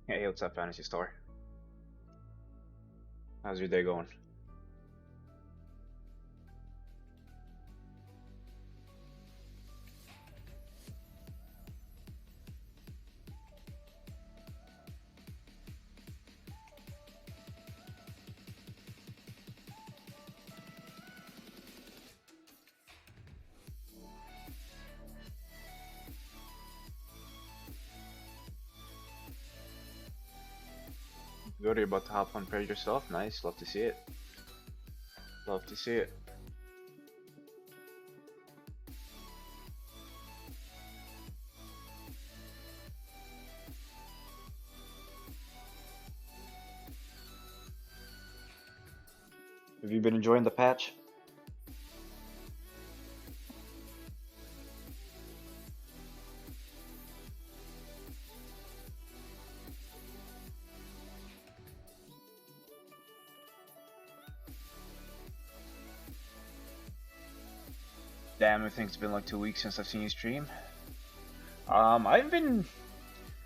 Hey, what's up, Fantasy Store? How's your day going? Good, you're about to hop on Page yourself? Nice, love to see it. Love to see it. Have you been enjoying the patch? Damn, I think it's been like 2 weeks since I've seen you stream. I've been...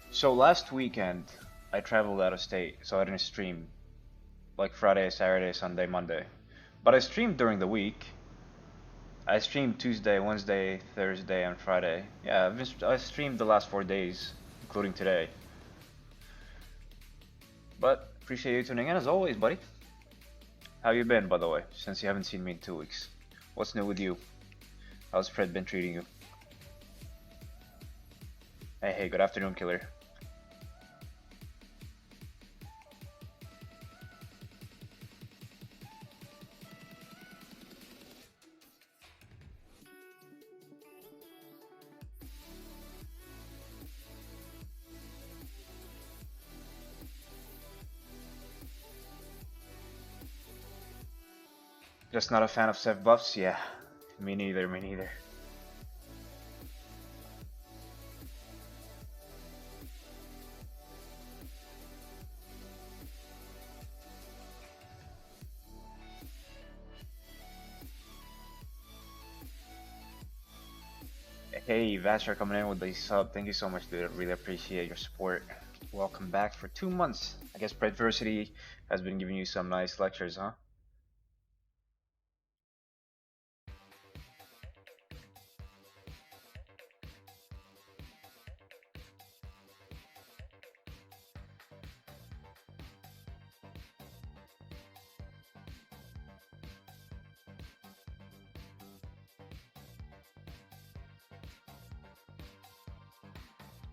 So last weekend, I traveled out of state, so I didn't stream like Friday, Saturday, Sunday, Monday. But I streamed during the week. I streamed Tuesday, Wednesday, Thursday, and Friday. Yeah, I streamed the last 4 days, including today. But appreciate you tuning in as always, buddy. How you been, by the way, since you haven't seen me in 2 weeks? What's new with you? How's Fred been treating you? Hey, good afternoon, killer. Just not a fan of Sev buffs? Yeah, me neither, me neither. Hey, Vasher coming in with the sub. Thank you so much, dude. Really appreciate your support. Welcome back for 2 months. I guess Predversity has been giving you some nice lectures, huh?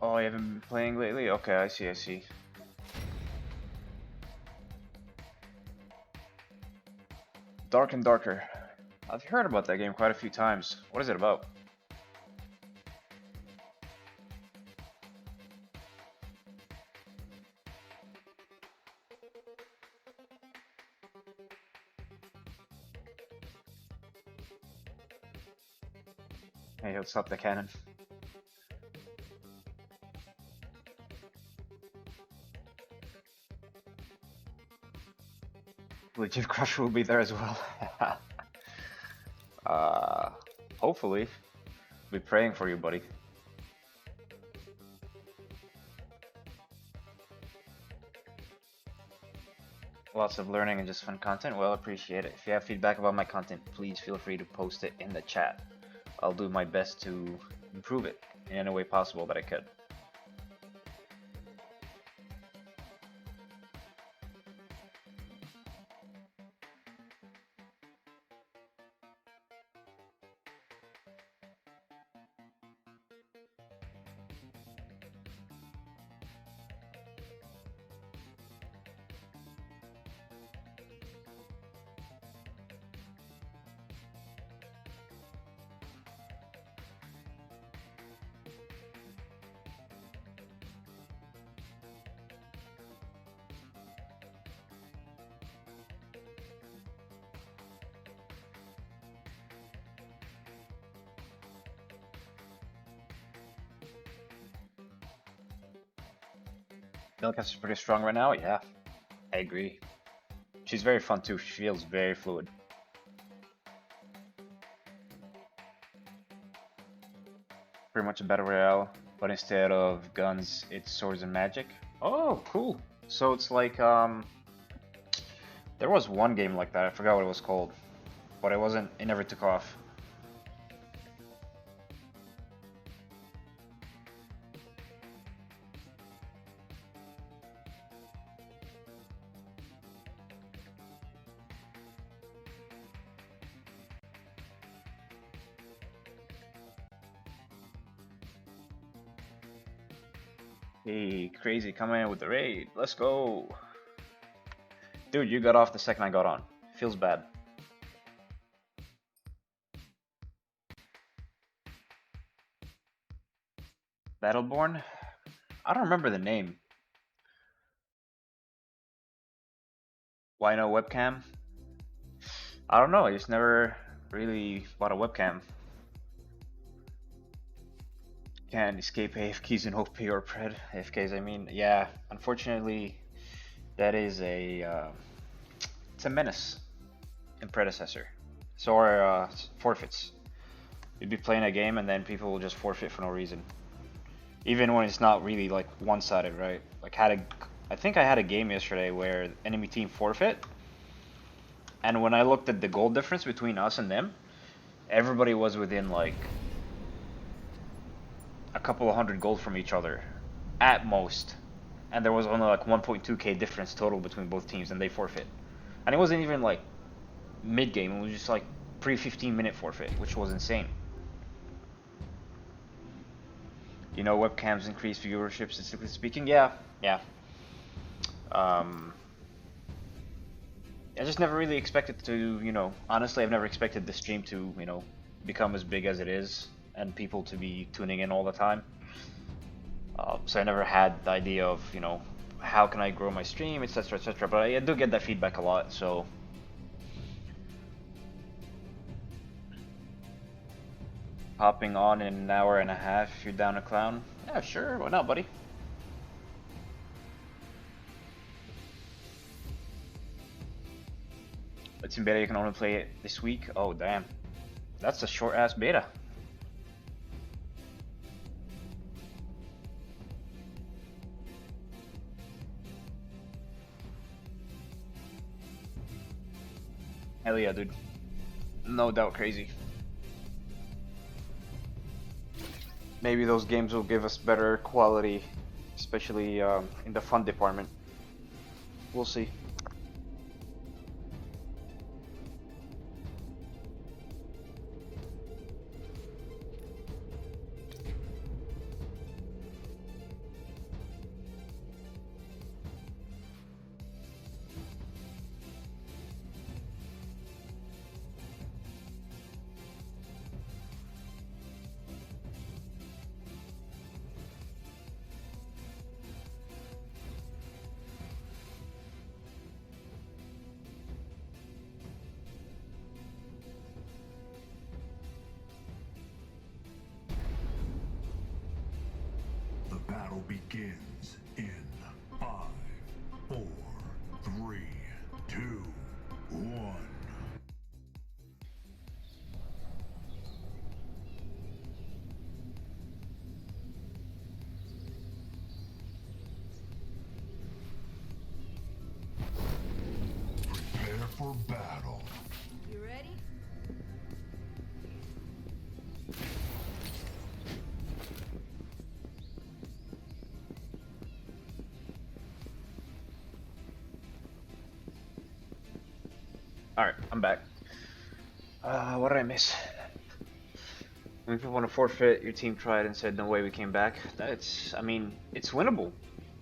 Oh, you haven't been playing lately? Okay, I see, I see. Dark and Darker. I've heard about that game quite a few times. What is it about? Hey, what's up, the cannon? Legit Crush will be there as well. uh, hopefully. Be praying for you, buddy. Lots of learning and just fun content. Well, appreciate it. If you have feedback about my content, please feel free to post it in the chat. I'll do my best to improve it in any way possible that I could. Belica is pretty strong right now. Yeah, I agree. She's very fun too. She feels very fluid. Pretty much a battle royale, but instead of guns, it's swords and magic. Oh, cool. So it's like, there was one game like that, I forgot what it was called. But it never took off. Hey, crazy coming in with the raid. Let's go. Dude, you got off the second I got on. Feels bad. Battleborn? I don't remember the name. Why no webcam? I don't know, I just never really bought a webcam. Can't escape AFKs in OP or Pred. AFKs, I mean, yeah, unfortunately, that is it's a menace in Predecessor. So are forfeits. You'd be playing a game and then people will just forfeit for no reason. Even when it's not really like one-sided, right? Like I think I had a game yesterday where enemy team forfeit, and when I looked at the goal difference between us and them, everybody was within like a couple of hundred gold from each other, at most. And there was only like 1.2k difference total between both teams, and they forfeit. And it wasn't even like mid-game, it was just like pre-15-minute forfeit, which was insane. You know, webcams increase viewership, statistically speaking. Yeah. I just never really expected to, you know, honestly, I've never expected the stream to, you know, become as big as it is and people to be tuning in all the time. So I never had the idea of, you know, how can I grow my stream, etc., etc. But I do get that feedback a lot, so. Hopping on in an hour and a half if you're down a clown. Yeah, sure, why not, buddy? It's in beta, you can only play it this week. Oh, damn. That's a short-ass beta. Hell yeah, dude. No doubt crazy. Maybe those games will give us better quality, especially in the fun department. We'll see. Begins in 5, 4, 3, 2, 1. Prepare for battle. You ready? Alright, I'm back. What did I miss? When people want to forfeit, your team tried and said no way, we came back. I mean, it's winnable.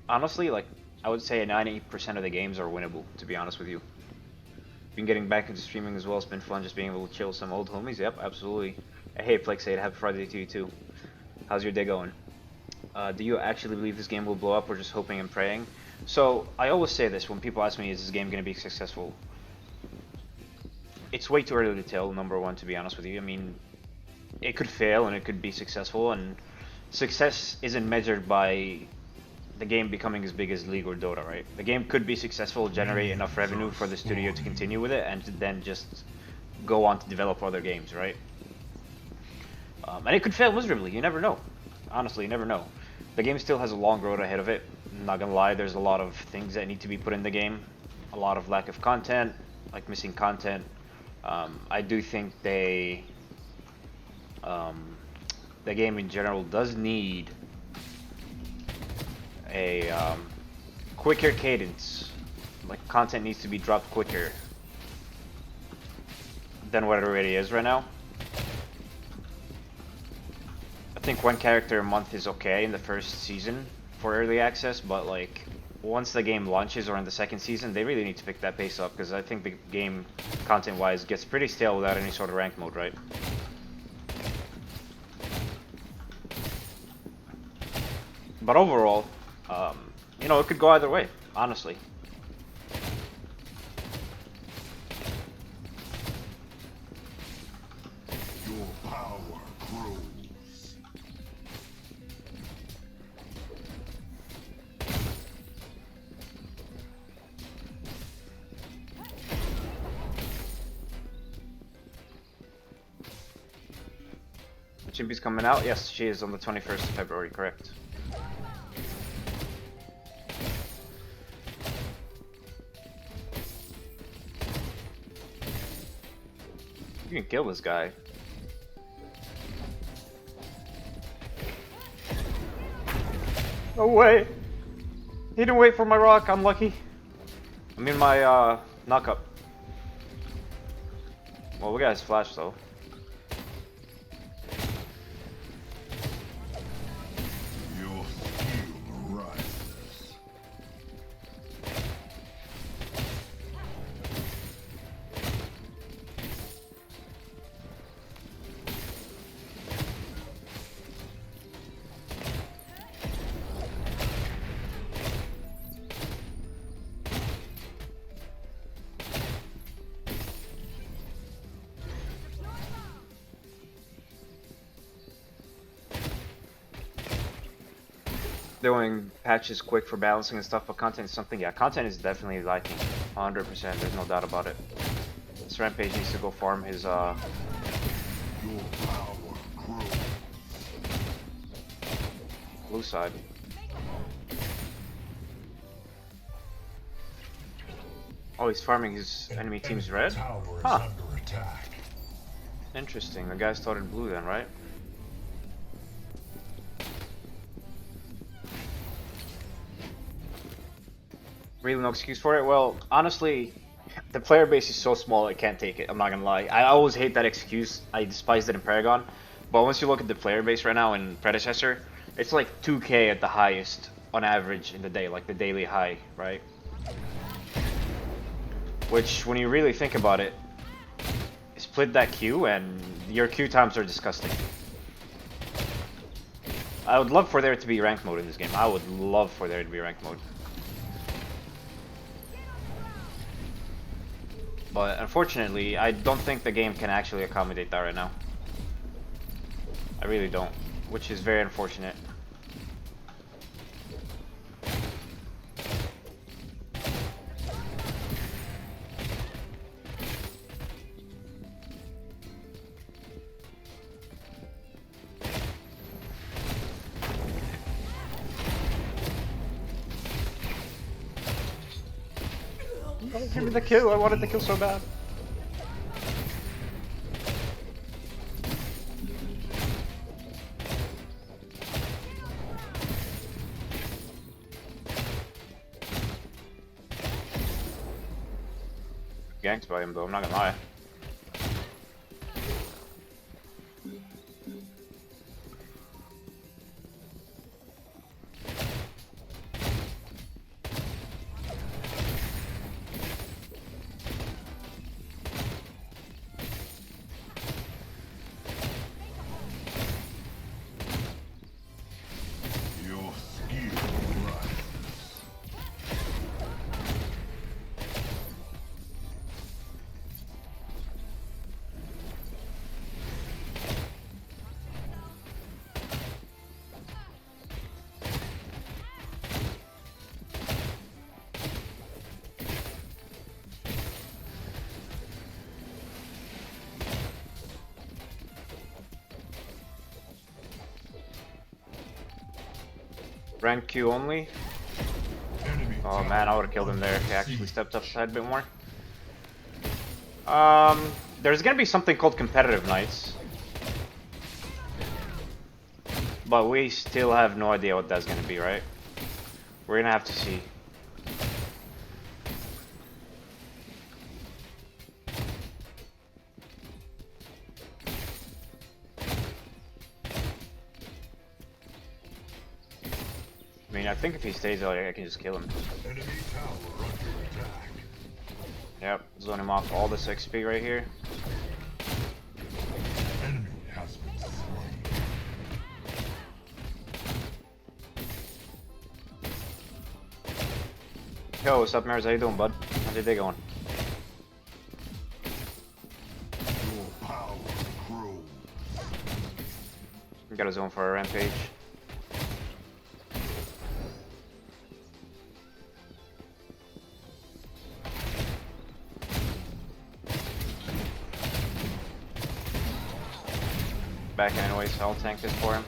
Honestly, like, I would say 90% of the games are winnable, to be honest with you. Been getting back into streaming as well, it's been fun just being able to chill with some old homies. Yep, absolutely. Hey, Plex8, happy Friday to you too. How's your day going? Do you actually believe this game will blow up or just hoping and praying? So, I always say this when people ask me, is this game going to be successful? It's way too early to tell, number one, to be honest with you. I mean, it could fail and it could be successful, and success isn't measured by the game becoming as big as League or Dota, right? The game could be successful, generate enough revenue for the studio to continue with it, and then just go on to develop other games, right? And it could fail miserably, you never know. Honestly, you never know. The game still has a long road ahead of it. I'm not gonna lie, there's a lot of things that need to be put in the game. A lot of lack of content, like missing content. I do think the game in general does need a quicker cadence. Like content needs to be dropped quicker than what it already is right now. I think one character a month is okay in the first season for early access, but like once the game launches or in the second season, they really need to pick that pace up, because I think the game, content-wise, gets pretty stale without any sort of rank mode, right? But overall, you know, it could go either way, honestly. Your power grows. Chimpy's coming out? Yes, she is on the 21st of February, correct. You can kill this guy. No way! He didn't wait for my rock, unlucky. I mean my knock-up. Well, we got his flash though. Your skill rises. Doing patches quick for balancing and stuff, but content is something, yeah, content is definitely lacking. 100%, there's no doubt about it. This Rampage needs to go farm his, Your power grows. blue side. Oh, he's farming his enemy team's red? Tower is Huh. under attack. Interesting, the guy started blue then, right? Really no excuse for it? Well, honestly, the player base is so small I can't take it, I'm not gonna lie. I always hate that excuse, I despised it in Paragon. But once you look at the player base right now in Predecessor, it's like 2k at the highest on average in the day, like the daily high, right? Which, when you really think about it, split that queue and your queue times are disgusting. I would love for there to be rank mode in this game. I would love for there to be rank mode. But unfortunately, I don't think the game can actually accommodate that right now. I really don't, which is very unfortunate. Give me the kill, I wanted the kill so bad. Ganked by him though, I'm not gonna lie. Your skill rises. Rank Q only. Oh man, I would have killed him there if he actually stepped up a tad bit more. There's gonna be something called competitive nights. But we still have no idea what that's gonna be, right? We're gonna have to see. I mean, I think if he stays out, I can just kill him. Enemy tower under attack. Yep, zone him off all this XP right here. Enemy has been slain. Yo, what's up, Maris? How you doing, bud? How's your day going? Your power grows. We got a zone for a rampage. Back anyway, so I'll tank this for him.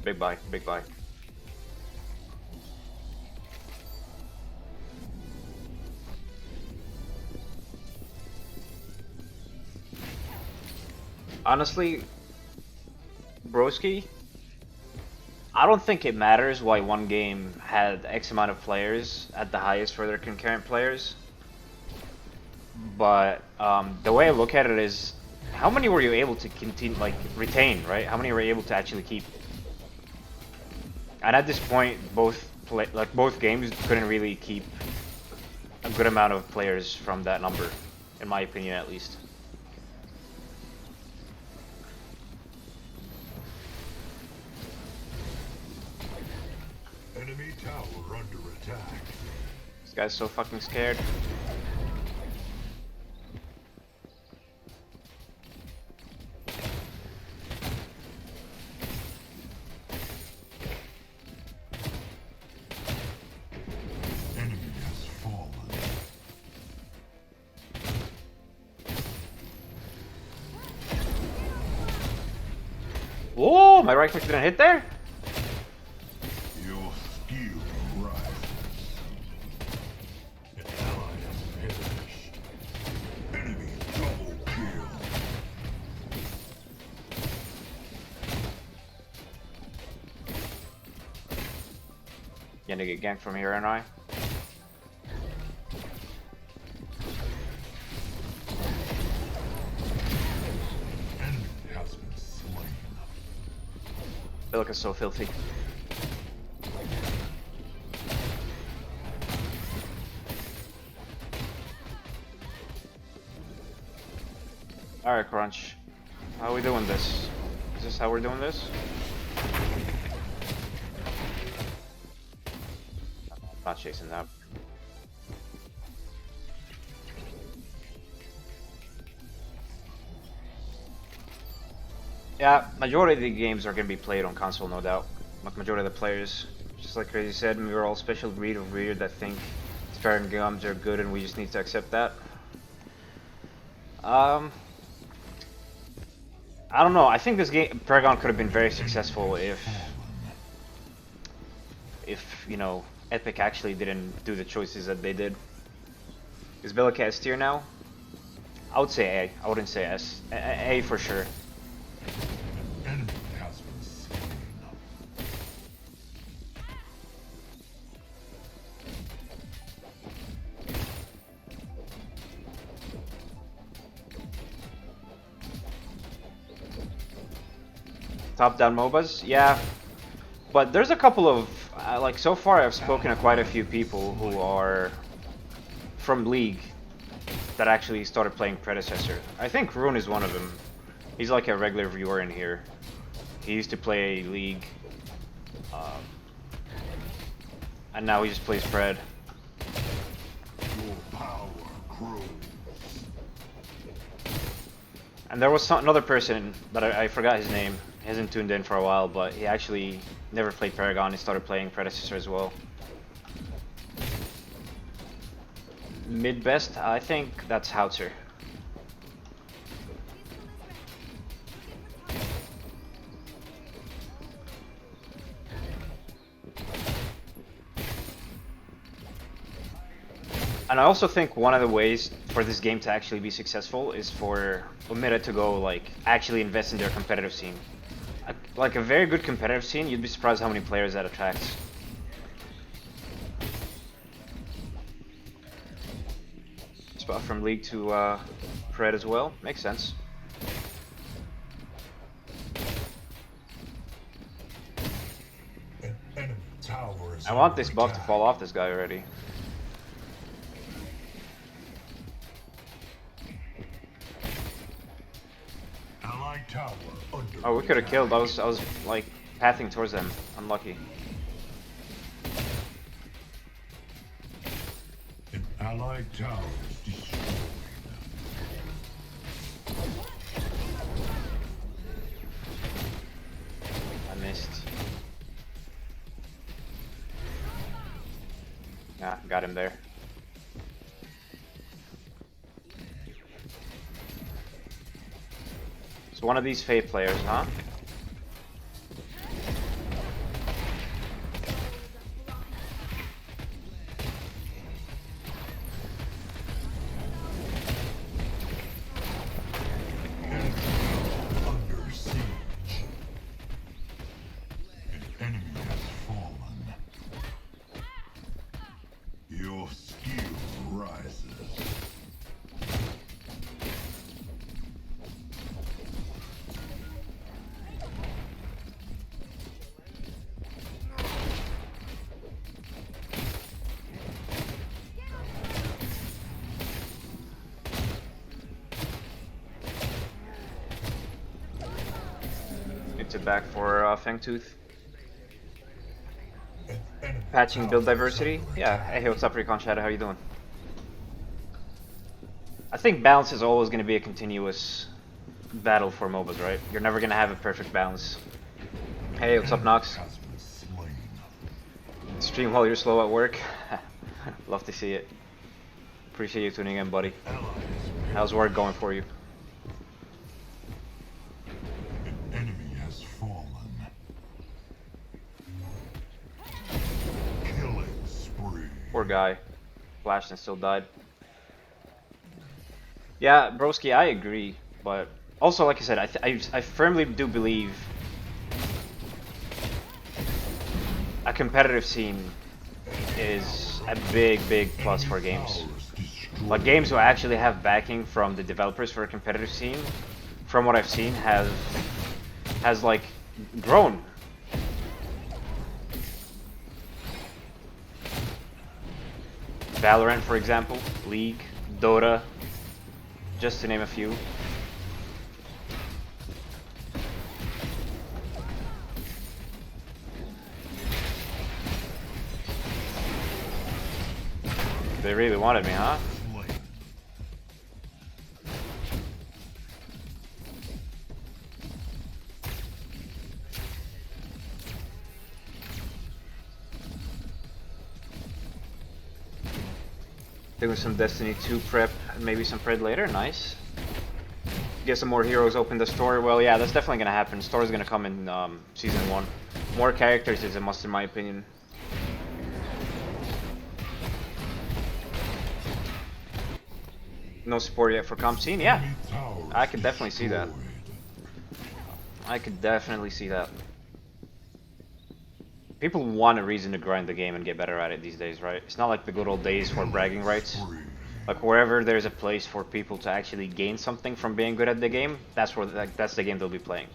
Big buy, big buy. Honestly, broski, I don't think it matters why one game had X amount of players at the highest for their concurrent players. But the way I look at it is, how many were you able to continue, like, retain, right? How many were you able to actually keep? And at this point, both games couldn't really keep a good amount of players from that number, in my opinion, at least. Enemy tower under attack. This guy's so fucking scared. Enemy has fallen. Whoa, my right click didn't hit there? Your skill rises. An ally has perished. Enemy double kill. Gonna get ganked from here, aren't I? Enemy has been slain. Belica's so filthy. Alright, Crunch. How are we doing this? Is this how we're doing this? Not chasing that. Yeah, majority of the games are going to be played on console, no doubt. Like majority of the players. Just like Crazy said, we're all special breed of weird that think Sparrow and games are good and we just need to accept that. I don't know, I think this game, Paragon could have been very successful if, you know, Epic actually didn't do the choices that they did. Is Belica S tier now? I would say A. I wouldn't say S. A for sure. Enemy has been slain. Top-down MOBAs? Yeah. But there's a couple of, like so far I've spoken to quite a few people who are from League that actually started playing Predecessor. I think Rune is one of them. He's like a regular viewer in here. He used to play League. And now he just plays Pred. Your power grows. And there was another person that I forgot his name. He hasn't tuned in for a while, but he actually never played Paragon. He started playing Predecessor as well. Mid-best, I think that's Hauser. And I also think one of the ways for this game to actually be successful is for Omida to go, like, actually invest in their competitive scene. Like a very good competitive scene, you'd be surprised how many players that attracts. Spot from League to Pred as well, makes sense. An enemy tower is I want under this buff to attack. fall off this guy already. Allied tower under Oh, we could have attack. killed. I was like pathing towards them. Unlucky. An allied tower is destroyed. I missed. Yeah, got him there. It's one of these Fate players, huh? Under siege. An enemy has fallen. Your skill rises. It's it back for Fangtooth. An enemy Patching tower build is diversity? under Yeah. attack. Hey, what's up, Recon Shadow? How you doing? I think balance is always going to be a continuous battle for MOBAs, right? You're never going to have a perfect balance. Hey, what's up, Nox? Has been slain. Stream while you're slow at work? Love to see it. Appreciate you tuning in, buddy. Allies How's work going for you? An enemy has fallen. Killing spree. Poor guy. Flashed and still died. Yeah, broski, I agree. But also, like I said, I firmly do believe a competitive scene is a big plus for games. Like games who actually have backing from the developers for a competitive scene, from what I've seen, has like grown. Valorant, for example, League, Dota, just to name a few. They really wanted me, huh? Doing some Destiny 2 prep, maybe some Pred later, nice. Get some more heroes, open the store. Well, yeah, that's definitely gonna happen. Store's gonna come in Season 1. More characters is a must in my opinion. No support yet for comp scene? Yeah, I could definitely see that. I could definitely see that. People want a reason to grind the game and get better at it these days, right? It's not like the good old days for bragging rights. Like wherever there's a place for people to actually gain something from being good at the game, that's where that's the game they'll be playing.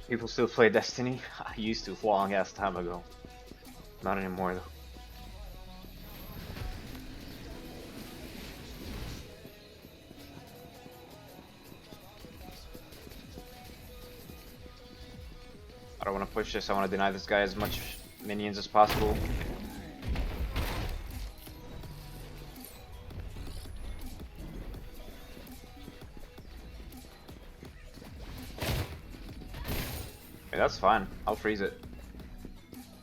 People still play Destiny? I used to, long ass time ago. Not anymore though. I don't want to push this, I want to deny this guy as much minions as possible. Okay, that's fine, I'll freeze it.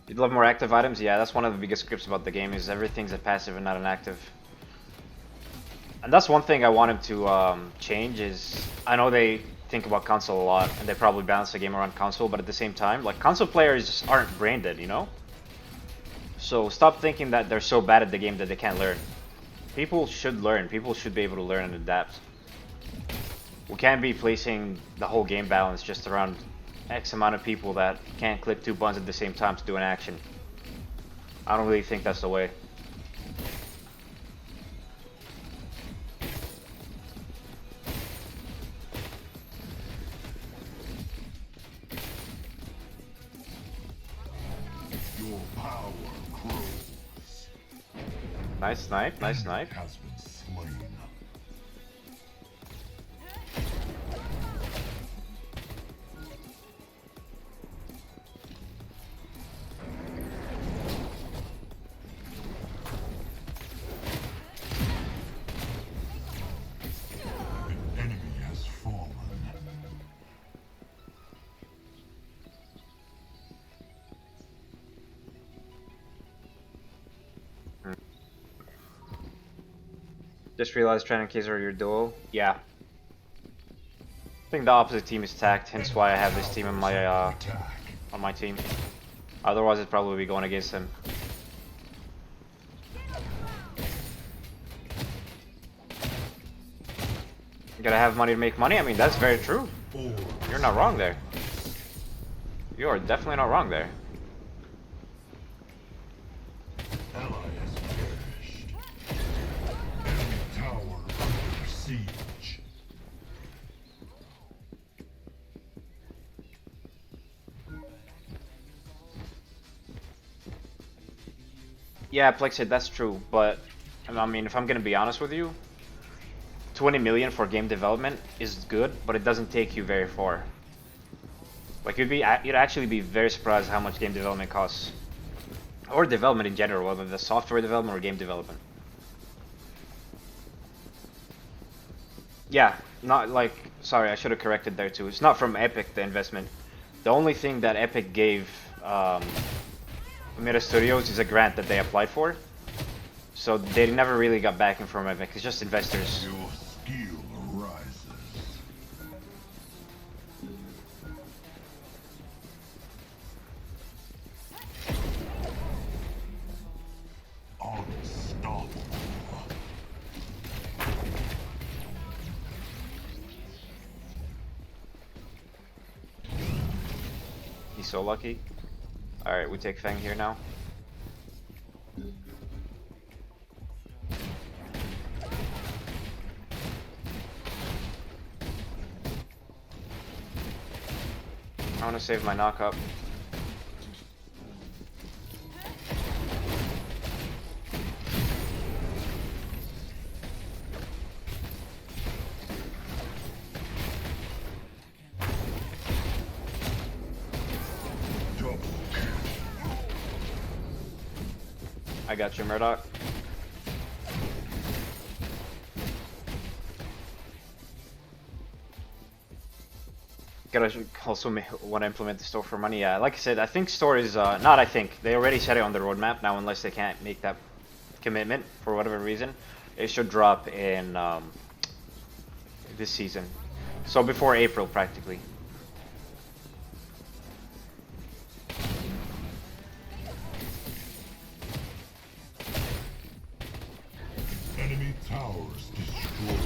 You'd love more active items? Yeah, that's one of the biggest scripts about the game, is everything's a passive and not an active. And that's one thing I want him to change is, I know they think about console a lot, and they probably balance the game around console, but at the same time, like, console players just aren't brain dead, you know? So stop thinking that they're so bad at the game that they can't learn. People should learn. People should be able to learn and adapt. We can't be placing the whole game balance just around X amount of people that can't click 2 buttons at the same time to do an action. I don't really think that's the way. Your power grows. Nice snipe, nice snipe. Has been slain. An enemy has fallen. Just realized Trent and Kaiser are your duel. Yeah. I think the opposite team is tagged, hence why I have this team on my team. Otherwise I'd probably be going against him. You gotta have money to make money? I mean, that's very true. You're not wrong there. You are definitely not wrong there. Ally has perished. Enemy tower under siege. Yeah, Plexit, that's true, but I mean, if I'm gonna be honest with you, 20 million for game development is good, but it doesn't take you very far. Like, you'd actually be very surprised how much game development costs. Or development in general, whether the software development or game development. Yeah, not like, sorry, I should have corrected there too. It's not from Epic, the investment. The only thing that Epic gave Meta Studios is a grant that they applied for. So they never really got backing from Epic, it's just investors. Your skill arises. Unstoppable. He's so lucky. Alright, we take Feng here now. I want to save my knock up. Double kill. I got you, Murdoch. Gotta also want to implement the store for money. Yeah, like I said, I think store is not. I think they already set it on the roadmap now. Unless they can't make that commitment for whatever reason, it should drop in this season. So before April, practically. Enemy towers destroyed.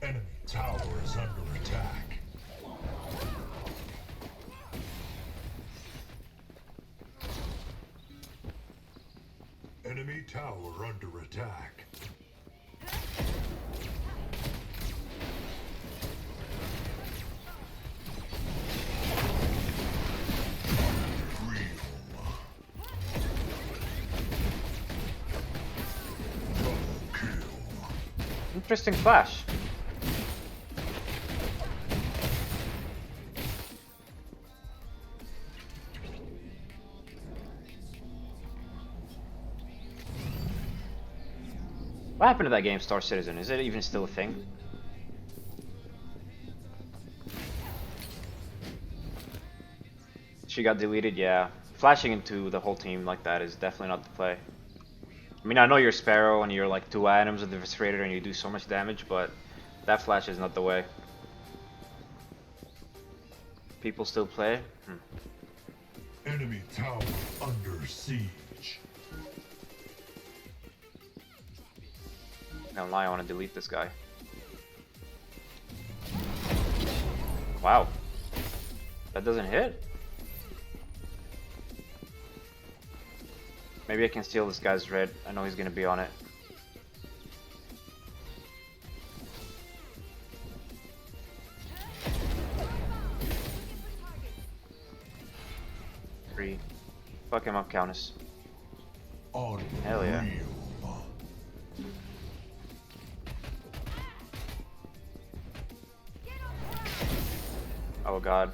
Enemy tower is under attack. Enemy tower under attack. Double kill. Interesting flash. What happened to that game, Star Citizen? Is it even still a thing? She got deleted, yeah. flashing into the whole team like that is definitely not the play. I mean, I know you're Sparrow and you're like 2 items of the Eviscerator and you do so much damage, but that flash is not the way. People still play? Enemy tower under siege. Don't lie, I want to delete this guy. Wow. That doesn't hit? Maybe I can steal this guy's red. I know he's gonna be on it. Free. Fuck him up, Countess. Hell yeah. Oh god.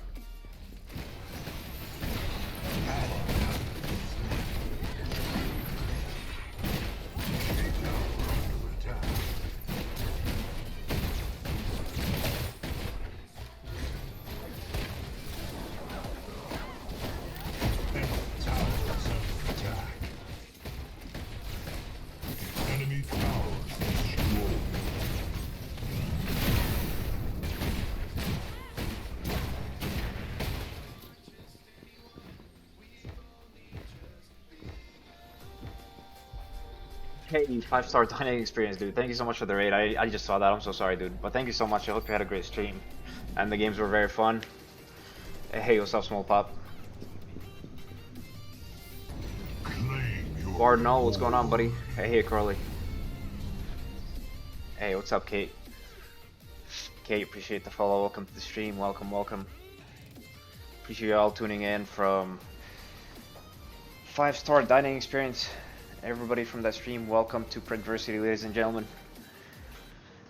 Hey, 5-star dining experience, dude. Thank you so much for the raid. I just saw that. I'm so sorry, dude. But thank you so much. I hope you had a great stream. And the games were very fun. Hey, what's up, Small Pop? Bard, no, what's going on, buddy? Hey, Crowley. Hey, what's up, Kate? Kate, appreciate the follow. Welcome to the stream. Welcome, welcome. Appreciate you all tuning in from 5-star dining experience. Everybody from that stream, welcome to Predversity, ladies and gentlemen.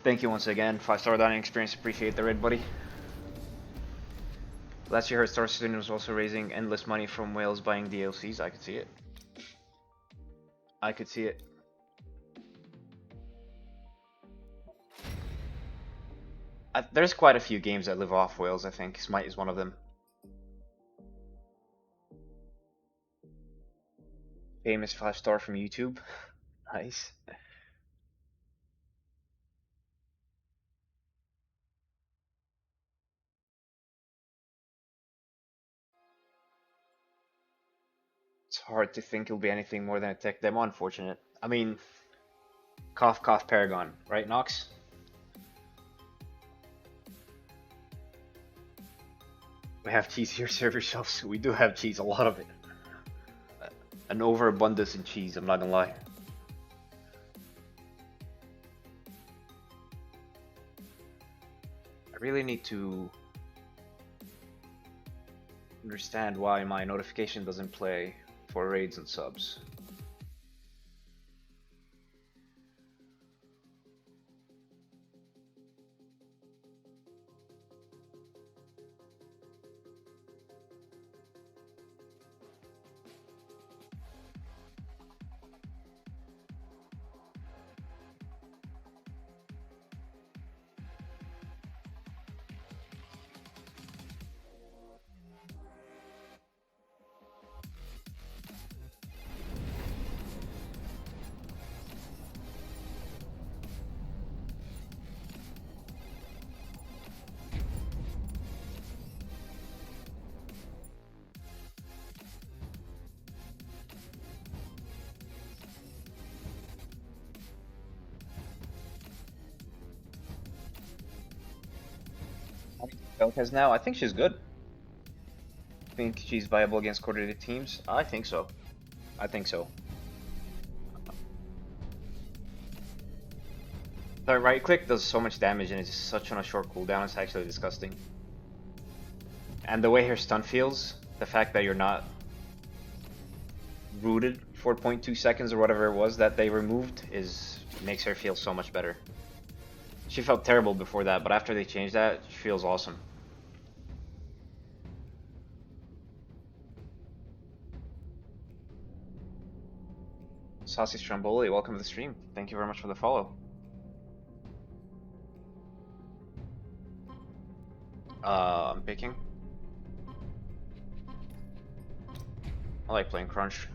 Thank you once again, 5-star dining experience. Appreciate the raid, buddy. Last year, her Star Citizen was also raising endless money from whales buying DLCs. I could see it. I could see it. There's quite a few games that live off whales. I think Smite is one of them. Famous 5-star from YouTube. Nice. It's hard to think it'll be anything more than a tech demo, unfortunate. I mean, cough cough Paragon, right, Nox? We have cheese here, server shelves. We do have cheese, a lot of it. An overabundance in cheese, I'm not gonna lie. I really need to understand why my notification doesn't play for raids and subs. Belica's now, I think she's good. Think she's viable against coordinated teams? I think so. I think so. The right click does so much damage and it's such on a short cooldown, it's actually disgusting. And the way her stun feels, the fact that you're not rooted 4.2 seconds or whatever it was that they removed makes her feel so much better. She felt terrible before that, but after they changed that, she feels awesome. Saucy Stromboli, welcome to the stream. Thank you very much for the follow. I'm picking. I like playing Crunch.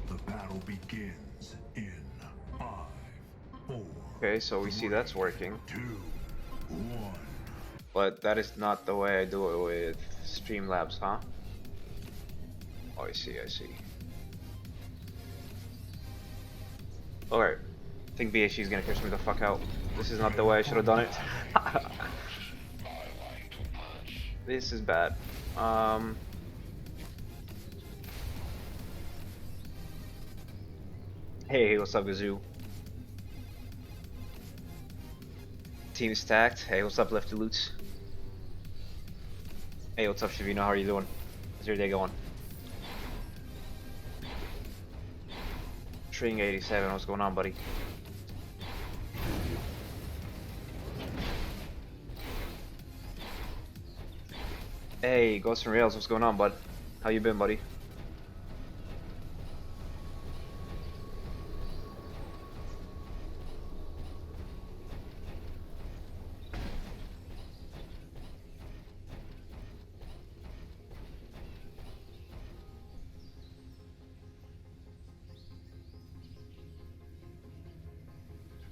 The battle begins in 5, 4. Okay, so we see that's working. 2, 1. But that is not the way I do it with Streamlabs, huh? Oh, I see, I see. Alright. I think BHG is gonna curse me the fuck out. This is not the way I should have done it. This is bad. Hey, what's up, Gazoo? Team stacked. Hey, what's up, Lefty Loots? Hey, what's up, Shavino? How are you doing? How's your day going? String 87, what's going on, buddy? Hey, Ghost and Rails, what's going on, bud? How you been, buddy?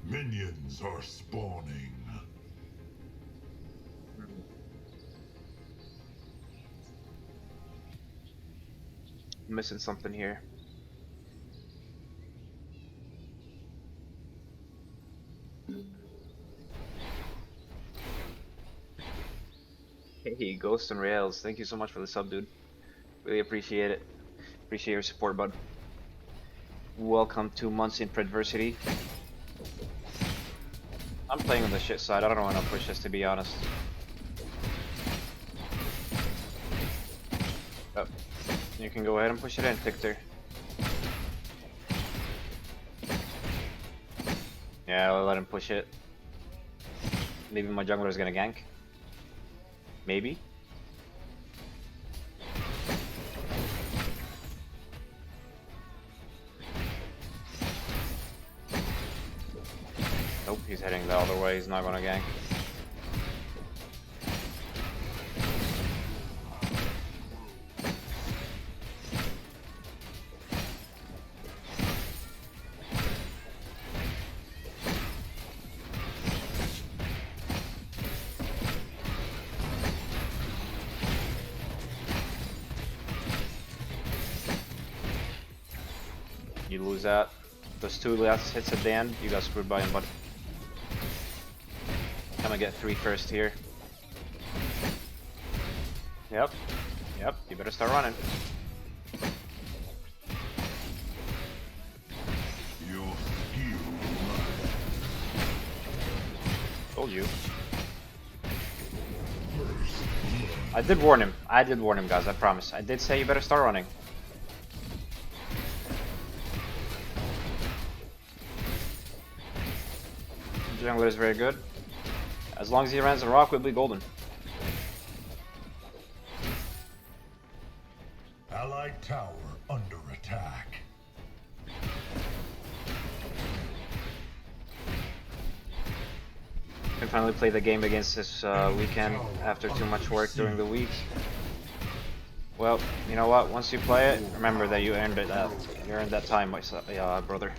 Minions are spawning. I'm missing something here. Hey, Ghost and Rails, thank you so much for the sub, dude. Really appreciate it. Appreciate your support, bud. Welcome to months in Predversity. I'm playing on the shit side. I don't want to push this, to be honest. Oh, you can go ahead and push it in, Victor. Yeah, I'll let him push it. Maybe my jungler is gonna gank. Maybe. Nope, he's heading the other way. He's not gonna gank. You lose that. Those two last hits at the end, you got screwed by him, bud. I'm gonna get 3 first here. Yep. Yep, you better start running. Your skill. Told you. I did warn him. I did warn him, guys. I promise. I did say you better start running. Jungler is very good. As long as he runs a rock, we'll be golden. Allied tower under attack. Can finally play the game against this weekend after too much work during the week. Well, you know what? Once you play it, remember that you earned it. You earned that time, my brother.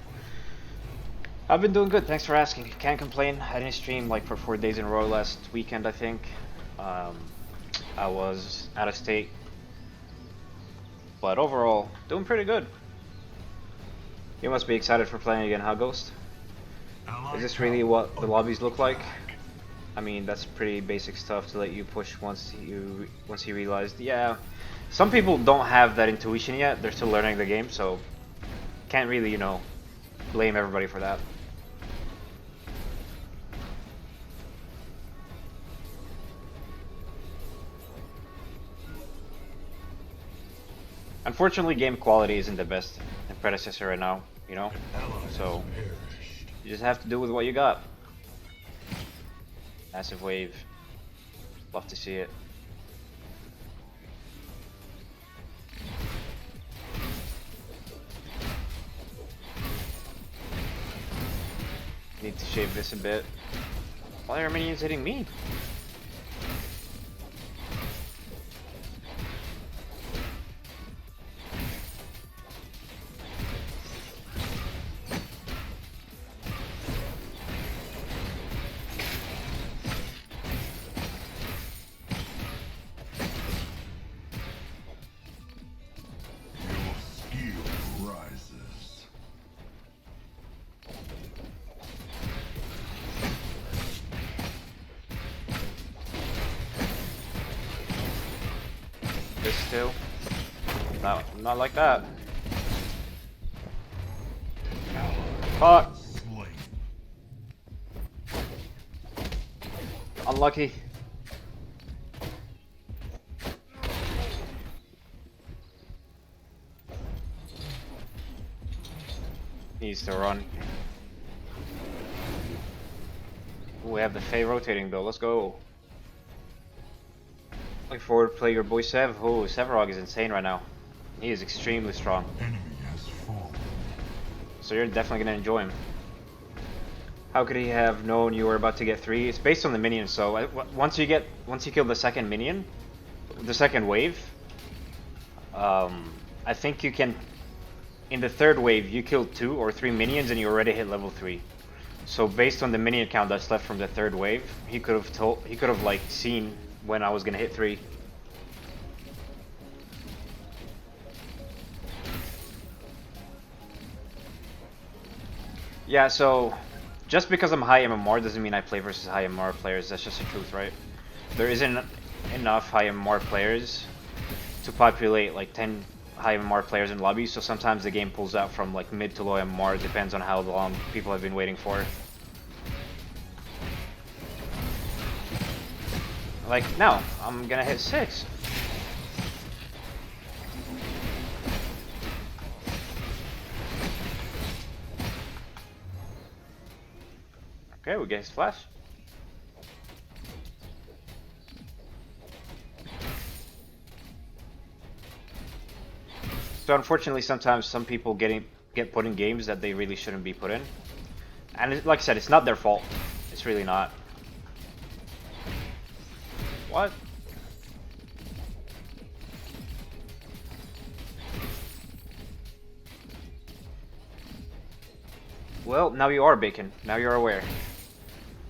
I've been doing good. Thanks for asking. Can't complain. I didn't stream like for 4 days in a row last weekend, I think. I was out of state, but overall, doing pretty good. You must be excited for playing again, huh, Ghost? Is this really what the lobbies look like? I mean, that's pretty basic stuff to let you push once you realized. Yeah, some people don't have that intuition yet. They're still learning the game, so can't really, you know, blame everybody for that. Unfortunately, game quality isn't the best in Predecessor right now, you know? So, you just have to do with what you got. Massive wave. Love to see it. Need to shave this a bit. Why are minions hitting me? This too. No, not like that. Fuck. Unlucky. Needs to run. Ooh, we have the Fae rotating though. Let's go. Looking forward to play your boy Sev. Oh, Sevarog is insane right now. He is extremely strong. Enemy has fallen. So you're definitely gonna enjoy him. How could he have known you were about to get 3? It's based on the minions. So once you kill the second minion, the second wave, I think you can. In the third wave, you kill 2 or 3 minions and you already hit level 3. So based on the minion count that's left from the third wave, he could have like seen when I was gonna hit 3. Yeah, so just because I'm high MMR doesn't mean I play versus high MMR players. That's just the truth, right? There isn't enough high MMR players to populate like 10 high MMR players in lobbies, so sometimes the game pulls out from like mid to low MMR. It depends on how long people have been waiting for. Like, no, I'm gonna hit 6. Okay, we get his flash. So unfortunately, sometimes some people get put in games that they really shouldn't be put in. And like I said, it's not their fault. It's really not. What? Well, now you are Bacon. Now you're aware.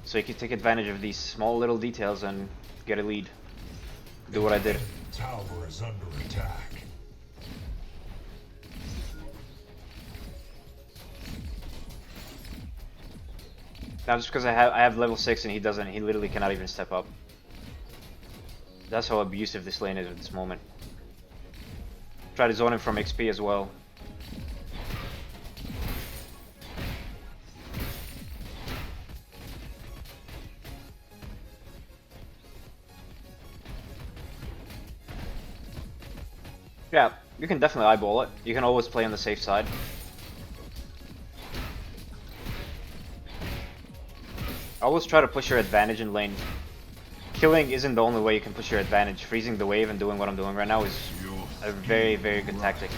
So you can take advantage of these small little details and get a lead. Do what I did. Tower is under attack. Now just because I have level 6 and he doesn't, he literally cannot even step up. That's how abusive this lane is at this moment. Try to zone him from XP as well. Yeah, you can definitely eyeball it. You can always play on the safe side. Always try to push your advantage in lane. Killing isn't the only way you can push your advantage. Freezing the wave and doing what I'm doing right now is a very, very good tactic.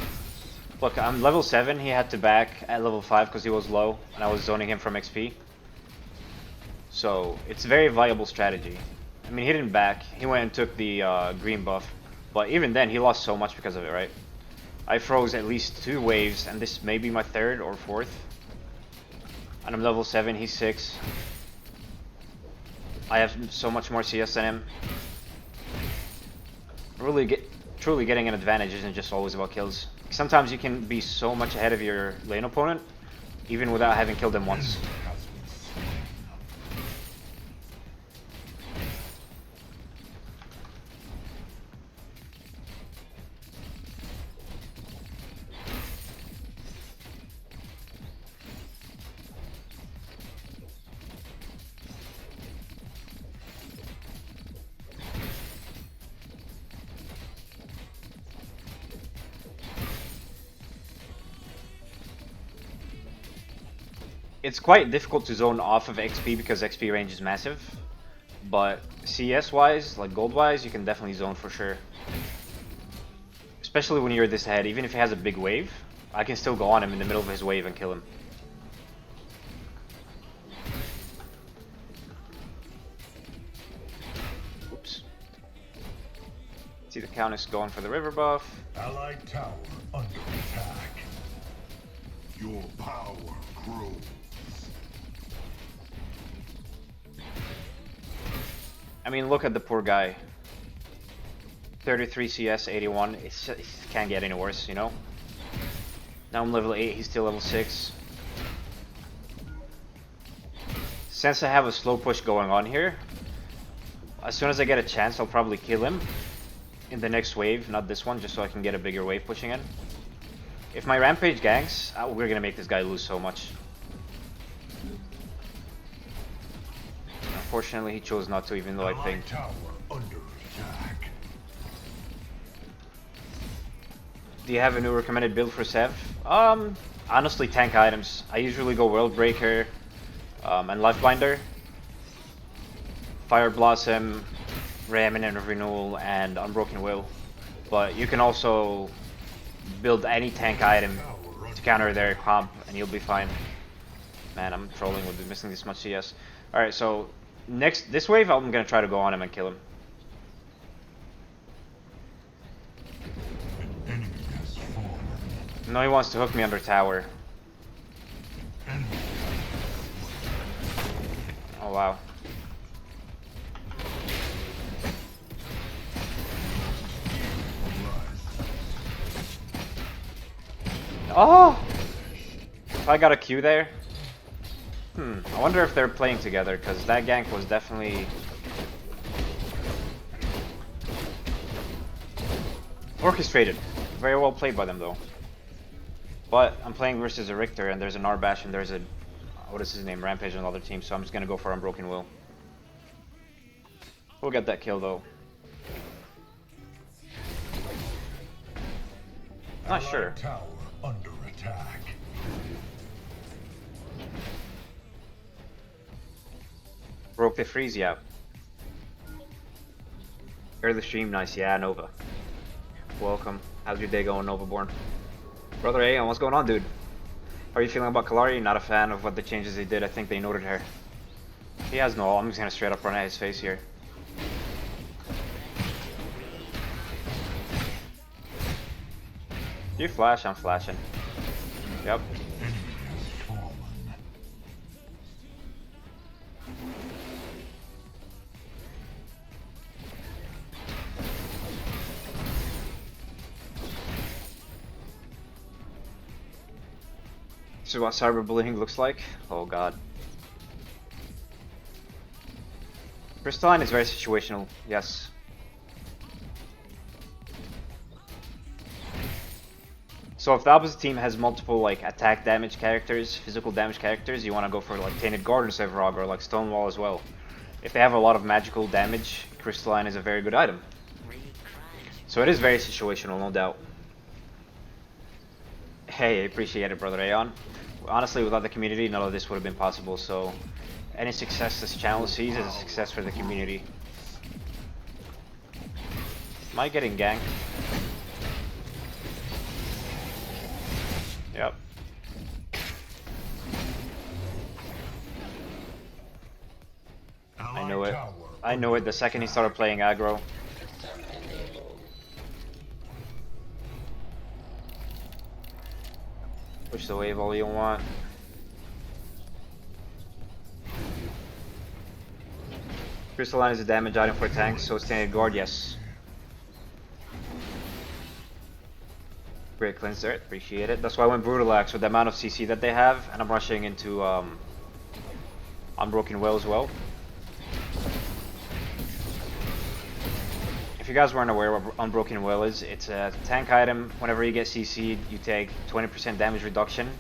Look, I'm level 7. He had to back at level 5 because he was low, and I was zoning him from XP. So, it's a very viable strategy. I mean, he didn't back. He went and took the green buff. But even then, he lost so much because of it, right? I froze at least 2 waves, and this may be my 3rd or 4th. And I'm level 7, he's 6. I have so much more CS than him. Truly getting an advantage isn't just always about kills. Sometimes you can be so much ahead of your lane opponent, even without having killed them once. it's quite difficult to zone off of XP because XP range is massive. But CS wise, like gold wise, you can definitely zone for sure. Especially when you're this ahead, even if he has a big wave, I can still go on him in the middle of his wave and kill him. Oops. See the Countess going for the river buff. Allied tower under attack. Your power grows. I mean, look at the poor guy. 33 CS, 81. It can't get any worse, you know? Now I'm level 8, he's still level 6. Since I have a slow push going on here, as soon as I get a chance, I'll probably kill him in the next wave, not this one, just so I can get a bigger wave pushing in. If my Rampage ganks, we're gonna make this guy lose so much. Unfortunately, he chose not to, even though I think. Tower under attack. Do you have a new recommended build for Sev? Honestly, tank items. I usually go World Breaker and Lifebinder, Fire Blossom, Revenant of Renewal, and Unbroken Will. But you can also build any tank item to counter their comp, and you'll be fine. Man, I'm trolling with missing this much CS. Alright, so this wave, I'm gonna try to go on him and kill him. No, he wants to hook me under tower. Oh wow. Oh! If I got a Q there. I wonder if they're playing together, because that gank was definitely orchestrated. Very well played by them though. But I'm playing versus a Riktor, and there's an Arbash, and there's a, what is his name, Rampage on the other team, so I'm just gonna go for Unbroken Will. We'll get that kill though. Not sure. Tower under attack. Broke the freeze, yeah. Early stream, nice, yeah, Nova. Welcome. How's your day going, Novaborn? Brother A, what's going on, dude? How are you feeling about Kallari? Not a fan of what the changes they did. I think they noted her. He has no ult. I'm just gonna straight up run at his face here. You flash, I'm flashing. Yep. This is what cyberbullying looks like. Oh god. Crystalline is very situational, yes. So if the opposite team has multiple like attack damage characters, physical damage characters, you want to go for like Tainted Guard instead of Rog, or like Stonewall as well. If they have a lot of magical damage, Crystalline is a very good item. So it is very situational, no doubt. Hey, I appreciate it, brother Aeon. Honestly, without the community, none of this would have been possible, so any success this channel sees is a success for the community. Am I getting ganked? Yep. I know it. I know it the second he started playing aggro. Push the wave all you want. Crystalline is a damage item for tanks, so Tainted Guard, yes. Great cleanser, appreciate it. That's why I went Brutalax with the amount of CC that they have, and I'm rushing into Unbroken Will as well. If you guys weren't aware what Unbroken Will is, it's a tank item. Whenever you get CC'd, you take 20% damage reduction.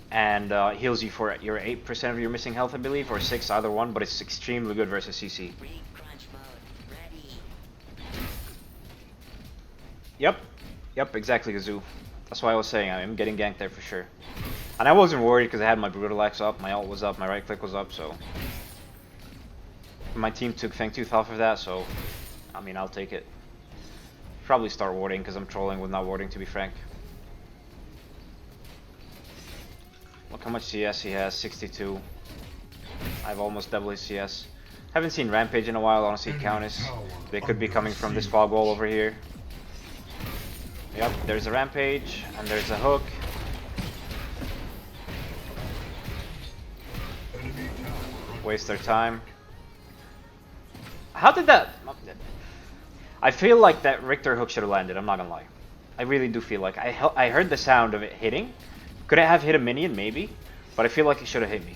And heals you for your 8% of your missing health, I believe, or 6, either one, but it's extremely good versus CC. Yep, exactly, Gazoo. That's why I was saying I'm getting ganked there for sure. And I wasn't worried because I had my Brutal Axe up, my ult was up, my right click was up, so... My team took Fangtooth off of that, so... I mean, I'll take it. Probably start warding because I'm trolling with not warding, to be frank. Look how much CS he has, 62. I have almost double his CS. Haven't seen Rampage in a while, I want to see Countess. They could be coming from this fog wall over here. Yep, there's a Rampage, and there's a hook. Waste their time. How did that... I feel like that Riktor hook should have landed, I'm not gonna lie. I really do feel like... I heard the sound of it hitting. Could it have hit a minion? Maybe. But I feel like it should have hit me.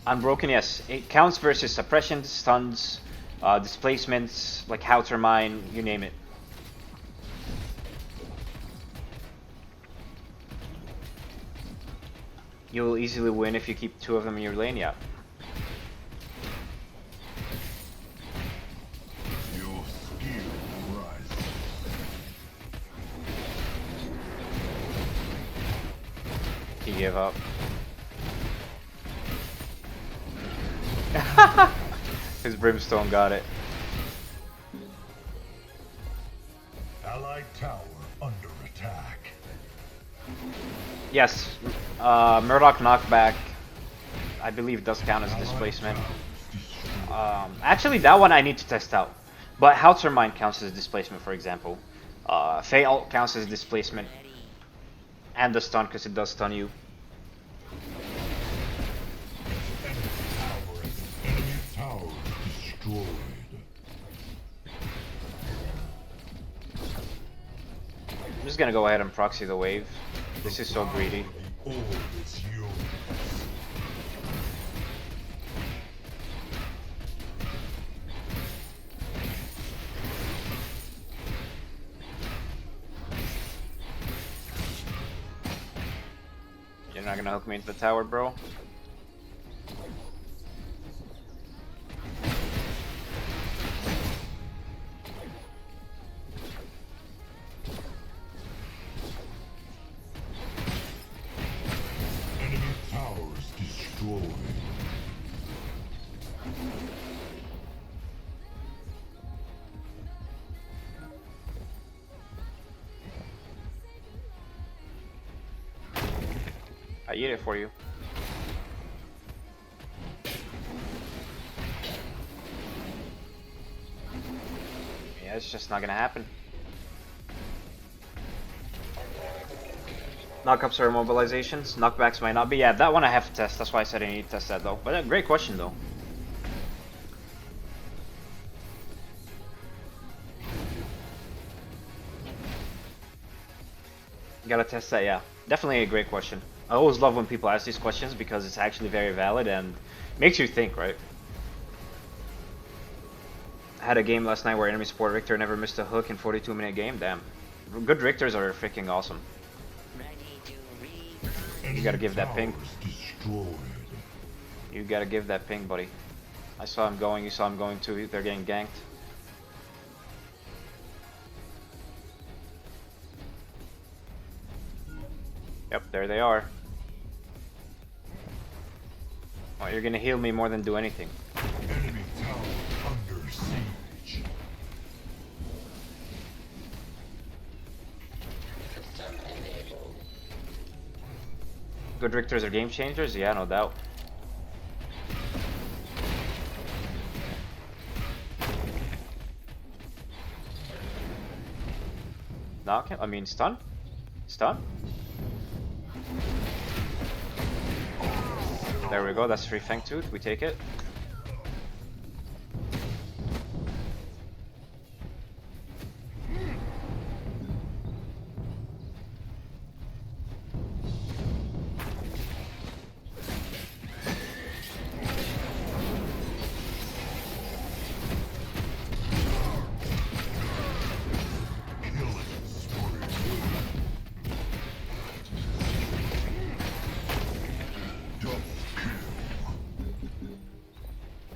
Unbroken, yes. It counts versus suppression, stuns, displacements, like Howitzer Mine, you name it. You'll easily win if you keep 2 of them in your lane, yeah. Your skill rises. He gave up. His Brimstone got it. Allied tower under attack. Yes, Murdoch knockback, I believe does count as displacement. Actually, that one I need to test out. But Howitzer Mine counts as displacement, for example. Fey ult counts as displacement. And the stun, because it does stun you. Enemy tower destroyed. I'm just gonna go ahead and proxy the wave. This is so greedy. All is yours. You're not gonna hook me into the tower, bro? Enemy towers destroyed. I eat it for you. Yeah, it's just not gonna happen. Knockups or immobilizations? Knockbacks might not be. Yeah, that one I have to test. That's why I said I need to test that though. But great question though. Gotta test that, yeah. Definitely a great question. I always love when people ask these questions because it's actually very valid and makes you think, right? I had a game last night where enemy support Riktor never missed a hook in 42-minute game. Damn. Good Riktors are freaking awesome. You gotta give that ping. You gotta give that ping, buddy. I saw him going, you saw him going too. They're getting ganked. Yep, there they are. Oh, you're gonna heal me more than do anything. Enemy tower under siege. Good Riktors are game changers? Yeah, no doubt. Knock him? I mean, stun? Stun? There we go, that's free Fangtooth, we take it.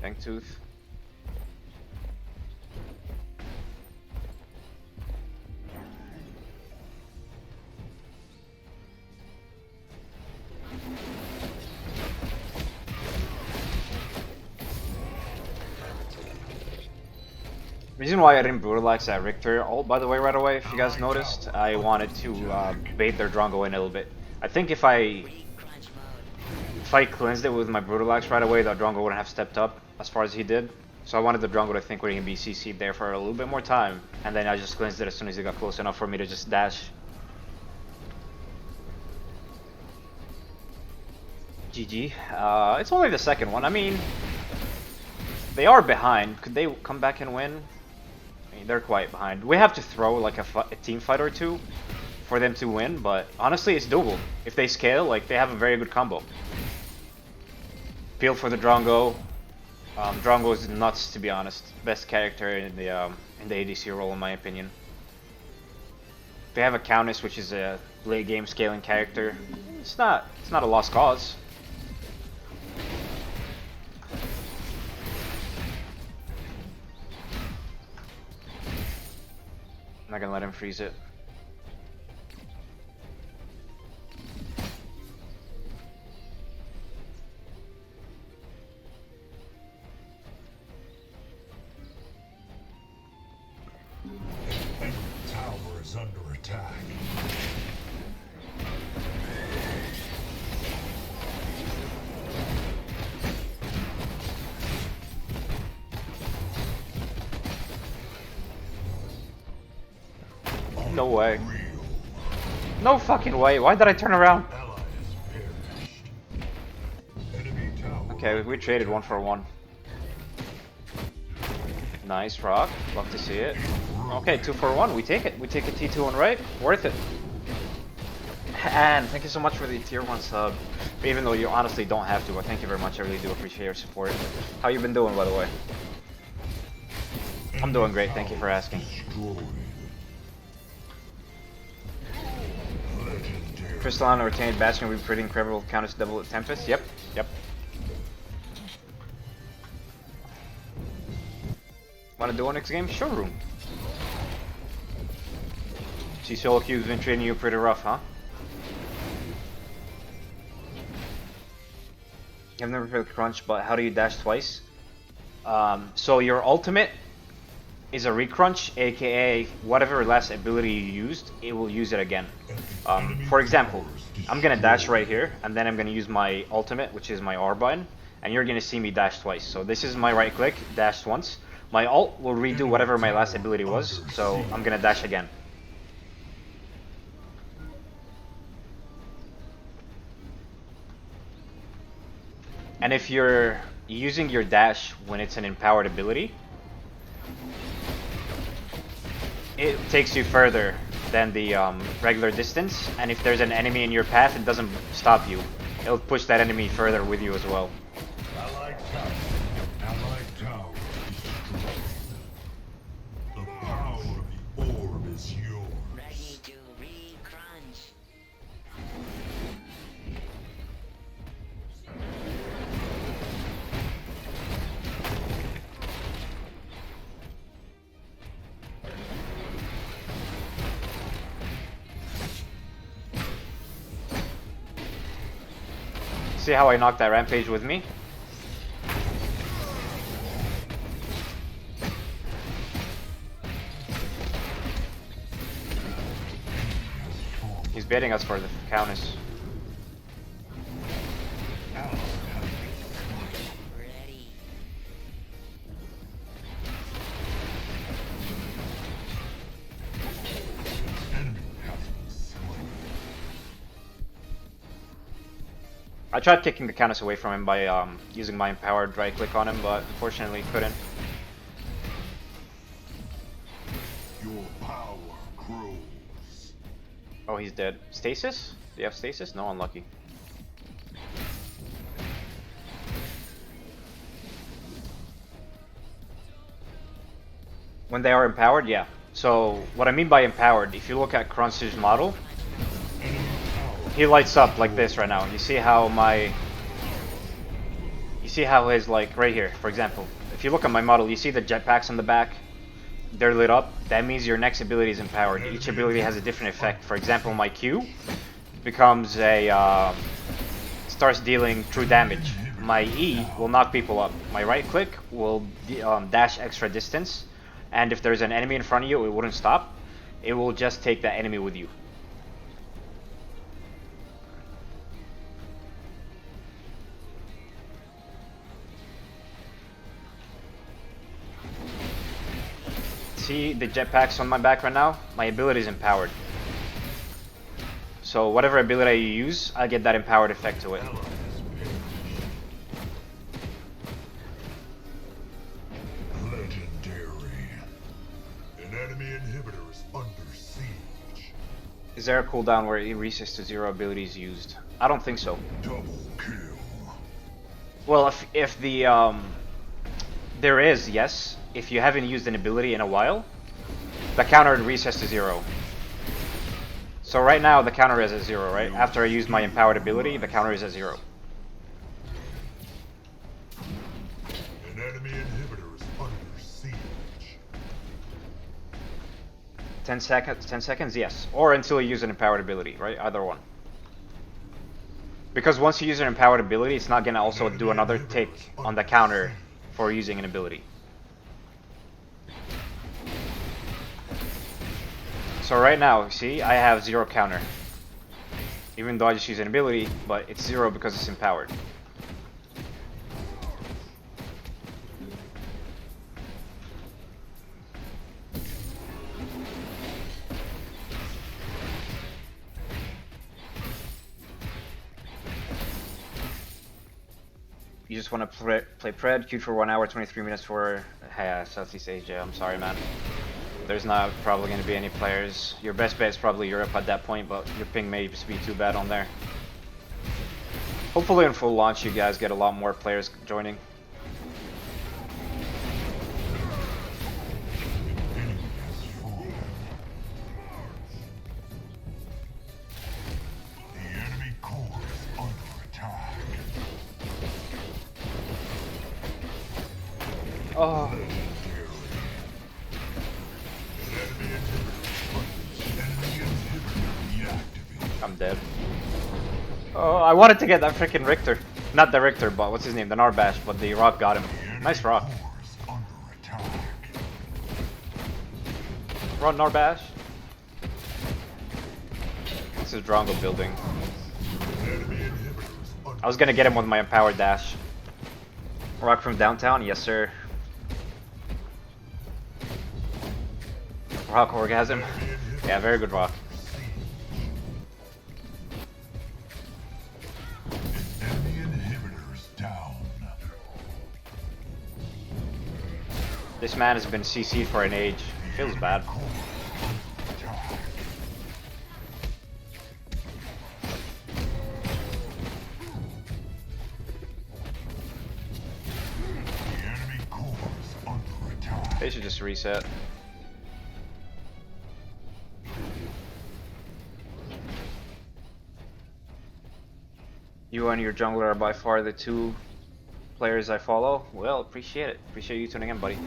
Fangtooth. Reason why I didn't brutalize that Riktor ult, by the way, right away, if you guys noticed, I wanted to bait their Drongo in a little bit. I think if I cleansed it with my brutalize right away, that Drongo wouldn't have stepped up as far as he did. So I wanted the Drongo to think we can be CC'd there for a little bit more time, and then I just cleansed it as soon as he got close enough for me to just dash. GG. It's only the second one. I mean, they are behind. Could they come back and win? I mean, they're quite behind. We have to throw like a team fight or two for them to win, but honestly, it's doable. If they scale, like, they have a very good combo. Feel for the Drongo. Drongo is nuts, to be honest. Best character in the ADC role, in my opinion. They have a Countess, which is a late game scaling character. It's not a lost cause. I'm not gonna let him freeze it. Tower is under attack. No way. No fucking way. Why did I turn around? Okay, we traded 1 for 1. Nice rock. Love to see it. Okay, 2 for 1. We take it. We take a T2 and right. Worth it. And thank you so much for the tier 1 sub. Even though you honestly don't have to, but thank you very much. I really do appreciate your support. How you been doing, by the way? I'm doing great. Thank you for asking. Crystalline retained Bastion will be pretty incredible. Countess double at Tempest. Yep. Wanna do a next game? Showroom. See, Solo Cube's been treating you pretty rough, huh? I've never played Crunch, but how do you dash twice? So your ultimate is a recrunch, aka whatever last ability you used, it will use it again. For example, I'm gonna dash right here, and then I'm gonna use my ultimate, which is my R button, and you're gonna see me dash twice. So this is my right click, dash once. My ult will redo whatever my last ability was, so I'm gonna dash again. And if you're using your dash when it's an empowered ability, it takes you further than the regular distance, and if there's an enemy in your path, it doesn't stop you. It'll push that enemy further with you as well. Allied tower destroyed. The power of the orb is yours. Ready to re-crunch. See how I knocked that Rampage with me? He's baiting us for the Countess. Ready. I tried kicking the Countess away from him by using my empowered right click on him, but unfortunately couldn't. Your power grows. Oh, he's dead. Stasis? Do you have stasis? No, unlucky. When they are empowered, yeah. So, what I mean by empowered, if you look at Crunch's model, he lights up like this right now. You see how his, like, right here, for example. If you look at my model, you see the jetpacks on the back? They're lit up. That means your next ability is empowered. Each ability has a different effect. For example, my Q becomes a, starts dealing true damage. My E will knock people up. My right click will dash extra distance. and if there's an enemy in front of you, it wouldn't stop. It will just take that enemy with you. See the jetpacks on my back right now? My ability is empowered. So whatever ability you use, I get that empowered effect to it. Legendary. An enemy inhibitor is under siege. Is there a cooldown where it resets to 0 abilities used? I don't think so. Double kill. Well, if the there is, yes. If you haven't used an ability in a while, the counter resets to 0. So right now the counter is at 0, right? After I use my empowered ability, the counter is at 0. An enemy inhibitor is under siege. 10 seconds, 10 seconds, yes. Or until you use an empowered ability, right? Either one. Because once you use an empowered ability, it's not gonna also do another tick on the counter for using an ability. So right now, see, I have 0 counter. Even though I just use an ability, but it's 0 because it's empowered. You just want to play Pred, queued for 1 hour, 23 minutes for Southeast Asia. I'm sorry, man. There's not probably going to be any players. Your best bet is probably Europe at that point, but your ping may just be too bad on there. Hopefully in full launch you guys get a lot more players joining. The enemy core is under attack. Oh. I'm dead. Oh, I wanted to get that freaking Riktor. Not the Riktor, but what's his name? The Narbash, but the rock got him. Nice rock. Run, Narbash. This is Drongo building. I was gonna get him with my empowered dash. Rock from downtown? Yes, sir. Rock orgasm. Yeah, very good rock. This man has been CC'd for an age. Feels bad. They should just reset. You and your jungler are by far the two players I follow. Well, appreciate it. Appreciate you tuning in, buddy.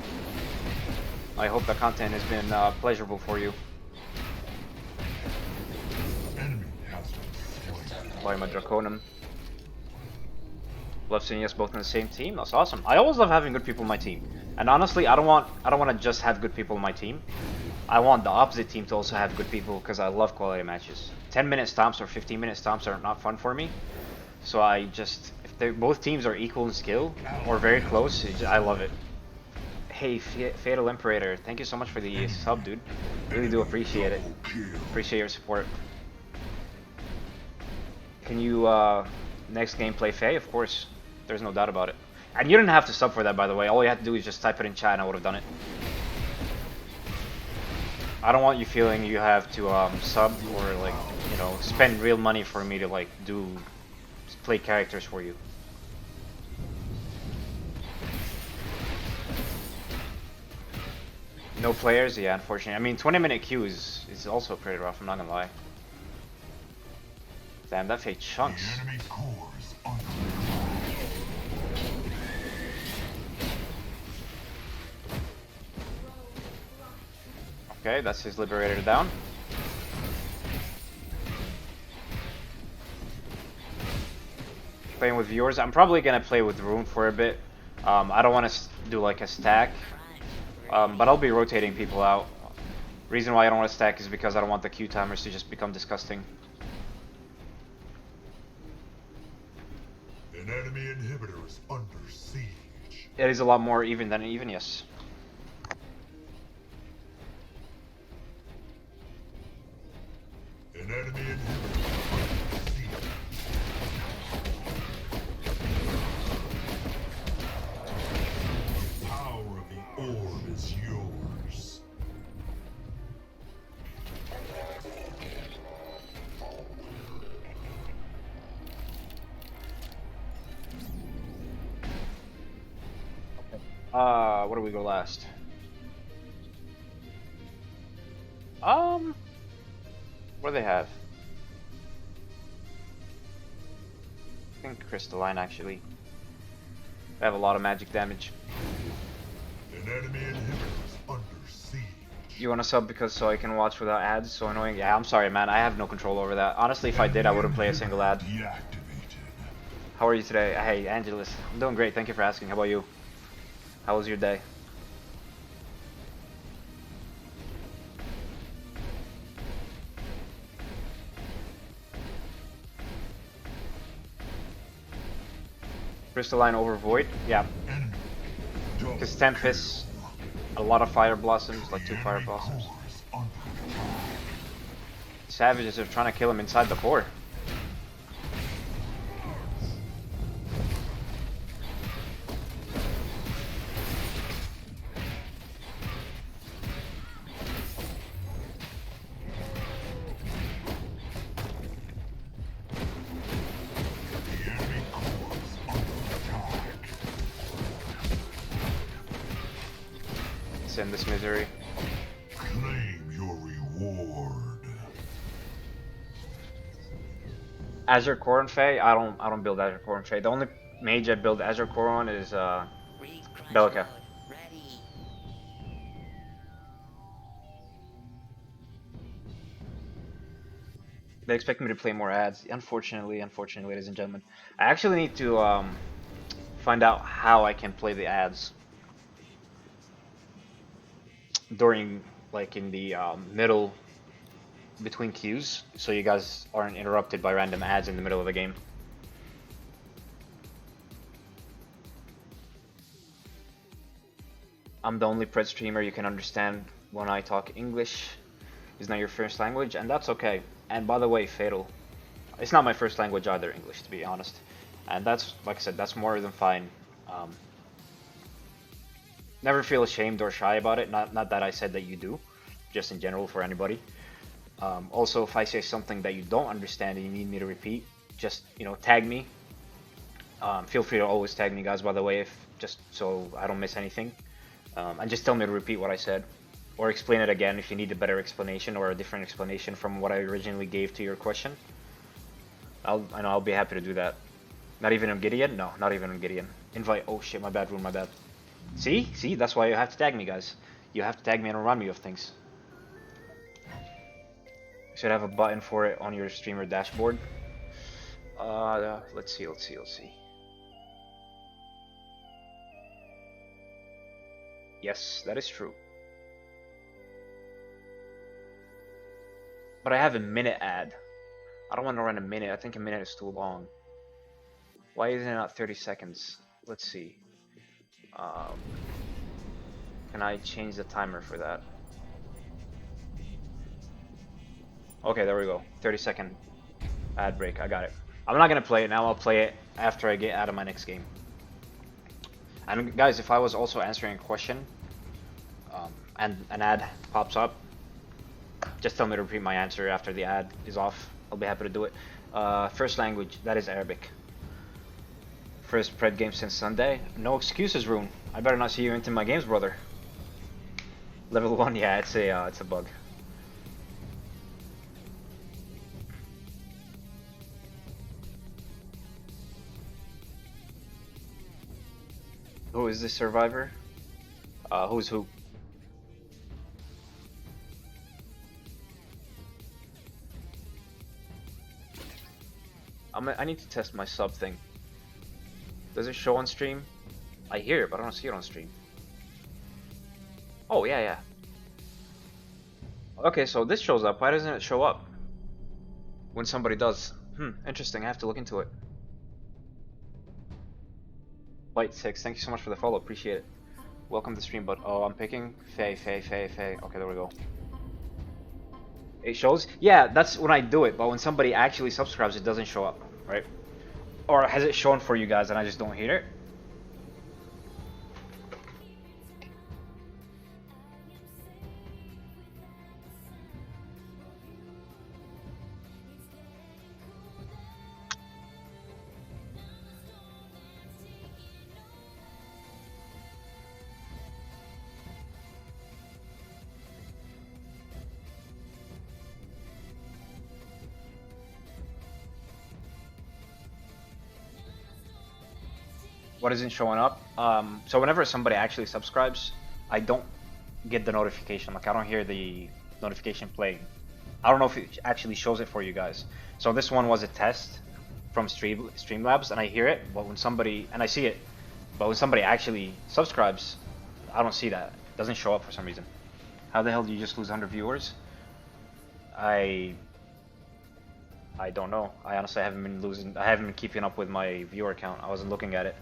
I hope the content has been pleasurable for you. Why am I Draconum? Love seeing us both in the same team. That's awesome. I always love having good people on my team. And honestly, I don't want to just have good people on my team. I want the opposite team to also have good people because I love quality matches. 10-minute stomps or 15-minute stomps are not fun for me. So I just, if both teams are equal in skill or very close, I love it. Hey, Fatal Imperator, thank you so much for the sub, dude. Really do appreciate it. Appreciate your support. Can you next game play Faye? Of course. There's no doubt about it. And you didn't have to sub for that, by the way. All you had to do is just type it in chat and I would have done it. I don't want you feeling you have to sub or like, you know, spend real money for me to like play characters for you. No players? Yeah, unfortunately. I mean, 20-minute queue is also pretty rough, I'm not gonna lie. Damn, that Faye chunks. Okay, that's his Liberator down. Playing with viewers. I'm probably gonna play with Rune for a bit. I don't want to do like a stack. But I'll be rotating people out. Reason why I don't want to stack is because I don't want the Q timers to just become disgusting. An enemy inhibitor is under siege. It is a lot more even than even, yes. An enemy inhibitor is under siege. The power of the orb is yours. Where do we go last? What do they have? I think crystalline actually. They have a lot of magic damage. An enemy inhibitor is under siege. You want to sub because so I can watch without ads? So annoying. Yeah, I'm sorry, man. I have no control over that. Honestly, if I did, I wouldn't play a single ad. Deactivated. How are you today? Hey, Angelus. I'm doing great. Thank you for asking. How about you? How was your day? Crystalline over Void? Yeah. Enemy. Double Because Tempest, a lot of Fire Blossoms, like 2 Fire enemy Blossoms. core is under attack. Savages are trying to kill him inside the core. The enemy core is under attack. Let's end this misery. Claim your reward. Azure Core and Fae? I don't build Azure Core and Fae. The only mage I build Azure Core on is Recrunch Belica. mode ready. They expect me to play more ads. Unfortunately, ladies and gentlemen. I actually need to find out how I can play the ads during, like, in the middle between queues, so you guys aren't interrupted by random ads in the middle of the game. I'm the only Pred streamer you can understand when I talk English. It's not your first language, and that's okay. And by the way, Fatal, it's not my first language either, English, to be honest. And that's, like I said, that's more than fine. Never feel ashamed or shy about it. Not that I said that you do, just in general for anybody. Also, if I say something that you don't understand and you need me to repeat, just, you know, tag me. Feel free to always tag me, guys, by the way, if just so I don't miss anything. And just tell me to repeat what I said, or explain it again if you need a better explanation or a different explanation from what I originally gave to your question. I'll be happy to do that. Not even on Gideon? No, not even on Gideon. Invite. Oh shit, my bad, Rune, my bad. See, that's why you have to tag me, guys. You have to tag me and remind me of things. You should have a button for it on your streamer dashboard. Let's see. Yes, that is true. But I have a minute ad. I don't want to run a minute. I think a minute is too long. Why isn't it not 30 seconds? Let's see. Can I change the timer for that? Okay, there we go. 30-second ad break. I got it. I'm not gonna play it now. I'll play it after I get out of my next game. And guys, if I was also answering a question and an ad pops up, just tell me to repeat my answer after the ad is off. I'll be happy to do it. First language, that is Arabic. First Pred game since Sunday. No excuses, Rune. I better not see you into my games, brother. Level 1, yeah, it's a bug. Who is this survivor? Who's who? I need to test my sub thing. Does it show on stream? I hear it, but I don't see it on stream. Oh, yeah, yeah. Okay, so this shows up. Why doesn't it show up when somebody does? Interesting. I have to look into it. Bite 6, thank you so much for the follow. Appreciate it. Welcome to the stream, bud. Oh, I'm picking Faye. Okay, there we go. It shows? Yeah, that's when I do it, but when somebody actually subscribes, it doesn't show up, right? Or has it shown for you guys and I just don't hear it? What isn't showing up? So whenever somebody actually subscribes, I don't get the notification. Like I don't hear the notification playing. I don't know if it actually shows it for you guys. So this one was a test from Streamlabs, and I hear it, but when somebody and I see it, but when somebody actually subscribes, I don't see that. It doesn't show up for some reason. How the hell do you just lose 100 viewers? I don't know. I honestly haven't been losing. I haven't been keeping up with my viewer count. I wasn't looking at it.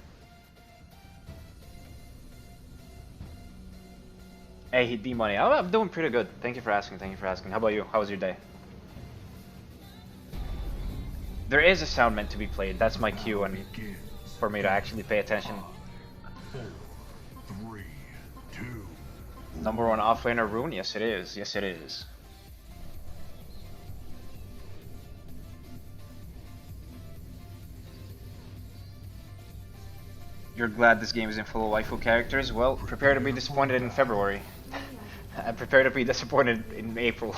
Hey, D Money. I'm doing pretty good. Thank you for asking. Thank you for asking. How about you? How was your day? There is a sound meant to be played. That's my cue, and for me to actually pay attention. 4, 3, 2. Number 1 offlaner rune? Yes, it is. Yes, it is. You're glad this game isn't full of waifu characters? Well, prepare to be disappointed in February. And prepare to be disappointed in April.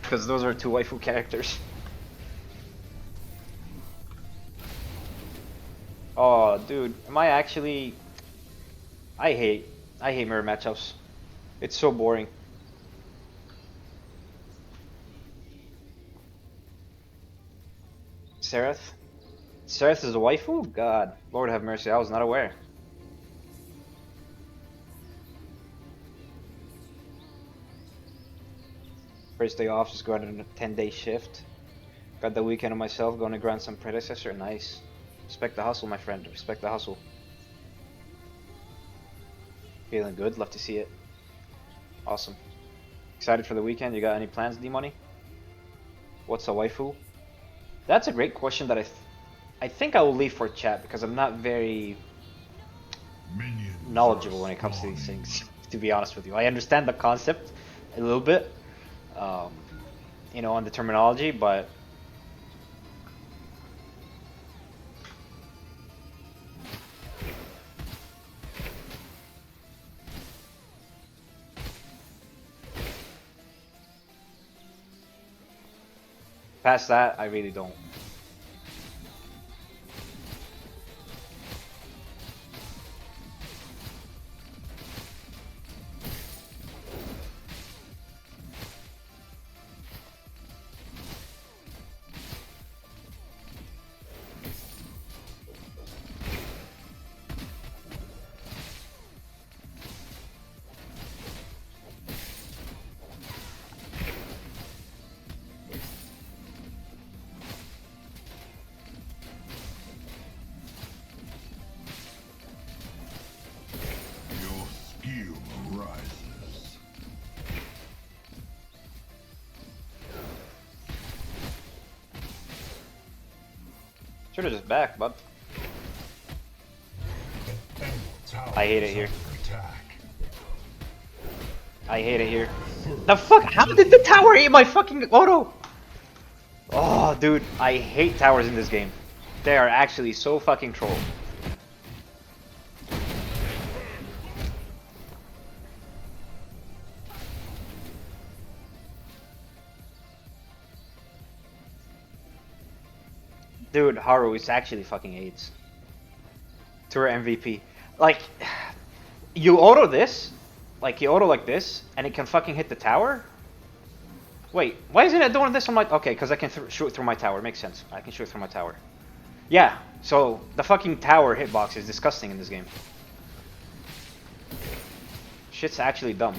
Because those are 2 waifu characters. Oh, dude, am I actually... I hate mirror matchups. It's so boring. Seraph? Seraph is a waifu? God, Lord have mercy, I was not aware. First day off, just going on a 10-day shift. Got the weekend on myself, going to grind some Predecessor, nice. Respect the hustle, my friend, respect the hustle. Feeling good, love to see it. Awesome. Excited for the weekend, you got any plans, D-Money? What's a waifu? That's a great question that I think I will leave for chat because I'm not very knowledgeable when it comes to these things, to be honest with you. I understand the concept a little bit, you know, on the terminology, but past that, I really don't. Should've just back, bud. I hate it here. I hate it here. The fuck? How did the tower hit my fucking auto? Oh, dude, I hate towers in this game. They are actually so fucking troll. Dude, Haru is actually fucking AIDS. Tour MVP. Like, you auto this, like you auto like this, and it can fucking hit the tower? Wait, why isn't it doing this on my... Okay, because I can shoot through my tower. Makes sense. I can shoot through my tower. Yeah, so the fucking tower hitbox is disgusting in this game. Shit's actually dumb.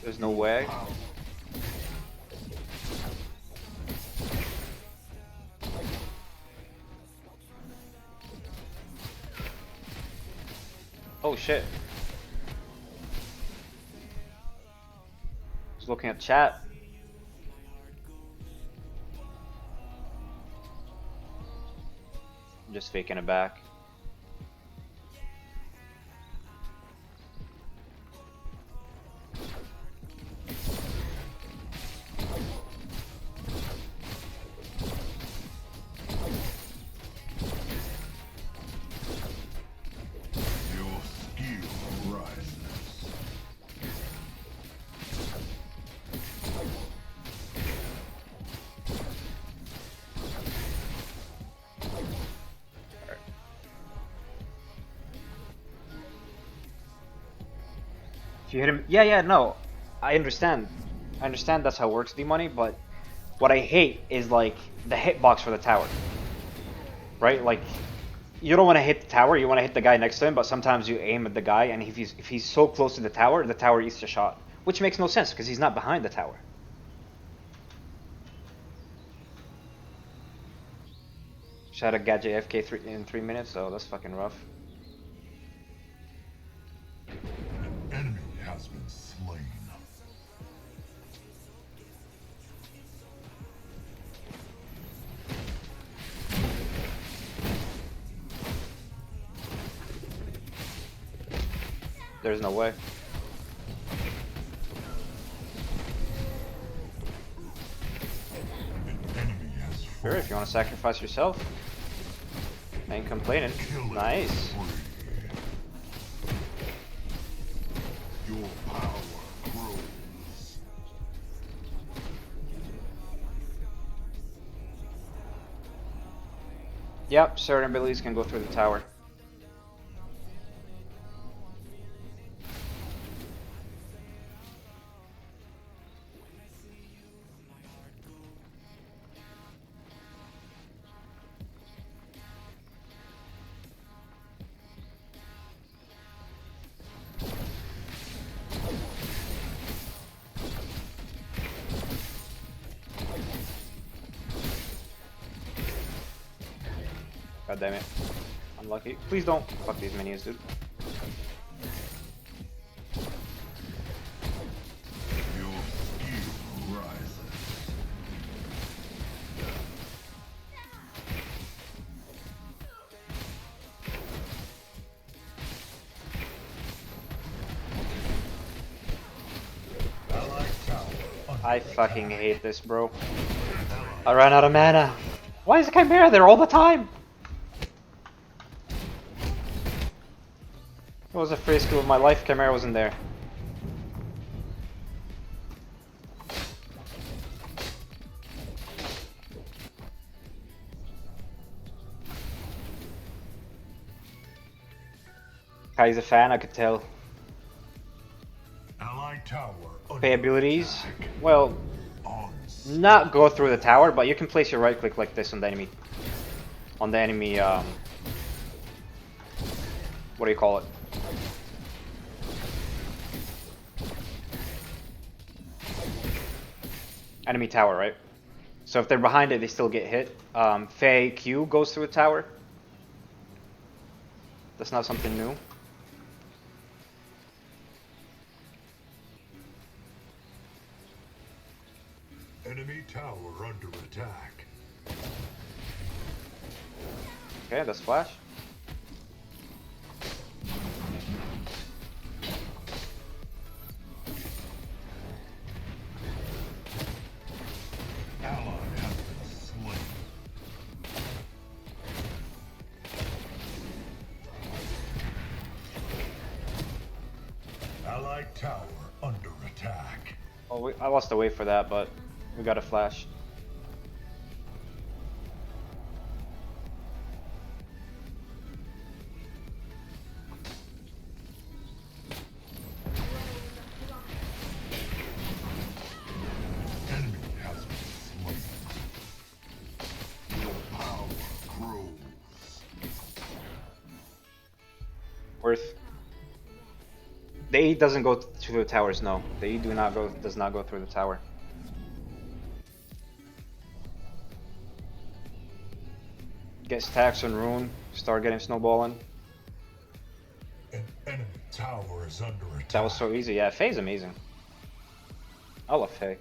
There's no way. Oh shit. Just looking at chat. I'm just faking it back. If you hit him, yeah, no, I understand. I understand that's how it works, D-Money, but what I hate is like the hitbox for the tower. Right? Like, you don't want to hit the tower, you want to hit the guy next to him, but sometimes you aim at the guy, and if he's so close to the tower eats the shot. Which makes no sense, because he's not behind the tower. Shout out Gadget AFK in 3 minutes, so that's fucking rough. Enemy has been slain. There's no way. Sure, if you want to sacrifice yourself. I ain't complaining. Nice. Your power grows. Yep, certain abilities can go through the tower. God damn it. Unlucky. Please don't fuck these minions, dude. Your skill rises. I fucking hate this, bro. I ran out of mana. Why is the Chimera there all the time? It was the first skill of my life, Chimera wasn't there. Kai's a fan, I could tell. Allied tower Pay abilities. Well, not go through the tower, but you can place your right click like this on the enemy. On the enemy, what do you call it? Enemy tower, right? So if they're behind it, they still get hit. Fei Q goes through a tower. That's not something new. Enemy tower under attack. Okay, that's flash. Allied tower under attack. Oh, I lost the wave for that, but we got a flash. Enemy has been slain. Your power grows. Worth. The E doesn't go through the towers, no. The E does not go through the tower. Get stacks on rune, start getting snowballing. An enemy tower is under attack. That was so easy. Yeah, Faye's amazing. I love Faye.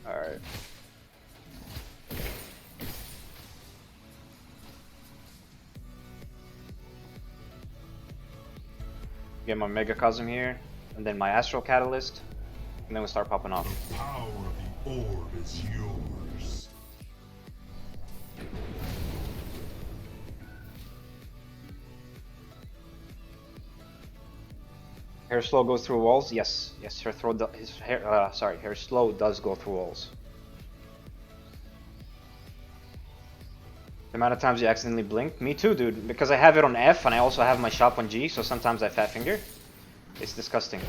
Alright. Get my Megacosm here, and then my Astral Catalyst, and then we'll start popping off. The power of the orb is yours. Hair slow goes through walls. Yes, yes. Her throw. Her slow does go through walls. The amount of times you accidentally blink. Me too, dude. Because I have it on F and I also have my shop on G, so sometimes I fat finger. It's disgusting.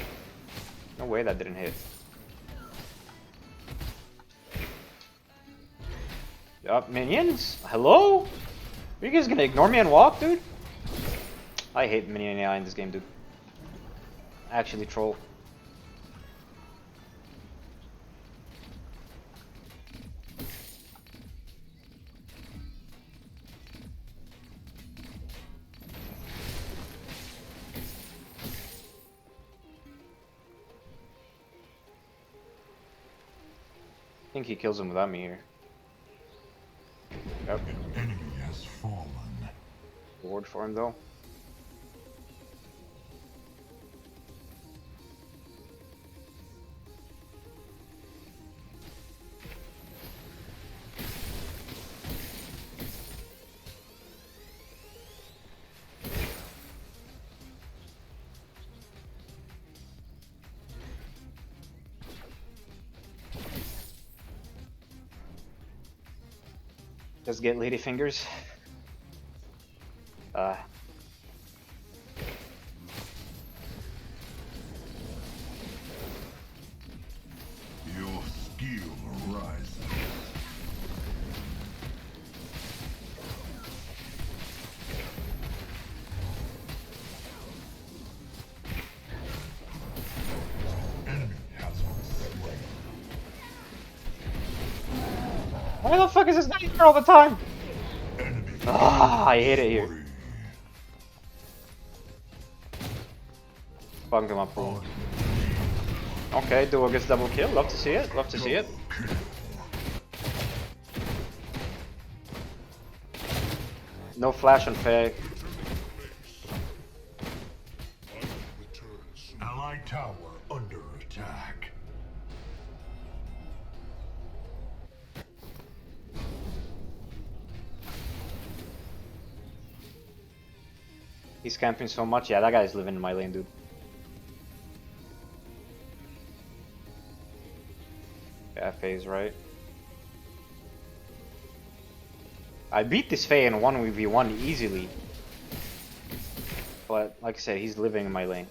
No way that didn't hit. Yup, minions. Hello? Are you guys gonna ignore me and walk, dude? I hate minion AI in this game, dude. Actually troll. I think he kills him without me here. Yep. An enemy has fallen. Reward for him though. Just get lady fingers. Your skill arises. Enemy has been slain. Why the fuck is this nightmare all the time? Enemy Ah, I hate it here. free. Bunged him up for one. Okay, duo gets double kill. Love to see it. Love to see it. No flash on Faye. Allied tower under attack. He's camping so much. Yeah, that guy's living in my lane, dude. Yeah, Faye's right. I beat this Faye in 1v1 easily. But, like I said, he's living in my lane.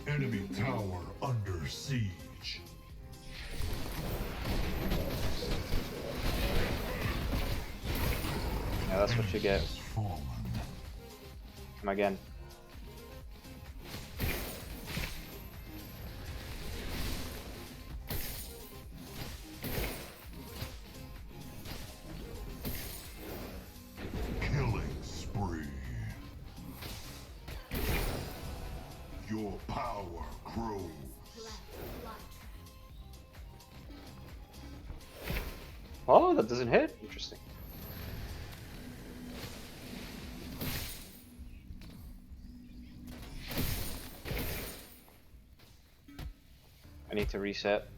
Enemy tower under siege. Yeah, that's what you get. Has fallen. Come again. Killing spree. Your power grows. Oh, that doesn't hit? Interesting. I need to reset.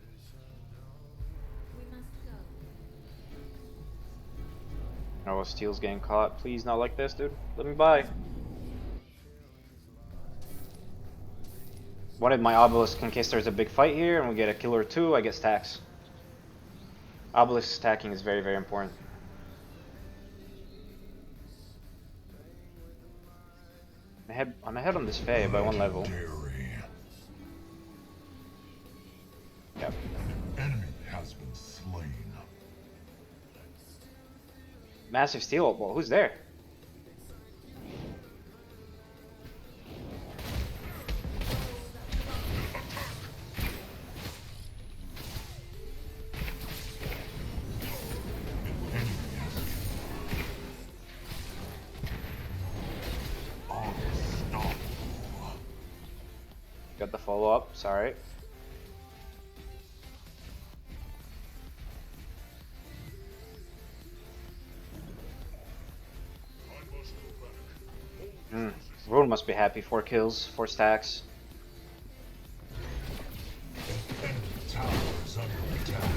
Oh, Steel's getting caught. Please, not like this, dude. Let me by. Wanted my obelisk in case there's a big fight here and we get a kill or two, I get stacks. Obelisk stacking is very, very important. I'm ahead on this Fae by 1 level. Yep. An enemy has been slain. Massive steal. Well, who's there? Got the follow up. Sorry. Rune must be happy. 4 kills, 4 stacks. Enemy tower is under attack.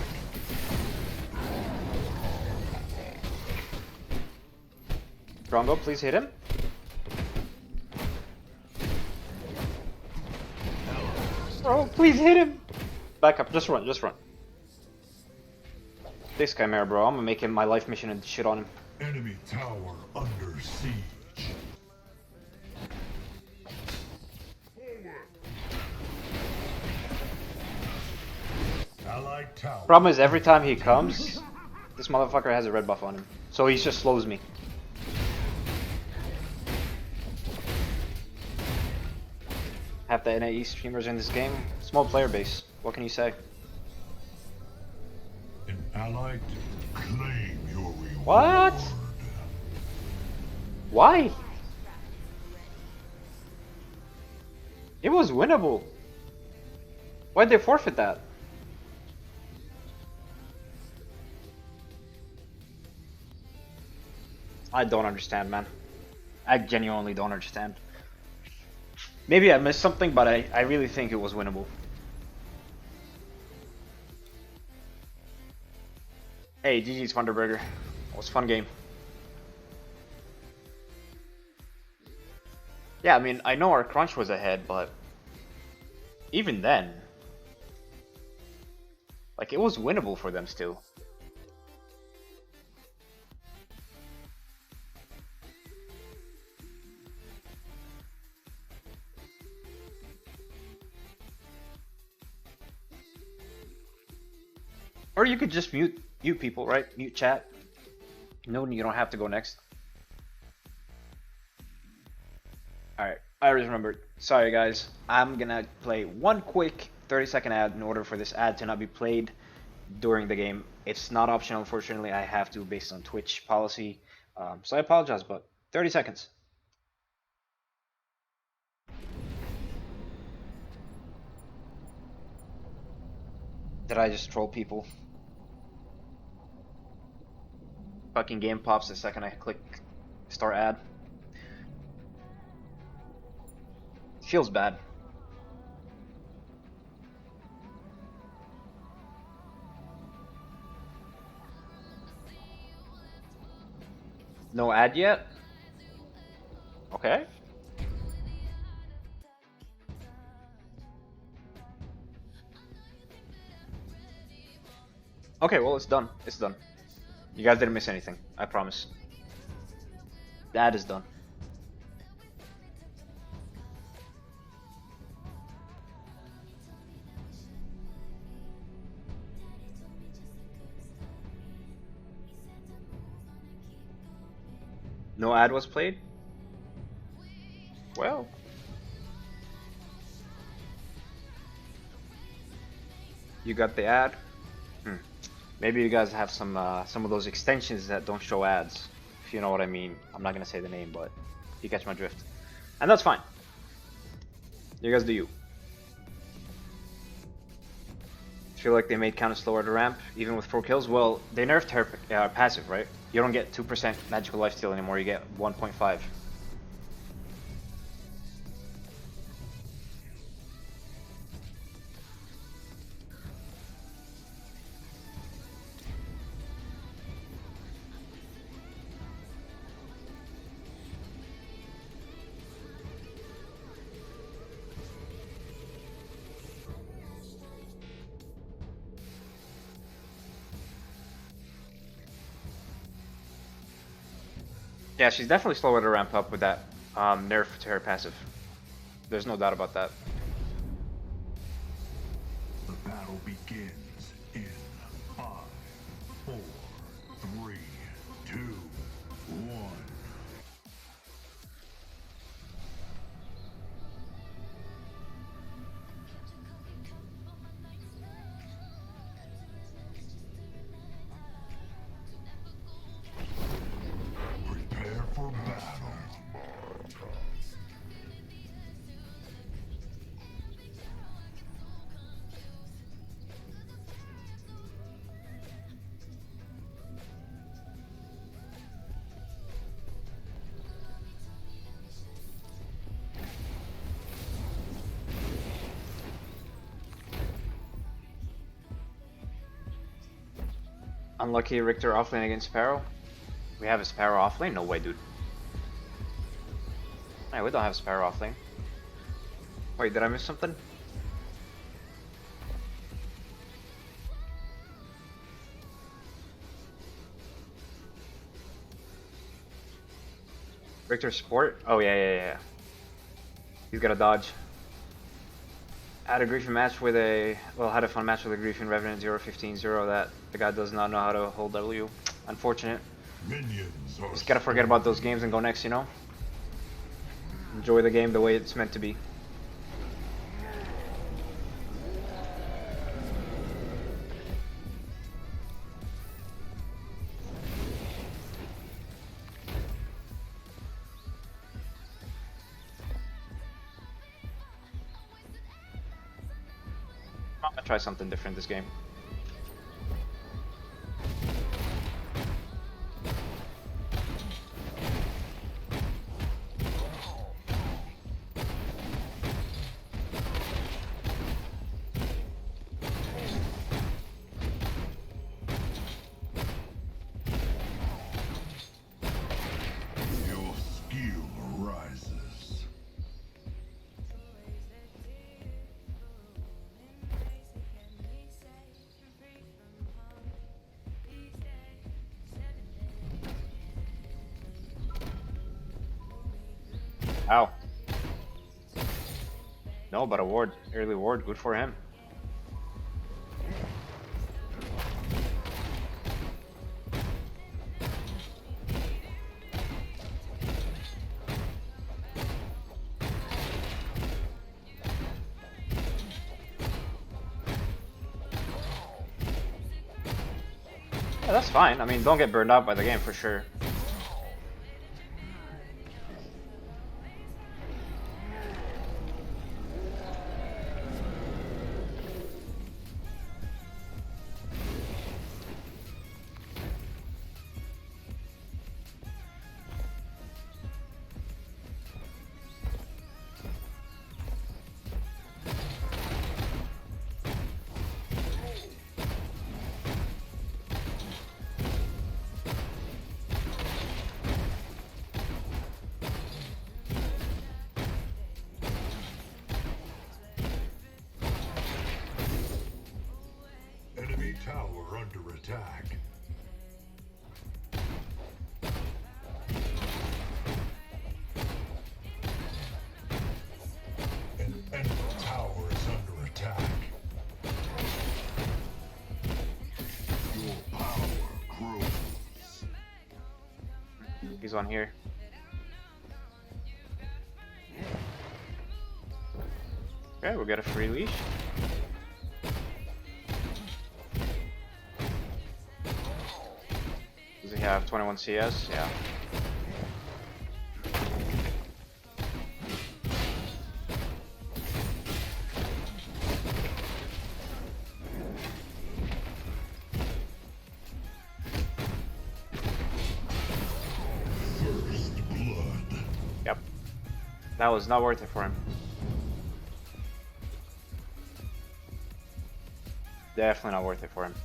Drongo, please hit him. Oh, please hit him! Back up, just run, just run. This Chimera, bro, I'm gonna make him my life mission and shit on him. Enemy tower under siege. Allied tower. Problem is, every time he comes, this motherfucker has a red buff on him. So he just slows me. Half the NAE streamers in this game, small player base. What can you say? An allied claim your reward. What? Why? It was winnable. Why'd they forfeit that? I don't understand, man. I genuinely don't understand. Maybe I missed something, but I really think it was winnable. Hey, GG's Thunderburger. It was a fun game. Yeah, I mean, I know our crunch was ahead, but even then, like, it was winnable for them still. Or you could just mute people, right? Mute chat. No, you don't have to go next. Alright, I just remembered. Sorry guys, I'm gonna play one quick 30-second ad in order for this ad to not be played during the game. It's not optional, unfortunately. I have to based on Twitch policy. So I apologize, but 30 seconds. Did I just troll people? Fucking game pops the second I click start ad. Feels bad. No ad yet? Okay. Okay, well, it's done. It's done. You guys didn't miss anything. I promise. The ad is done. No ad was played? Well. You got the ad? Maybe you guys have some of those extensions that don't show ads, if you know what I mean. I'm not gonna say the name, but you catch my drift, and that's fine. You guys do you. Feel like they made Countess slower to ramp, even with 4 kills. Well, they nerfed her passive, right? You don't get 2% magical lifesteal anymore, you get 1.5. Yeah, she's definitely slower to ramp up with that nerf to her passive. There's no doubt about that. The battle begins in 5, 4, 3, 2, 1. Prepare for battle. Unlucky Riktor offlane against Sparrow. We have a Sparrow offlane? No way, dude. Hey, we don't have a Sparrow offlane. Wait, did I miss something? Riktor support? Oh yeah. He's got a dodge. Had a Griffin match with a had a fun match with a Griffin Revenant 0-15-0 that the guy does not know how to hold W. Unfortunate. Minions are Just gotta forget about those games and go next, you know? Enjoy the game the way it's meant to be. I'm gonna try something different this game. Your skill rises. Ow. No, but a ward. Early ward, good for him. Yeah, that's fine. I mean, don't get burned out by the game for sure. Enemy tower under attack. An enemy tower is under attack. Your power grows. He's on here. Okay, we'll get a free leash. Does he have 21 CS? Yeah. That was not worth it for him. Definitely not worth it for him.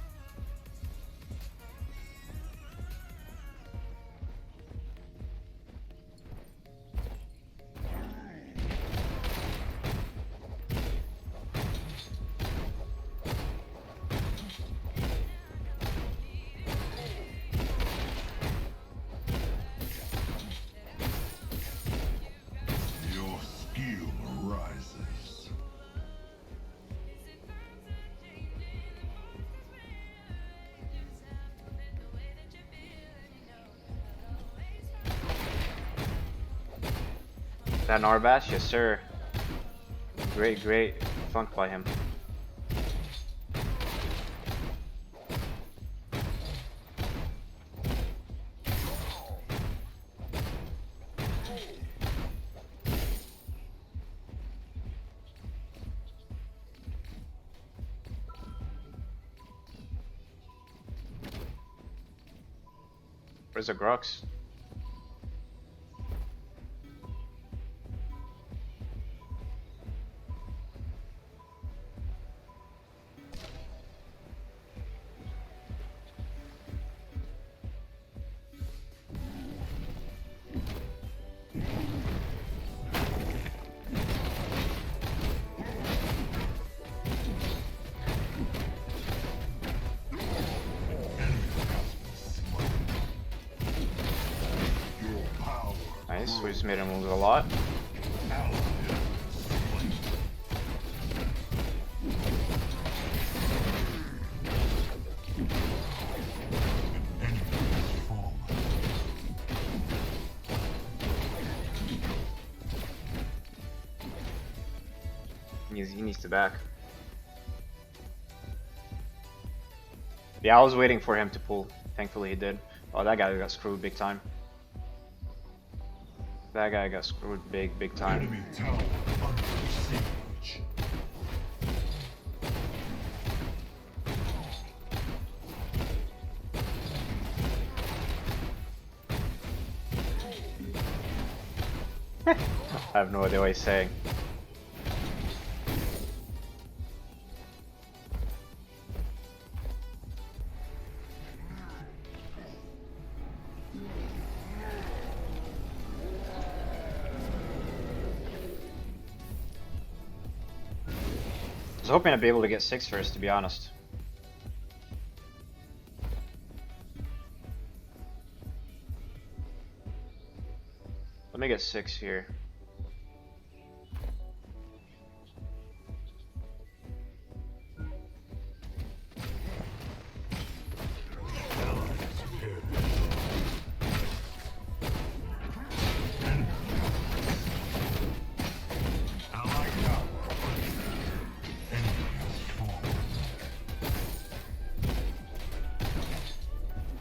Your skill rises. That Narbash? Yes, sir. Great, great funk by him. Where's the Grux? Your power. Nice, we just made him lose a lot. He needs to back. Yeah, I was waiting for him to pull. Thankfully he did. Oh, that guy got screwed big time. That guy got screwed big time. Enemy tower under siege. I have no idea what he's saying. I was hoping I'd be able to get 6 first, to be honest. Let me get 6 here.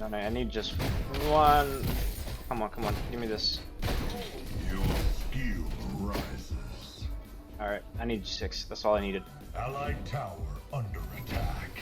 No, I need just one. Come on, give me this. Your skill rises. Alright, I need 6. That's all I needed. Allied tower under attack.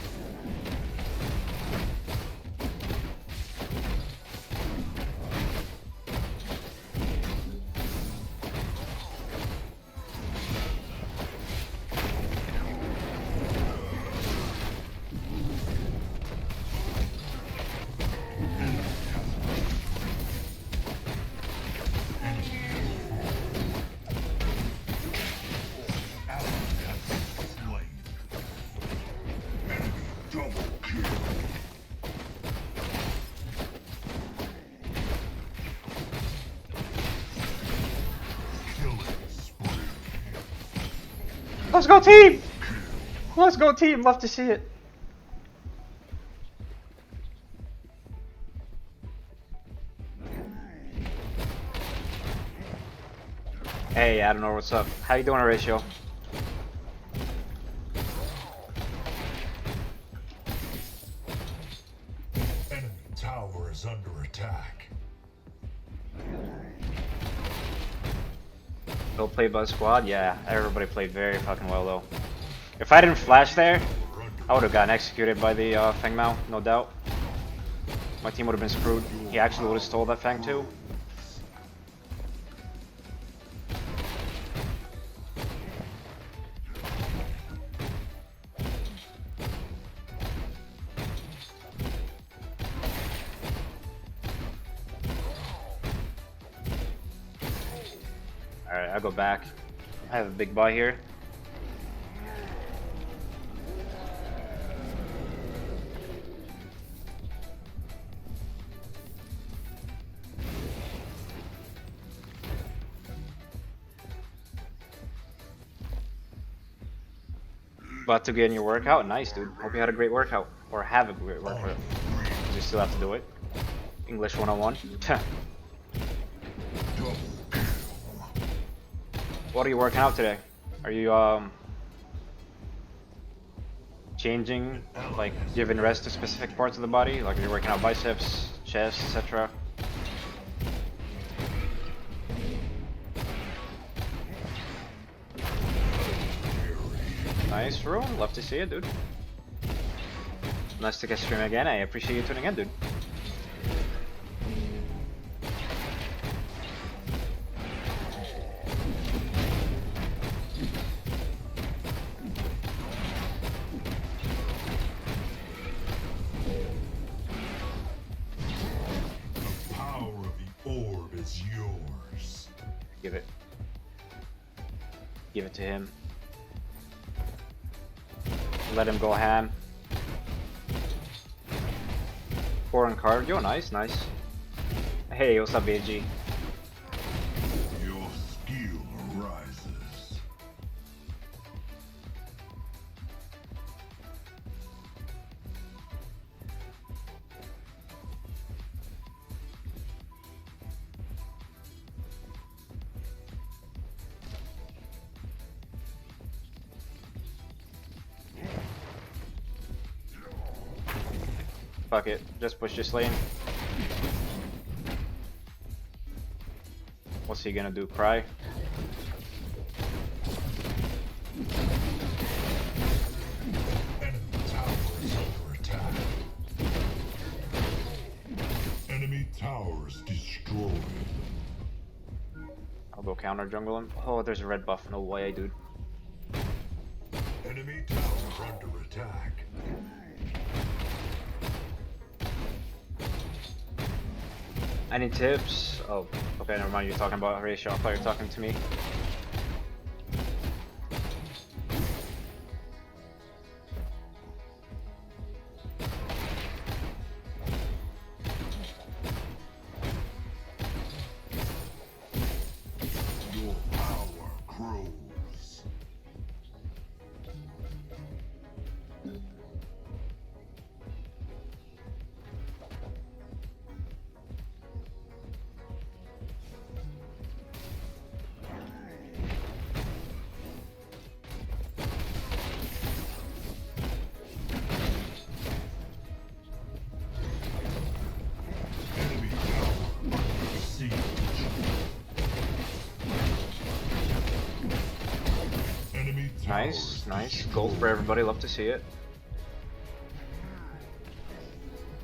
Let's go team! Let's go team, love to see it. Hey, I don't know what's up. How you doing, Horatio? Enemy tower is under attack. Well played by the squad? Yeah, everybody played very fucking well though. If I didn't flash there, I would have gotten executed by the Feng Mao, no doubt. My team would have been screwed. He actually would have stole that Feng too. Alright, I'll go back. I have a big buy here. About to get in your workout? Nice, dude. Hope you had a great workout. Or have a great workout. You still have to do it. English 101. What are you working out today? Are you changing, like giving rest to specific parts of the body? Like you're working out biceps, chest, etc. Nice room, love to see it, dude. Nice to get stream again. I appreciate you tuning in, dude. Give it to him. Let him go ham. Foreign cardio, nice, nice. Hey, what's up, BG? Your skill rises. Fuck it, just push this lane. What's he gonna do, cry? Enemy tower is under attack. Enemy towers destroyed. I'll go counter jungle him. Oh, there's a red buff, no way, dude. Enemy tower under attack. Any tips? Oh, okay, never mind. You're talking about ratio. I thought you were talking to me. Your power grows. Enemy tower under siege. Enemy Nice, towers nice. destroyed. Gold for everybody. Love to see it.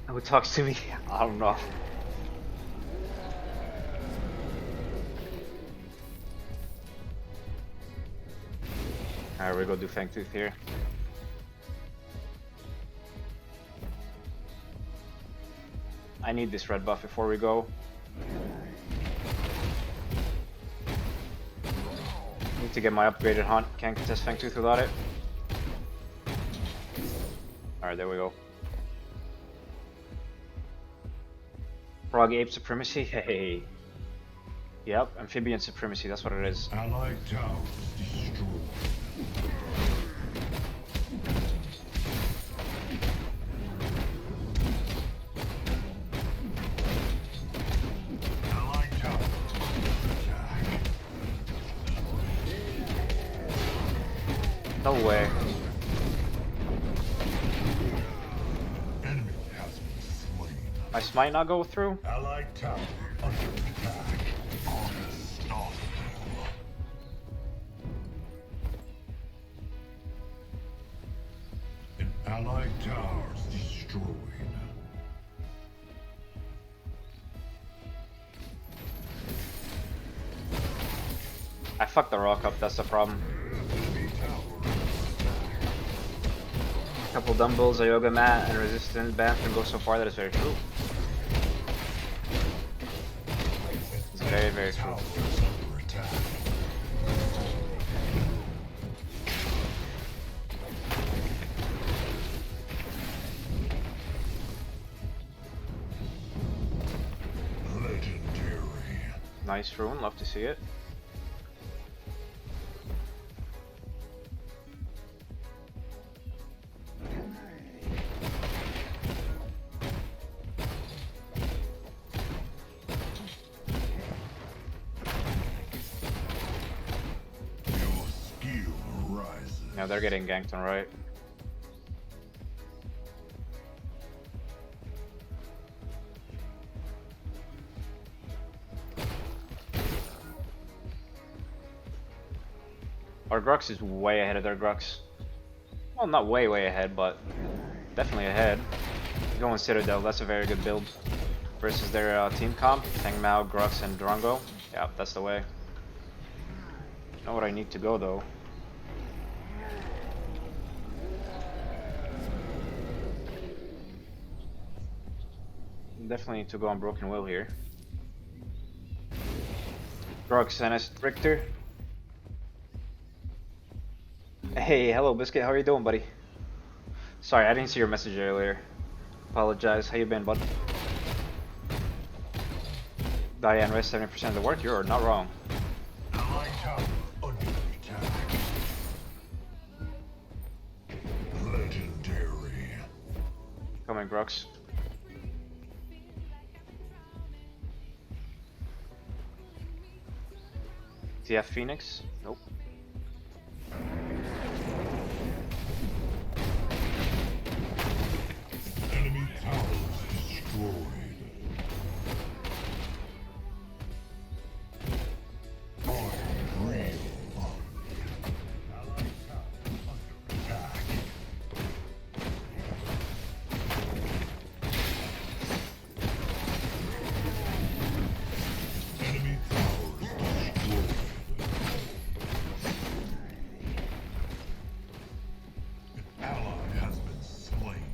Who talks to me? I don't know. Alright, we go do Fang Tooth here. I need this red buff before we go. Need to get my upgraded hunt. Can't contest Fang Tooth without it. Alright, there we go. Frog Ape Supremacy? Hey. Yep, Amphibian Supremacy, that's what it is. Allied towers destroyed. Allied tower under attack. No way. Enemy has been slain. My smite not go through? Allied tower under attack. Unstoppable. An allied tower is destroyed. I fucked the rock up, that's the problem. Enemy tower. Couple dumbbells, a yoga mat, and resistance band can go so far. That is very true. It's very, very true. Tower is under attack. Nice rune, love to see it. Your skill rises. Yeah, they're getting ganked on right. Our Grux is way ahead of their Grux. Well, not way ahead, but definitely ahead. Going Citadel, that's a very good build. Versus their team comp, Tang Mao, Grux, and Drongo. Yeah, that's the way. You know what I need to go though? Definitely need to go on Broken Will here. Grux, NS, Riktor. Hey, hello Biscuit, how are you doing, buddy? Sorry, I didn't see your message earlier. Apologize, how you been, bud? Diane, rest 70% of the work, you're not wrong. Allied tower under attack. Legendary. Coming, Grux. TF Phoenix? Nope. Enemy towers destroyed. Unreal. Allied tower under attack. Enemy towers destroyed. An ally has been slain.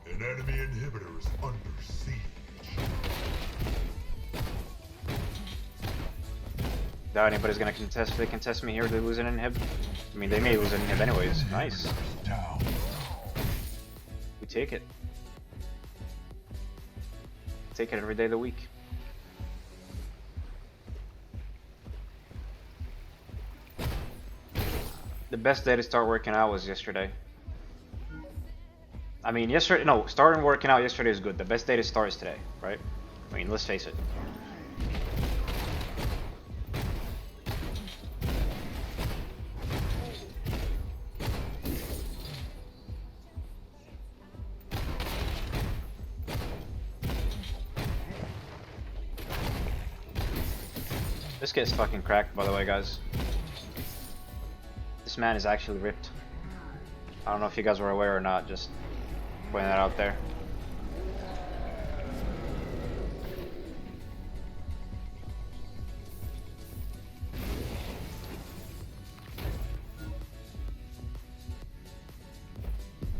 An enemy inhibitor is under siege. Doubt anybody's gonna contest. If they contest me here, they lose an inhib. I mean, they may lose an inhib anyways. Nice. Down. We take it. Take it every day of the week. The best day to start working out was yesterday. I mean, yesterday, no, starting working out yesterday is good. The best day to start is today, right? I mean, let's face it. This gets fucking cracked, by the way, guys. This man is actually ripped. I don't know if you guys were aware or not, just putting that out there.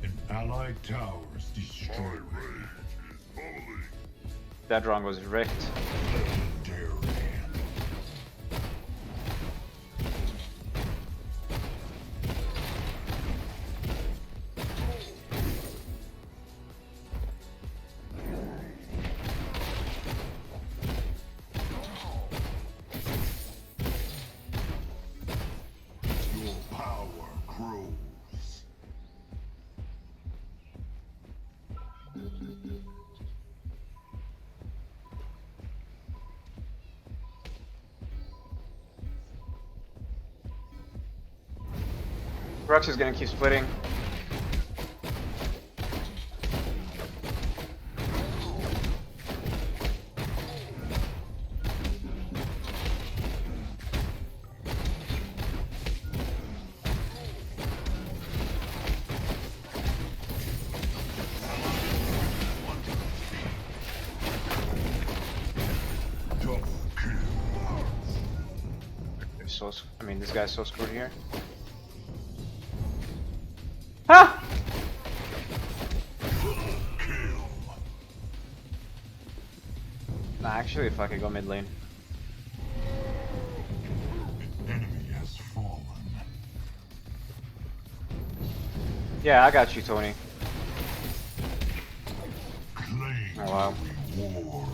An allied tower is destroyed. That wrong was wrecked. Legendary. Your power grows. Rux is gonna keep splitting. Double kill. They're so, I mean, this guy's so screwed here. Ha! Kill. Nah, actually, if I could go mid lane. An enemy has fallen. Yeah, I got you, Tony. Claim Oh, wow. reward.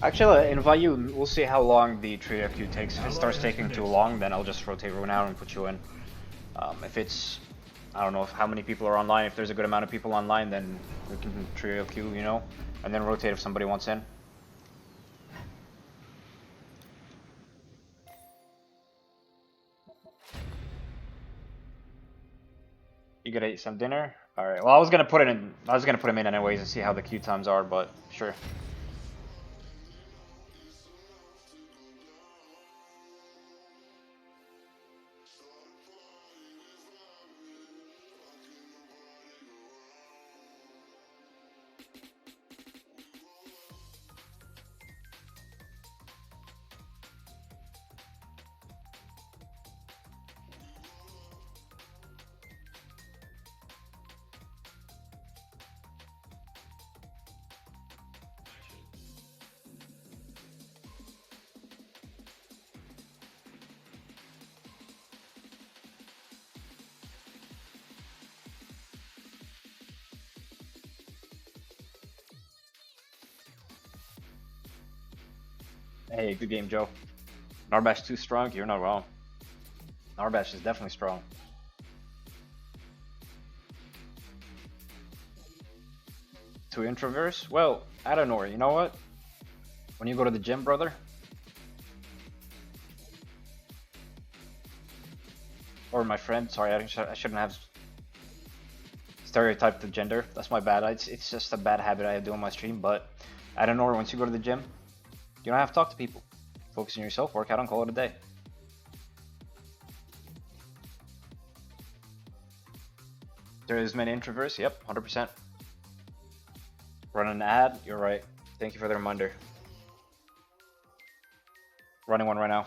Actually, invite you. We'll see how long the trio queue takes. If it starts taking too long, then I'll just rotate everyone out and put you in. If it's, I don't know how many people are online. If there's a good amount of people online, then we can trio queue, you know, and then rotate if somebody wants in. You gonna eat some dinner? All right. Well, I was gonna put it in. I was gonna put him in anyways and see how the queue times are, but sure. Hey, good game, Joe. Narbash too strong? You're not wrong. Narbash is definitely strong. To introverse? Well, I don't know. You know what? When you go to the gym, brother, or my friend, sorry, I shouldn't have stereotyped the gender. That's my bad. It's just a bad habit I do on my stream. But I don't know. Once you go to the gym, you don't have to talk to people. Focus on yourself, work out, and call it a day. There is many introverts. Yep, 100%. Run an ad. You're right. Thank you for the reminder. Running one right now.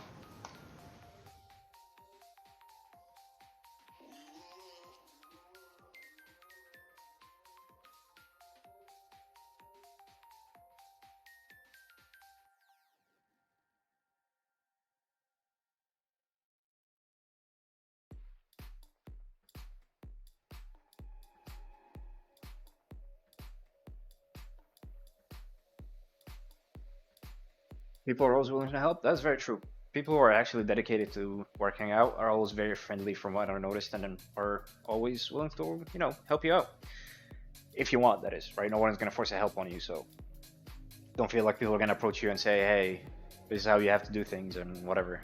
People are always willing to help. That's very true. People who are actually dedicated to working out are always very friendly from what I've noticed, and then are always willing to, you know, help you out. If you want, that is, right? No one's gonna force a help on you, so don't feel like people are gonna approach you and say, hey, this is how you have to do things and whatever.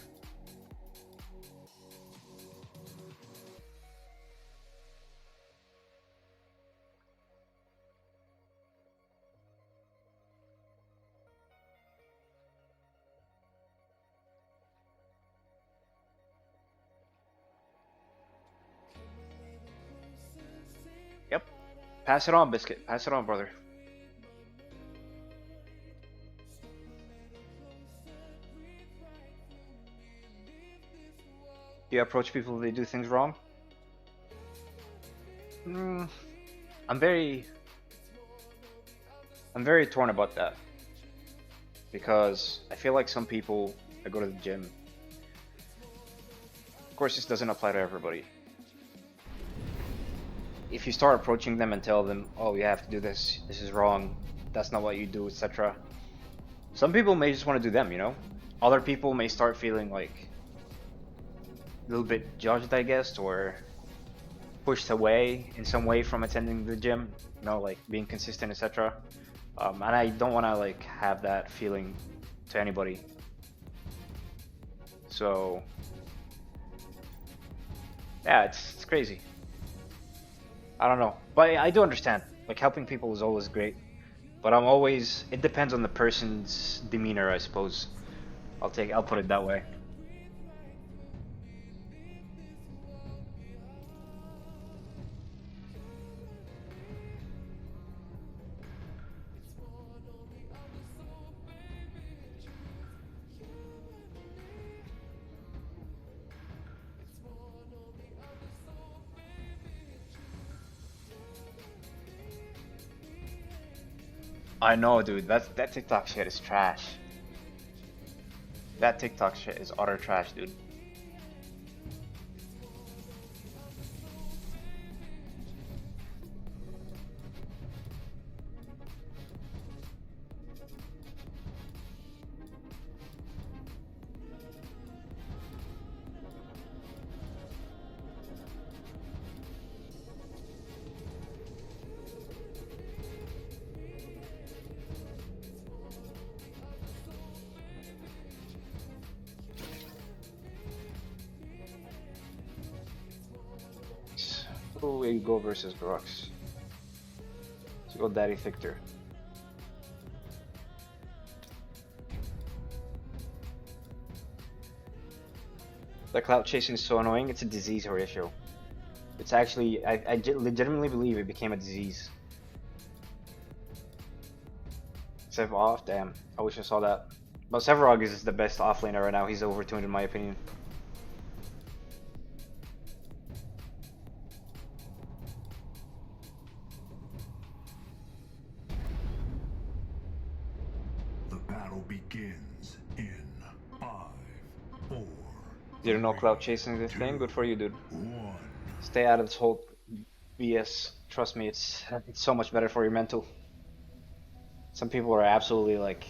Yep. Pass it on, Biscuit. Pass it on, brother. Do you approach people if they do things wrong? I'm very torn about that, because I feel like some people that go to the gym, of course this doesn't apply to everybody. If you start approaching them and tell them, oh, you have to do this, this is wrong, that's not what you do, etc. Some people may just want to do them, you know? Other people may start feeling like a little bit judged, I guess, or pushed away in some way from attending the gym, you know, like being consistent, etc. And I don't want to like have that feeling to anybody. So yeah, it's crazy. I don't know, but I do understand. Like helping people is always great, but I'm always. It depends on the person's demeanor, I suppose. I'll put it that way. I know, dude. That TikTok shit is trash. That TikTok shit is utter trash, dude. Who will go versus Grux? Let's go Daddy Victor. The clout chasing is so annoying, it's a disease, Horatio. It's actually, I legitimately believe it became a disease. Sev off, damn. I wish I saw that. But Sevarog is the best offlaner right now. He's over 200 in my opinion. The battle begins in 5, 4. You don't know clout chasing this thing? Good for you, dude. 1. Stay out of this whole BS. Trust me, it's so much better for your mental. Some people are absolutely like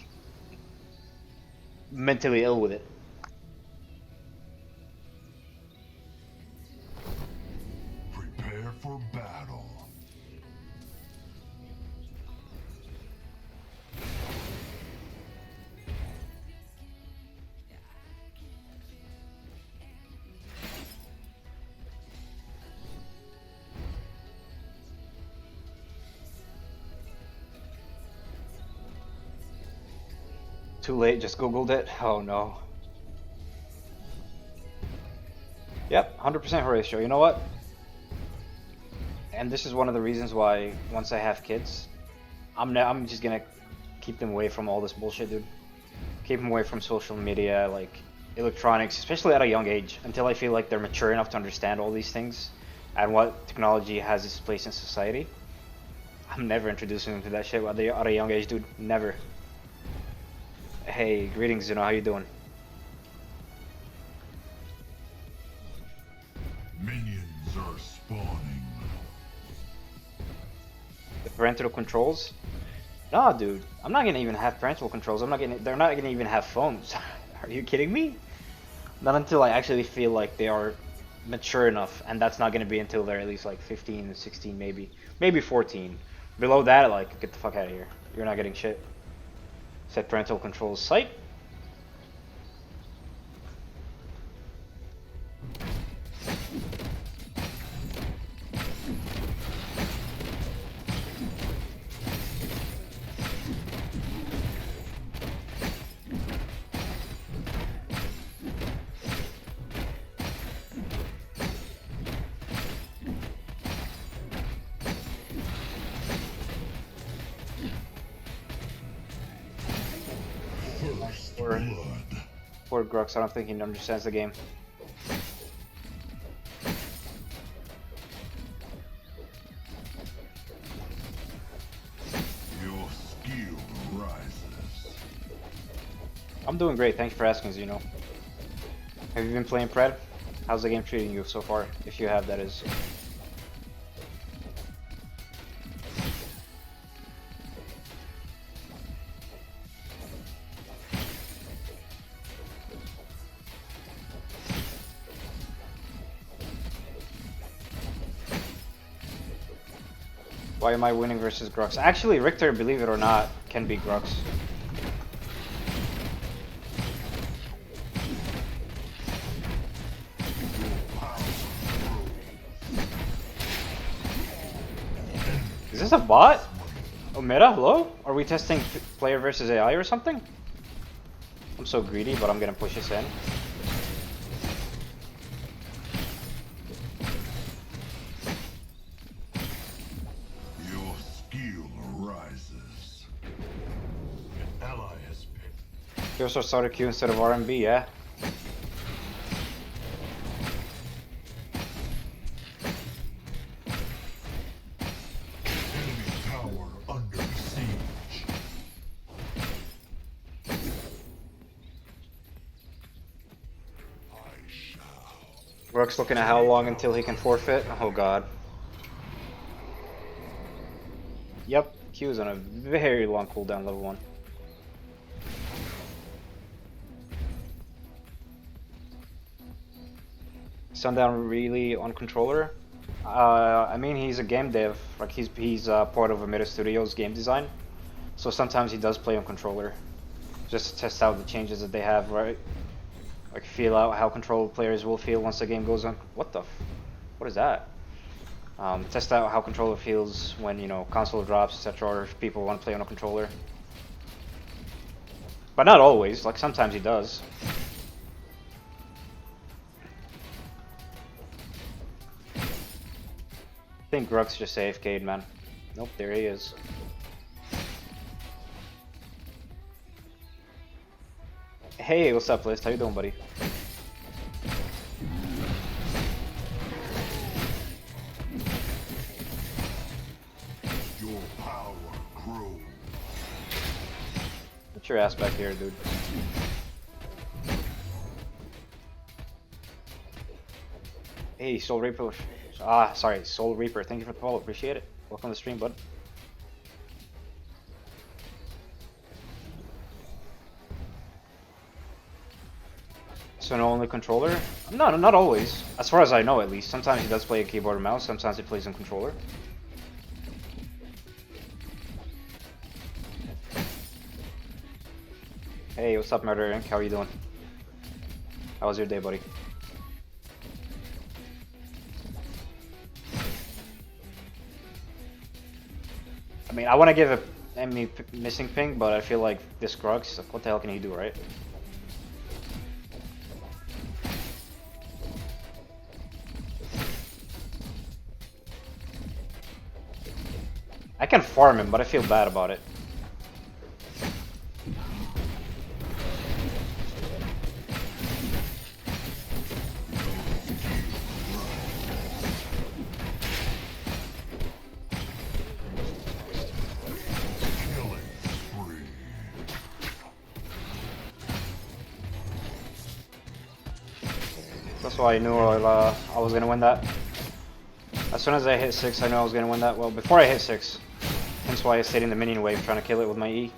mentally ill with it. Prepare for battle. Too late, just googled it. Oh no. Yep, 100% Horatio. You know what? And this is one of the reasons why once I have kids, I'm just gonna keep them away from all this bullshit, dude. Keep them away from social media, like electronics, especially at a young age, until I feel like they're mature enough to understand all these things and what technology has its place in society. I'm never introducing them to that shit at a young age, dude. Never. Hey, greetings, Zuno. How you doing? Minions are spawning. The parental controls? Nah, dude. I'm not gonna even have parental controls. They're not gonna even have phones. Are you kidding me? Not until I actually feel like they are mature enough, and that's not gonna be until they're at least like 15, 16, maybe 14. Below that, like, get the fuck out of here. You're not getting shit. Set parental controls site. Poor Grux, I don't think he understands the game. Your skill rises. I'm doing great, thank you for asking, Zeno. Have you been playing Pred? How's the game treating you so far? If you have, that is. Why am I winning versus Grux? Actually, Riktor, believe it or not, can beat Grux. Is this a bot? Oh, meta? Hello? Are we testing player versus AI or something? I'm so greedy, but I'm gonna push this in. You also started Q instead of RMB, yeah? Enemy tower under siege. Rook's looking at how long until he can forfeit. Oh god. Yep, Q is on a very long cooldown, level 1. Sundown really on controller? I mean, he's a game dev. Like he's part of a Meta Studios game design, so sometimes he does play on controller, just to test out the changes that they have, right? Like feel out how controller players will feel once the game goes on. What the? What is that? Test out how controller feels when, you know, console drops, etc., or if people want to play on a controller. But not always, like sometimes he does. I think Grug's just AFK'd, man. Nope, there he is. Hey, what's up, List? How you doing, buddy? Your power grows. Get your ass back here, dude. Hey, Soul Reaper. Ah, sorry, Soul Reaper. Thank you for the follow. Appreciate it. Welcome to the stream, bud. So no only controller? No, not always. As far as I know, at least. Sometimes he does play a keyboard and mouse. Sometimes he plays on controller. Hey, what's up, Murder Inc? How are you doing? How was your day, buddy? I mean, I want to give a enemy missing ping, but I feel like this Grug's, what the hell can he do, right? I can farm him, but I feel bad about it. That's why I knew I was gonna win that. As soon as I hit 6, I knew I was gonna win that. Well, before I hit 6. Hence why I stayed in the minion wave trying to kill it with my E.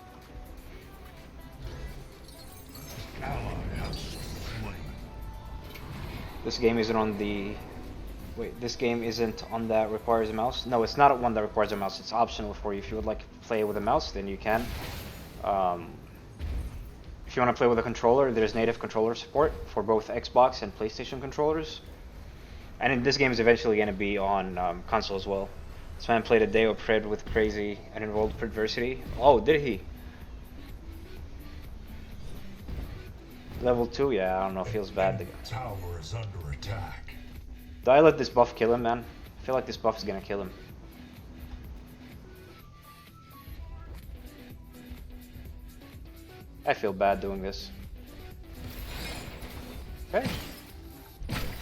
This game isn't on the... Wait, this game isn't on that requires a mouse? No, it's not one that requires a mouse. It's optional for you. If you would like to play with a mouse, then you can. If you want to play with a controller, there's native controller support for both Xbox and PlayStation controllers. And this game is eventually going to be on console as well. This man played a day of Pred with Crazy and enrolled Predversity. Oh, did he? Level 2? Yeah, I don't know. Feels bad. The tower is under attack. Do I let this buff kill him, man? I feel like this buff is going to kill him. I feel bad doing this. Okay.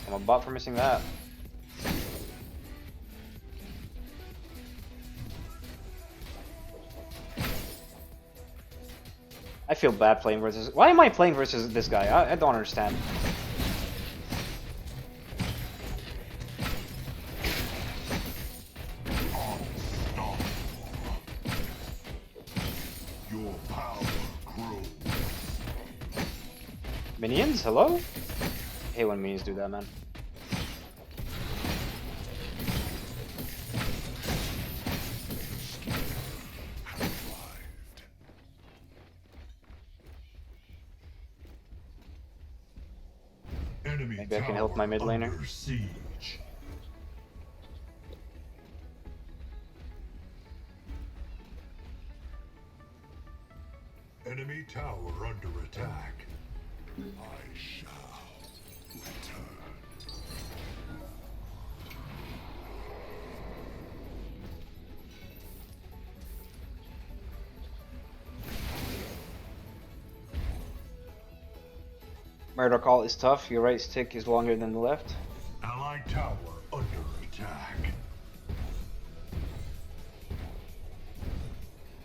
I'm a bot for missing that. I feel bad playing versus... Why am I playing versus this guy? I don't understand. Your power grows. Minions? Hello? I hate when minions do that, man. Maybe I can help my mid laner. Siege. Enemy tower under attack. I shall return. Murder call is tough. Your right stick is longer than the left. Allied tower under attack.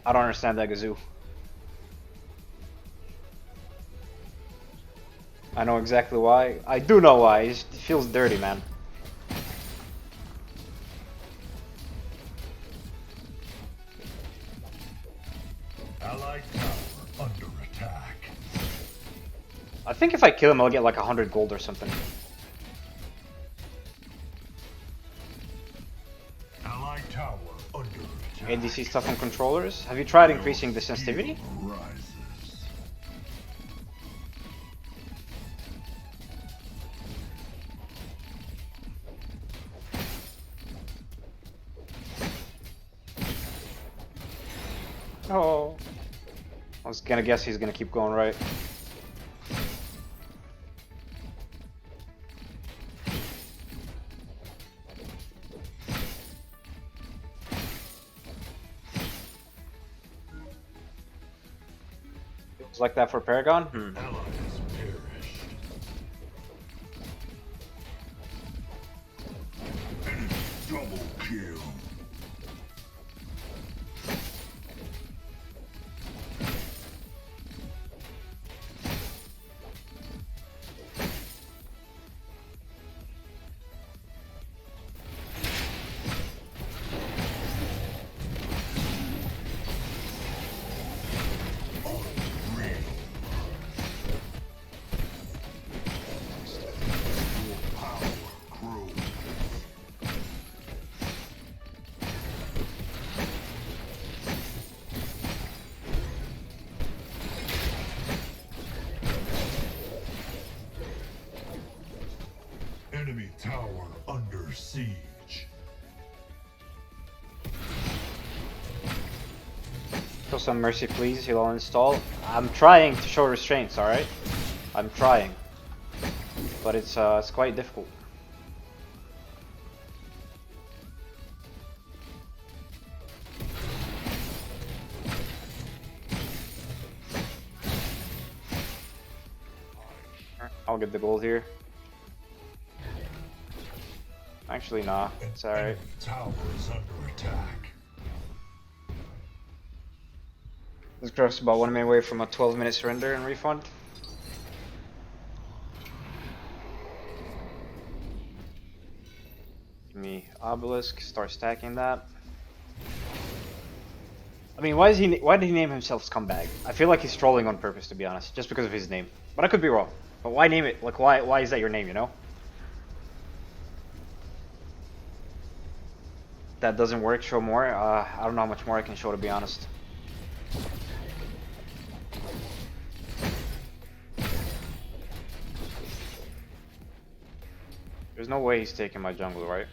I don't understand that, Gazoo. I know exactly why. I do know why. It feels dirty, man. Allied tower under attack. I think if I kill him, I'll get like 100 gold or something. Allied tower under attack. ADC stuff on controllers. Have you tried increasing the sensitivity? Rises. I was gonna guess he's gonna keep going right. It's like that for Paragon? Hmm. Allies perished. Enemy double kill. Enemy tower under siege. Show some mercy, please. He'll uninstall. I'm trying to show restraints, alright? I'm trying. But it's quite difficult. I'll get the gold here. Actually, nah. It's alright. Enemy tower is under attack. This girl's about 1 minute away from a 12-minute surrender and refund. Give me obelisk. Start stacking that. I mean, why did he name himself Scumbag? I feel like he's trolling on purpose, to be honest, just because of his name. But I could be wrong. But why name it? Like, why is that your name? You know? That doesn't work. Show more. I don't know how much more I can show, to be honest. There's no way he's taking my jungle, right?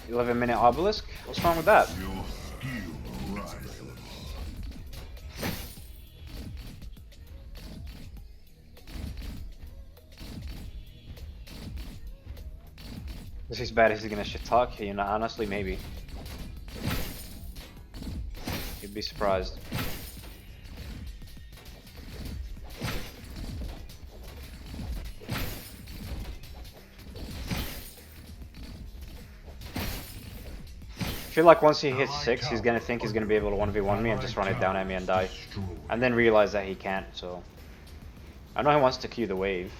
"11-minute obelisk? What's wrong with that?" Your skill rises. Is he as bad as he's gonna shit talk? You know, honestly, maybe. You'd be surprised. I feel like once he hits 6, he's gonna think he's gonna be able to 1v1 me and just run it down at me and die. And then realize that he can't, so... I know he wants to queue the wave.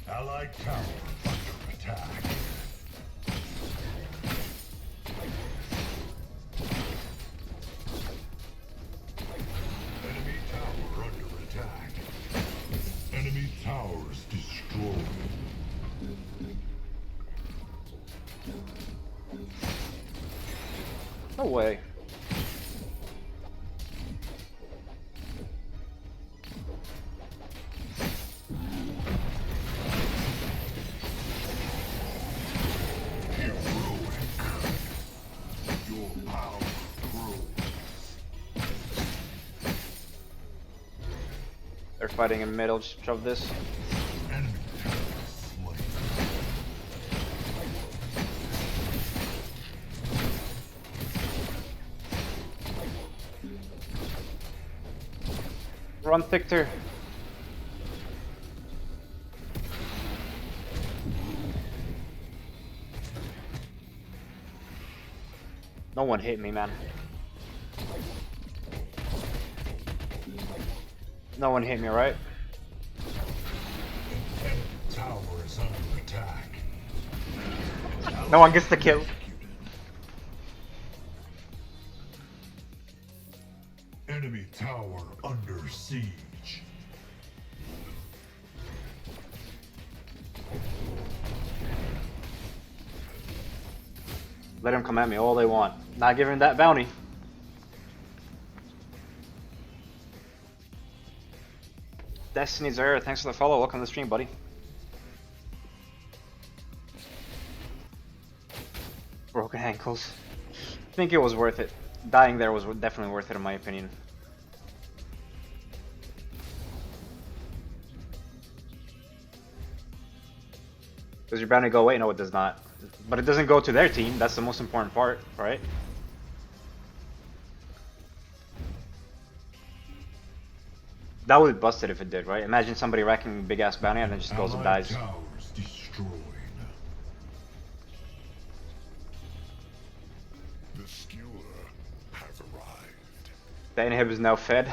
Allied tower under attack. Enemy tower under attack. Enemy towers destroyed. No way. Your power grows. They're fighting in middle, just shove this. Enemy tower slain. Run, Victor. No one hit me, man. No one hit me, right? Enemy tower is under attack. No one gets the kill. Enemy tower under siege. Let him come at me all they want. Not giving that bounty. Destiny's Error, thanks for the follow. Welcome to the stream, buddy. Broken ankles. I think it was worth it. Dying there was definitely worth it in my opinion. Does your bounty go away? No, it does not. But it doesn't go to their team. That's the most important part, right? That would be busted if it did, right? Imagine somebody racking a big ass bounty and then just goes and dies. Towers destroyed. The skewer has arrived. The inhib is now fed.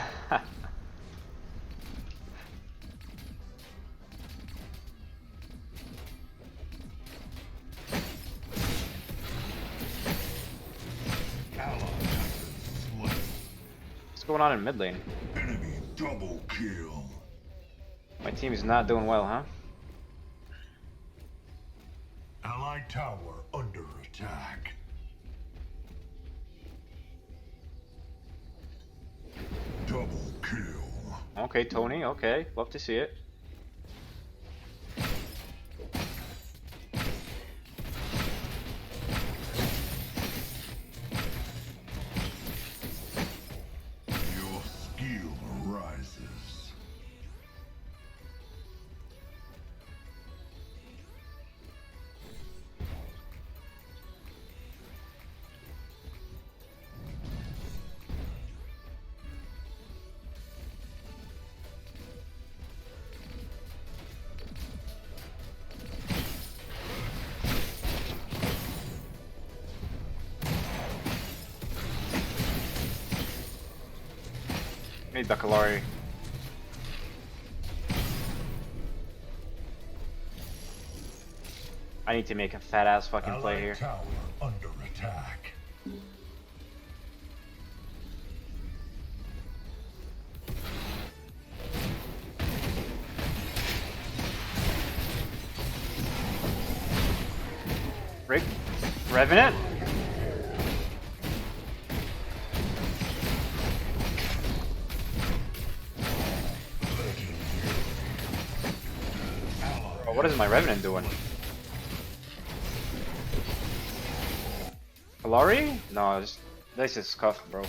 What's going on in mid lane? Enemy double kill. My team is not doing well, huh? Allied tower under attack. Double kill. Okay, Tony, okay. Love to see it. Your skill rises. Need the Kallari. I need to make a fat ass fucking play here. Tower under attack. Revenant? Oh, what is my Revenant doing? Kallari? No, this is scuffed, bro.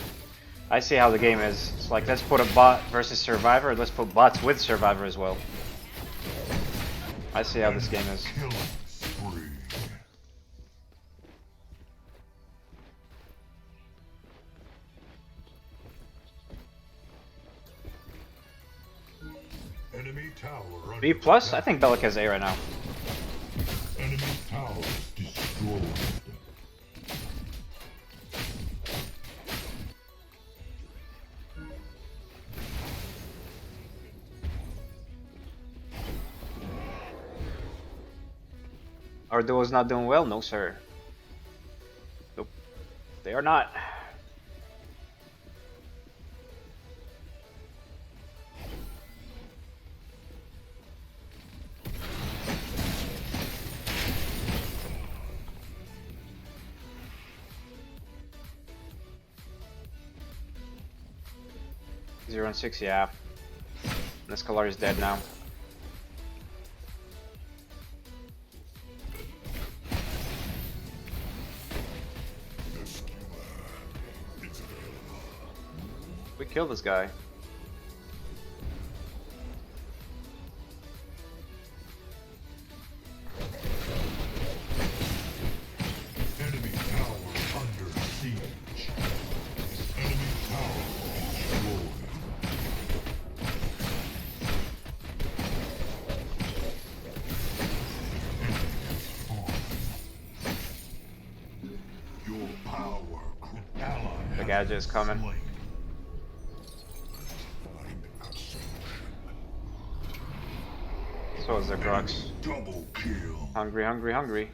I see how the game is. It's like, let's put a bot versus Survivor, let's put bots with Survivor as well. I see how this game is. Killing spree. Enemy tower under B plus? I attack. think Belica's A right now. Enemy tower destroyed. Our duo's not doing well? No, sir. Nope. They are not. Zero and 6, yeah. This Kallari is dead now. We killed this guy. Enemy tower under siege. Enemy tower destroyed. Your power could ally. The gadget is coming. Slain. So is the Grux. Double kill. Hungry, hungry, hungry.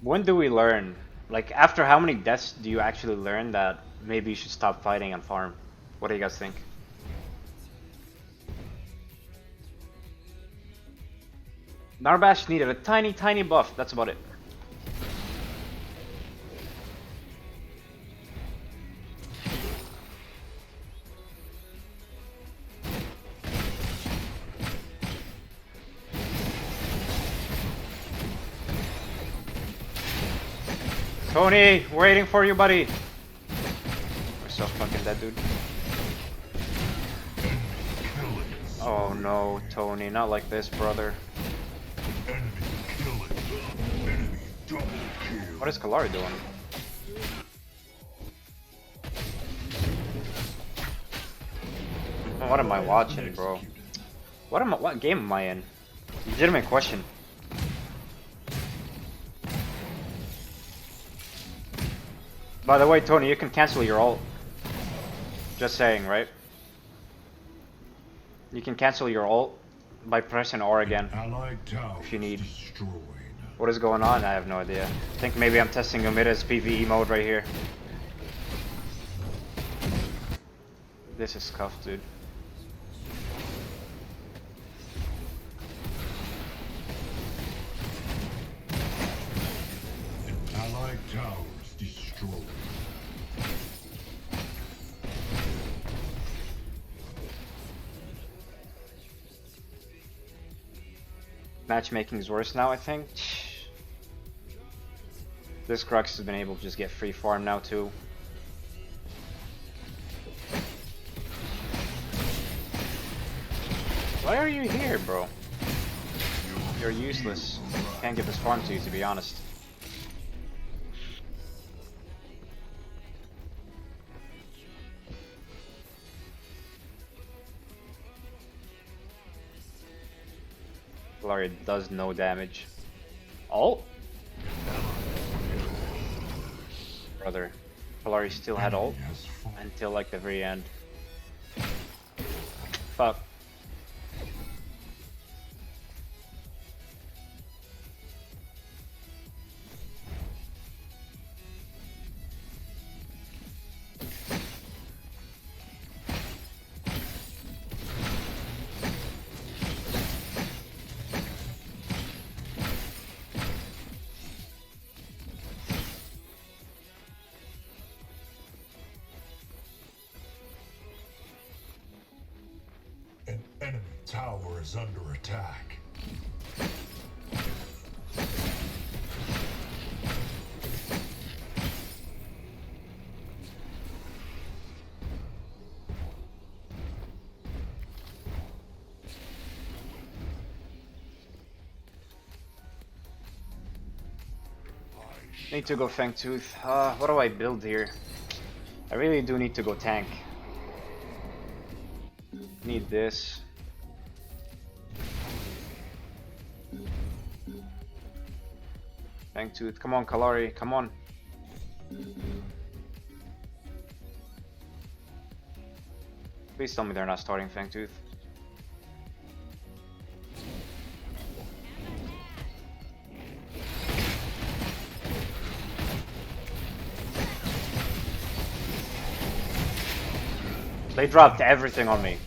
When do we learn? Like, after how many deaths do you actually learn that maybe you should stop fighting and farm? What do you guys think? Narbash needed a tiny, tiny buff. That's about it. Tony, waiting for you, buddy. We're so fucking dead, dude. Oh no, Tony, not like this, brother. What is Kallari doing? What am I watching, bro? What game am I in? Legitimate question. By the way, Tony, you can cancel your ult. Just saying, right? You can cancel your ult by pressing R again if you need. What is going on? I have no idea. I think maybe I'm testing Umida's PvE mode right here. This is cuffed, dude. Allied towers destroyed. Matchmaking is worse now, I think. This Crux has been able to just get free farm now too. Why are you here, bro? You're useless. Can't get this farm to you, to be honest. Kallari does no damage. Ult? Brother, Kallari still had ult until like the very end. Fuck. An enemy tower is under attack. Need to go Fangtooth. What do I build here? I really do need to go tank. Need this. Fangtooth, come on, Kallari, come on. Please tell me they're not starting Fangtooth. They dropped everything on me.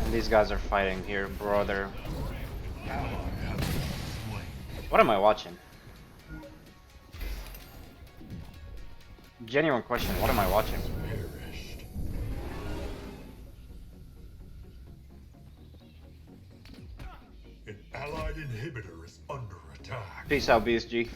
And these guys are fighting here, brother. What am I watching? Genuine question, what am I watching? An allied inhibitor is under attack. Peace out, BSG.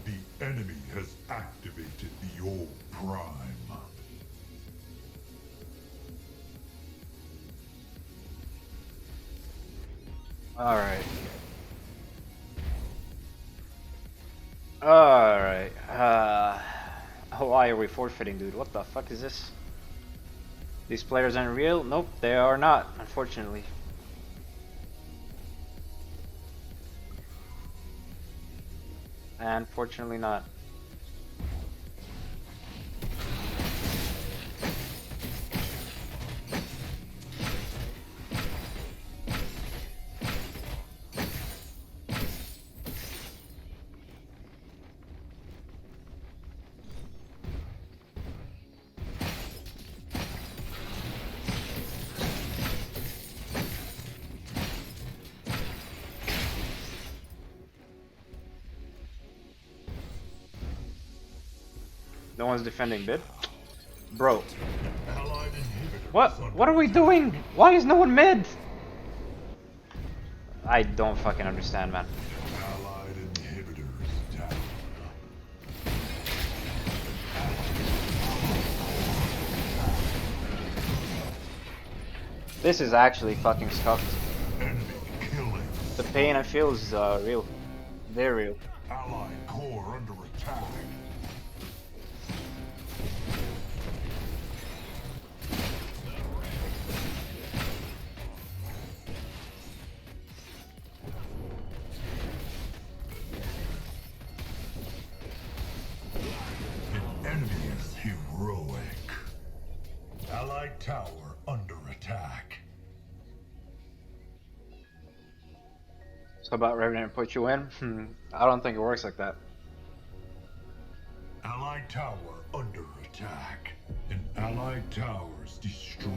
The enemy has activated the old prime. Alright. Alright. Why are we forfeiting, dude? What the fuck is this? These players aren't real? Nope, they are not, unfortunately. Unfortunately not. No one's defending mid? Bro. Allied inhibitor What? is under What are we attack. doing? Why is no one mid? I don't fucking understand, man. Allied inhibitors down. This is actually fucking scuffed. Enemy killing. The pain I feel is real. Very real. Allied core under attack. An enemy is heroic. Allied tower under attack. So about Revenant put you in? I don't think it works like that. Allied tower under attack. An allied tower's destroyed.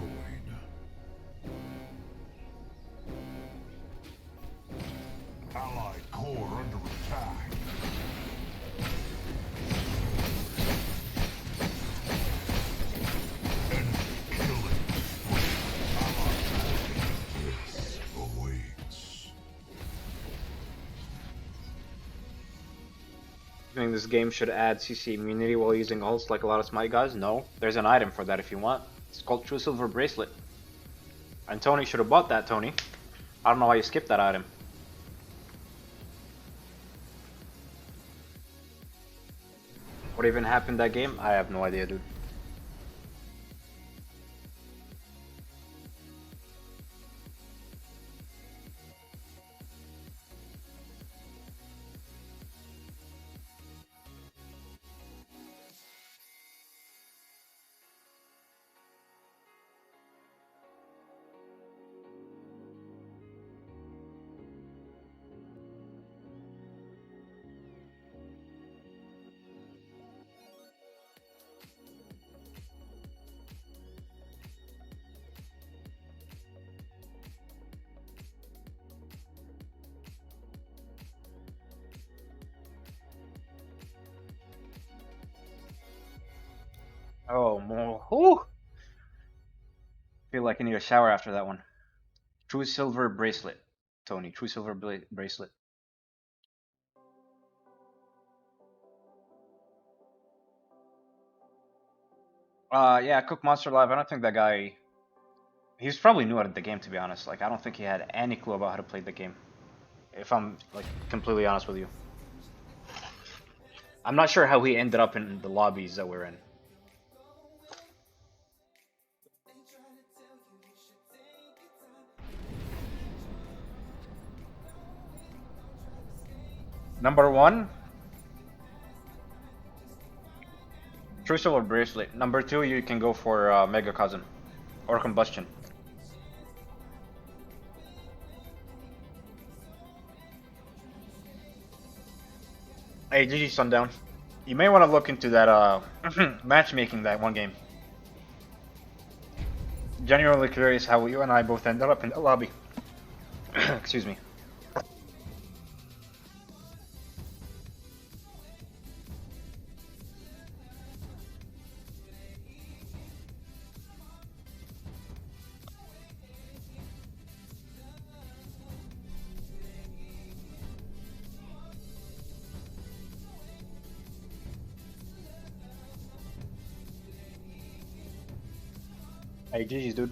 Allied core under attack. Enemy killing spree. Allied this awaits. I think this game should add CC immunity while using ults like a lot of smite guys? No. There's an item for that if you want. It's called True Silver Bracelet. And Tony should have bought that, Tony. I don't know why you skipped that item. What even happened that game? I have no idea, dude. Oh, more. Whew. Feel like I need a shower after that one. True Silver Bracelet, Tony. True Silver Bracelet. Yeah, Cook Monster Live. I don't think that guy. He's probably new at the game, to be honest. Like, I don't think he had any clue about how to play the game. If I'm like completely honest with you, I'm not sure how he ended up in the lobbies that we're in. Number one, True Silver Bracelet. Number two, you can go for Mega Cousin or Combustion. Hey, GG Sundown. You may want to look into that matchmaking that one game. Genuinely curious how you and I both ended up in the lobby. Excuse me. Hey, GG's, dude.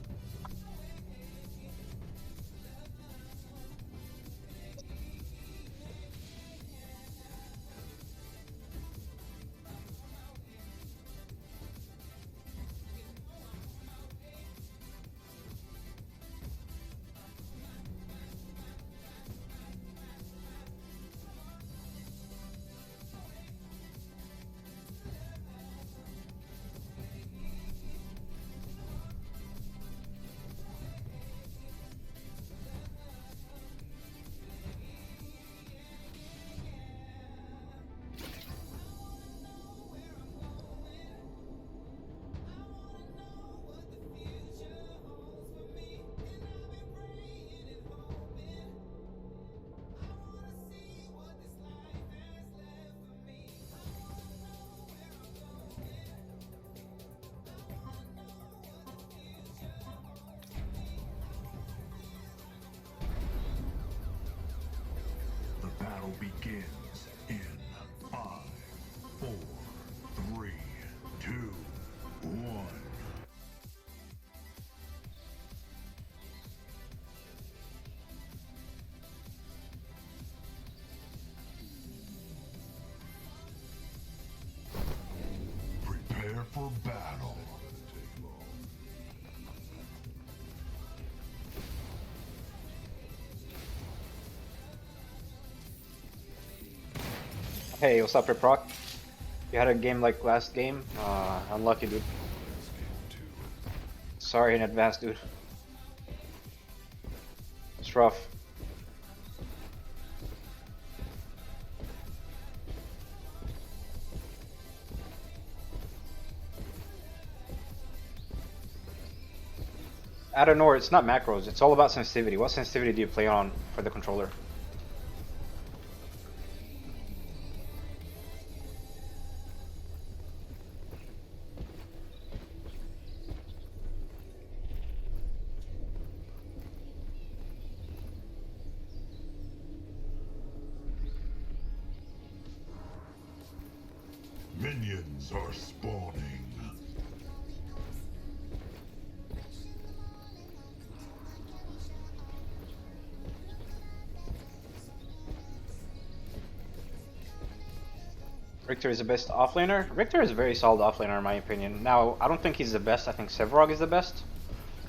begins in 5, 4, 3, 2, 1. Prepare for battle. Hey, what's up, Riproc? You had a game like last game? Unlucky, dude. Sorry in advance, dude. It's rough. I don't know, it's not macros, it's all about sensitivity. What sensitivity do you play on for the controller? Minions are spawning. Riktor is the best offlaner? Riktor is a very solid offlaner in my opinion. Now, I don't think he's the best, I think Sevarog is the best.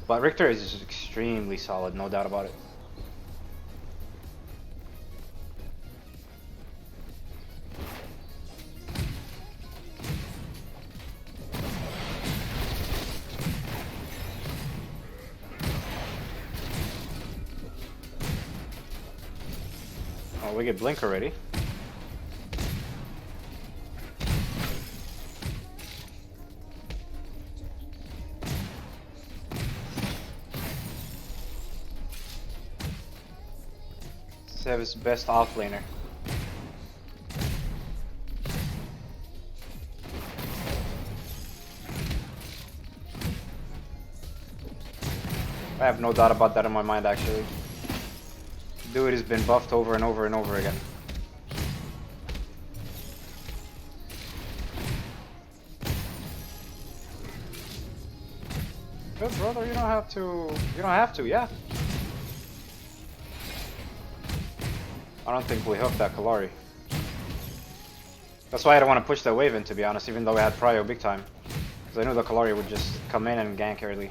But Riktor is extremely solid, no doubt about it. Oh, we get Blink already. Sev is best offlaner. I have no doubt about that in my mind, actually. Dude has been buffed over and over and over again. Good brother, you don't have to. You don't have to, yeah. I don't think we hooked that Kallari. That's why I don't want to push that wave in, to be honest, even though we had Prio big time. Because I knew the Kallari would just come in and gank early.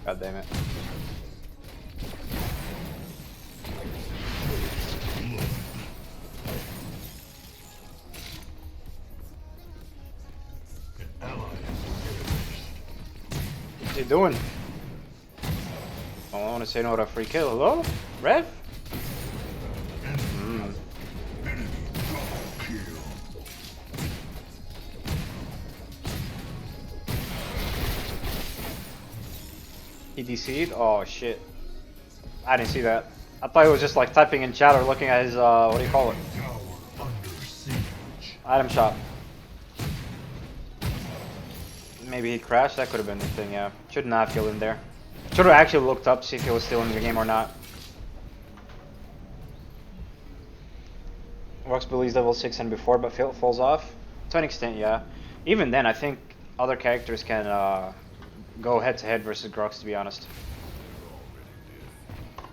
God damn it. What's he doing? I don't want to say no to a free kill. Hello? Rev? He DC'd? Oh shit. I didn't see that. I thought he was just like typing in chat or looking at his, what do you call it? Item shop. Maybe he crashed? That could have been the thing, yeah. Should not have killed him there. Should have actually looked up to see if he was still in the game or not. Works Billy's level 6 and before, but falls off? To an extent, yeah. Even then, I think other characters can go head to head versus Grux, to be honest.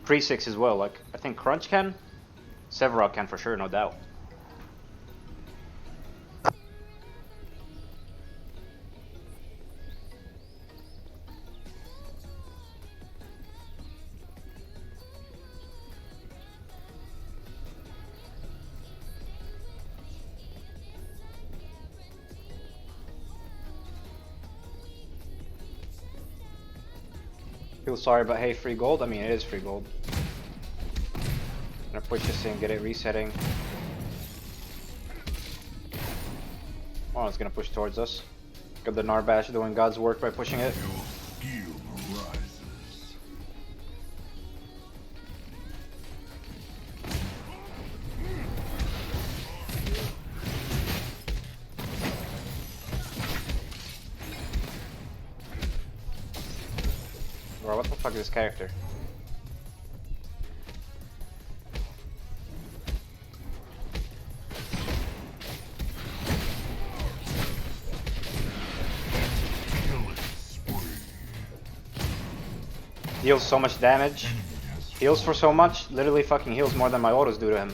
Pre-6 as well, like, I think Crunch can. Sevarog can for sure, no doubt. Feel sorry, but hey, free gold? I mean, it is free gold. Gonna push this in, get it resetting. Oh, it's gonna push towards us. Got the Narbash doing God's work by pushing it. Your skill arises. Bro, what the fuck is this character? Deals so much damage. Heals for so much. Literally fucking heals more than my autos do to him.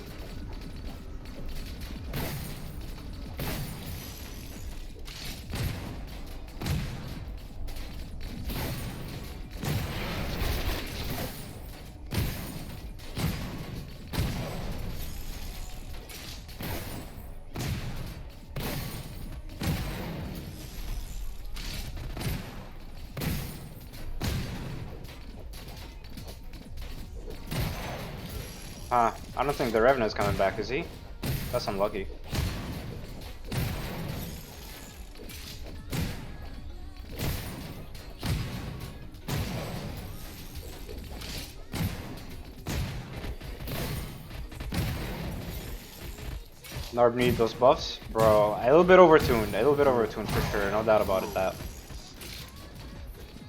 I don't think the Revenant is coming back, is he? That's unlucky. Narb need those buffs? Bro, a little bit overtuned for sure, no doubt about it that.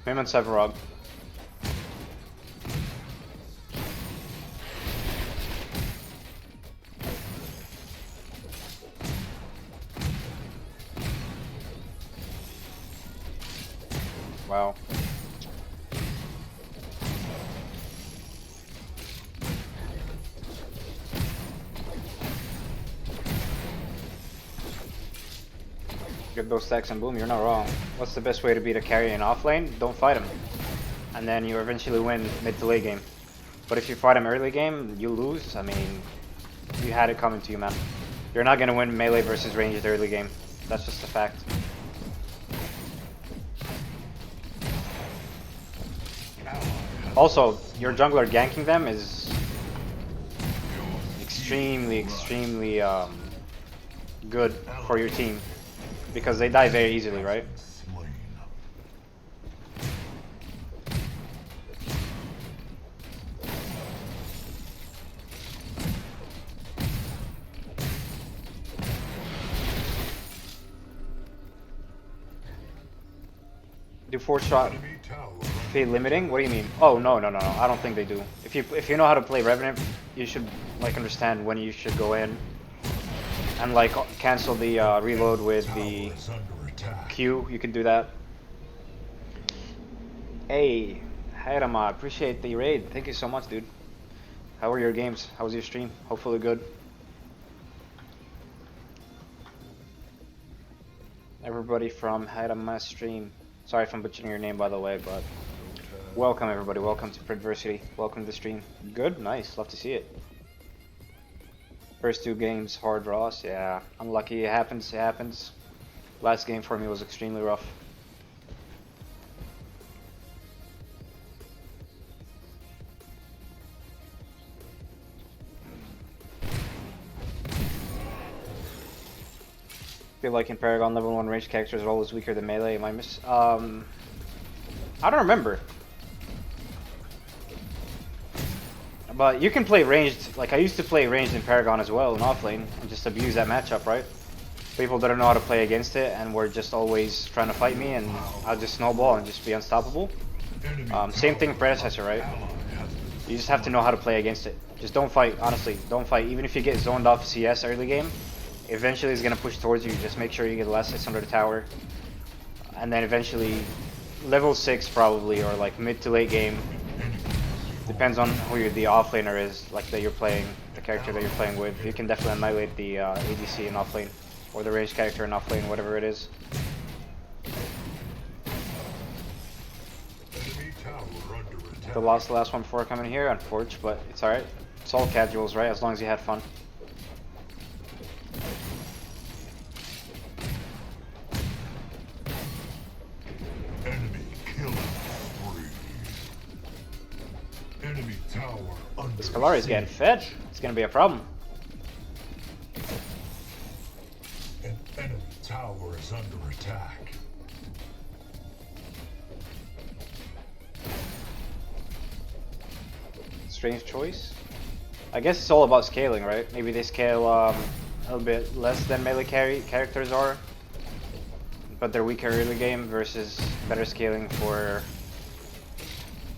Him and Severog. Wow. Get those stacks and boom, you're not wrong. What's the best way to beat a carry in offlane? Don't fight him. And then you eventually win mid to late game. But if you fight him early game, you lose. I mean, you had it coming to you, man. You're not gonna win melee versus ranged early game. That's just a fact. Also, your jungler ganking them is extremely good for your team because they die very easily, right? Do 4-shot fade limiting? What do you mean? Oh no, I don't think they do. If you know how to play Revenant, you should like understand when you should go in and like cancel the reload with the Q. You can do that. Hey, Hairama, appreciate the raid. Thank you so much, dude. How were your games? How was your stream? Hopefully good. Everybody from Hairama stream. Sorry if I'm butchering your name, by the way, but welcome everybody. Welcome to Predversity. Welcome to the stream. Good, nice. Love to see it. First 2 games, hard draws. Yeah, unlucky. It happens. It happens. Last game for me was extremely rough. Feel like in Paragon level 1 ranged characters are always weaker than melee. Am I I don't remember. But you can play ranged, like I used to play ranged in Paragon as well in offlane and just abuse that matchup, right? People didn't know how to play against it and were just always trying to fight me and I'll just snowball and just be unstoppable. Same thing Predecessor, right? You just have to know how to play against it. Just don't fight, honestly, don't fight. Even if you get zoned off CS early game, eventually it's gonna push towards you. Just make sure you get last hits under the tower, and then eventually level 6 probably, or like mid to late game. Depends on who the offlaner is, like that you're playing, the character that you're playing with. You can definitely annihilate the ADC in offlane, or the ranged character in offlane, whatever it is. They lost the last one before coming here, unfortunate, but it's alright. It's all casuals, right? As long as you had fun. Enemy tower under This Kallari is getting siege. fed. It's gonna be a problem. An enemy tower is under attack. Strange choice. I guess it's all about scaling, right? Maybe they scale a little bit less than melee characters are, but they're weaker early game versus better scaling for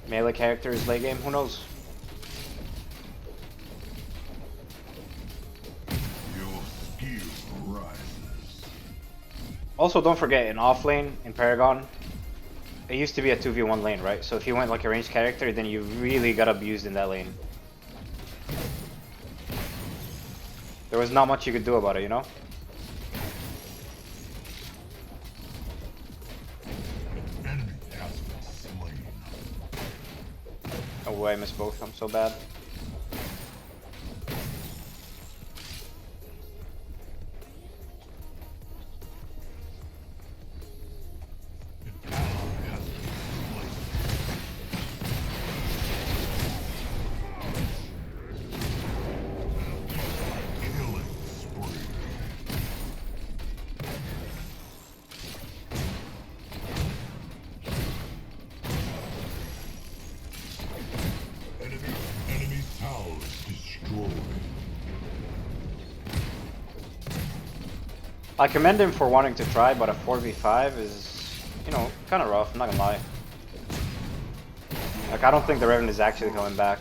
melee characters late game. Who knows? Your skill rises. Also, don't forget in off lane in Paragon, it used to be a 2v1 lane, right? So if you went like a ranged character, then you really got abused in that lane. There was not much you could do about it, you know? Enemy has been slain. Oh way, I missed both. I'm so bad. An ally has been slain. Killing spree. Enemy towers destroyed. I commend him for wanting to try, but a 4v5 is, you know, kind of rough, I'm not gonna lie. Like, I don't think the Revenant is actually coming back.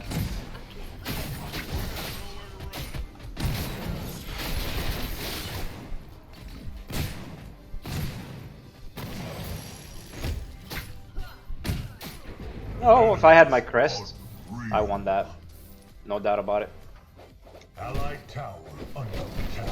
Oh, if I had my crest, I won that. No doubt about it. Allied tower under attack.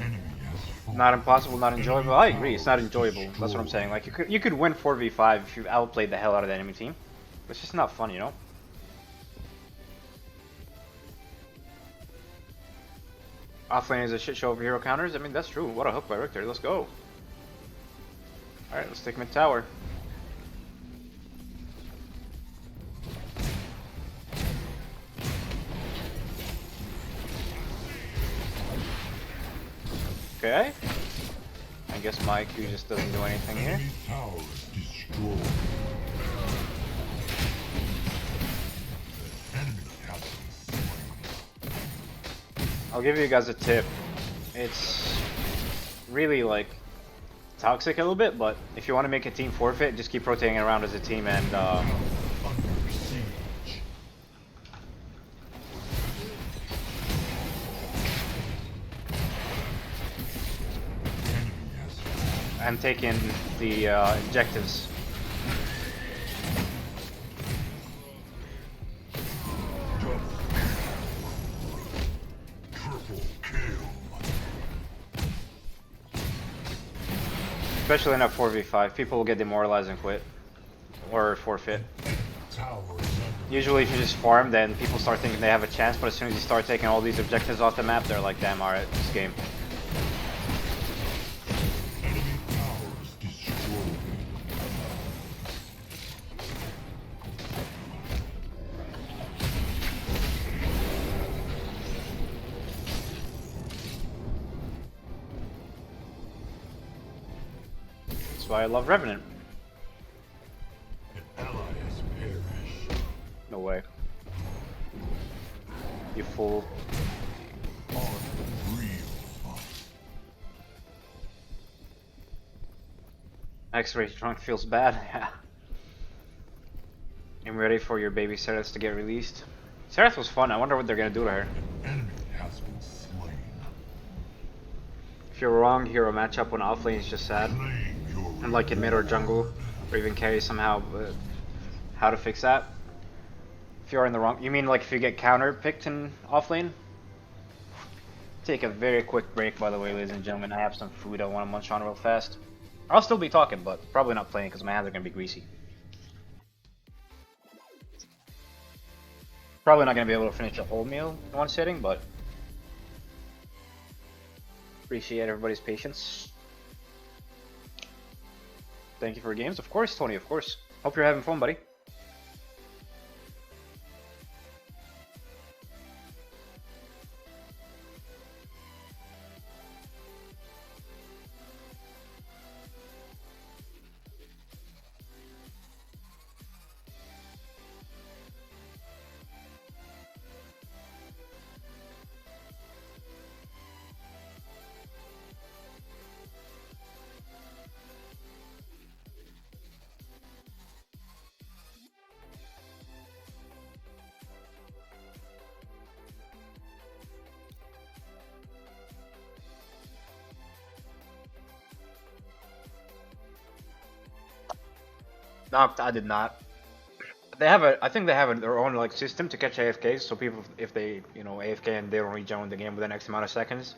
Enemy has fallen. Not impossible, not enjoyable. I agree, it's not enjoyable. That's what I'm saying. Like, you could win 4v5 if you outplayed the hell out of the enemy team. It's just not fun, you know? Offlane is a shit show of hero counters. I mean, that's true. What a hook by Riktor. Let's go. Alright, let's take mid tower. Okay. I guess my IQ just doesn't do anything here. Enemy towers destroyed. Enemy has been slain. I'll give you guys a tip. It's really like toxic a little bit, but if you want to make a team forfeit, just keep rotating around as a team and Under siege. Enemy has I'm taking the objectives. double triple kill. Especially in a 4v5, people will get demoralized and quit. Or forfeit. Tower is under Usually if you just farm, then people start thinking they have a chance, but as soon as you start taking all these objectives off the map, they're like, damn, alright, this game. enemy towers destroyed. That's why I love Revenant. An ally has perished. No way. You fool. Unreal. X-ray trunk feels bad, yeah. I'm ready for your baby Seraph to get released. Seraph was fun, I wonder what they're gonna do to her. Enemy has been slain. If you're wrong, hero matchup when offlane is just sad. Claim your And like in mid or jungle, or even carry somehow, how to fix that? If you're in the wrong, you mean like if you get counter picked in offlane? Take a very quick break, by the way, ladies and gentlemen. I have some food I want to munch on real fast. I'll still be talking, but probably not playing because my hands are gonna be greasy. Probably not gonna be able to finish a whole meal in one sitting, but appreciate everybody's patience. Thank you for games, of course, Tony. Of course. Hope you're having fun, buddy. No, I did not. They have a, I think they have their own like system to catch AFKs. So people, if they, AFK and they don't rejoin the game within X amount of seconds,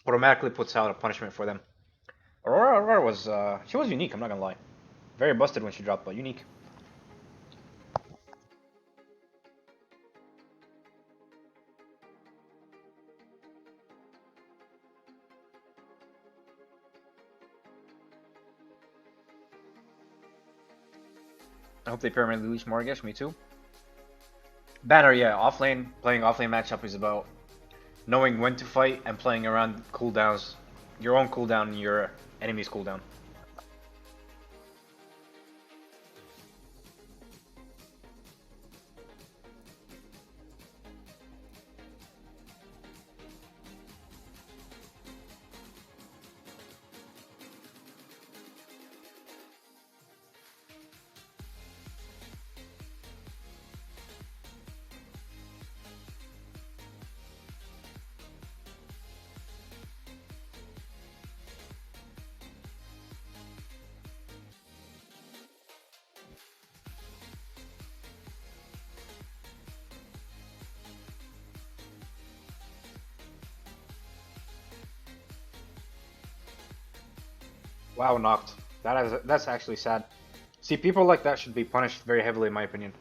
automatically puts out a punishment for them. Aurora was, she was unique. I'm not gonna lie. Very busted when she dropped, but unique. I hope they permanently release more. I guess me too. Banner, yeah, offlane. Playing offlane matchup is about knowing when to fight and playing around cooldowns, your own cooldown and your enemy's cooldown. Wow, knocked. That's actually sad. See, people like that should be punished very heavily, in my opinion.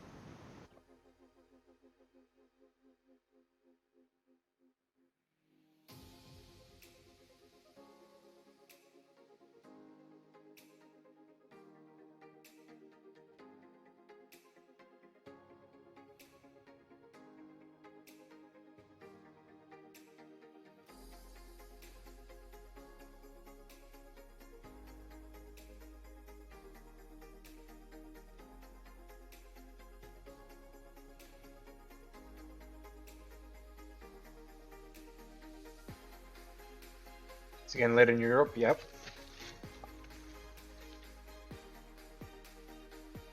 It's again late in Europe. Yep.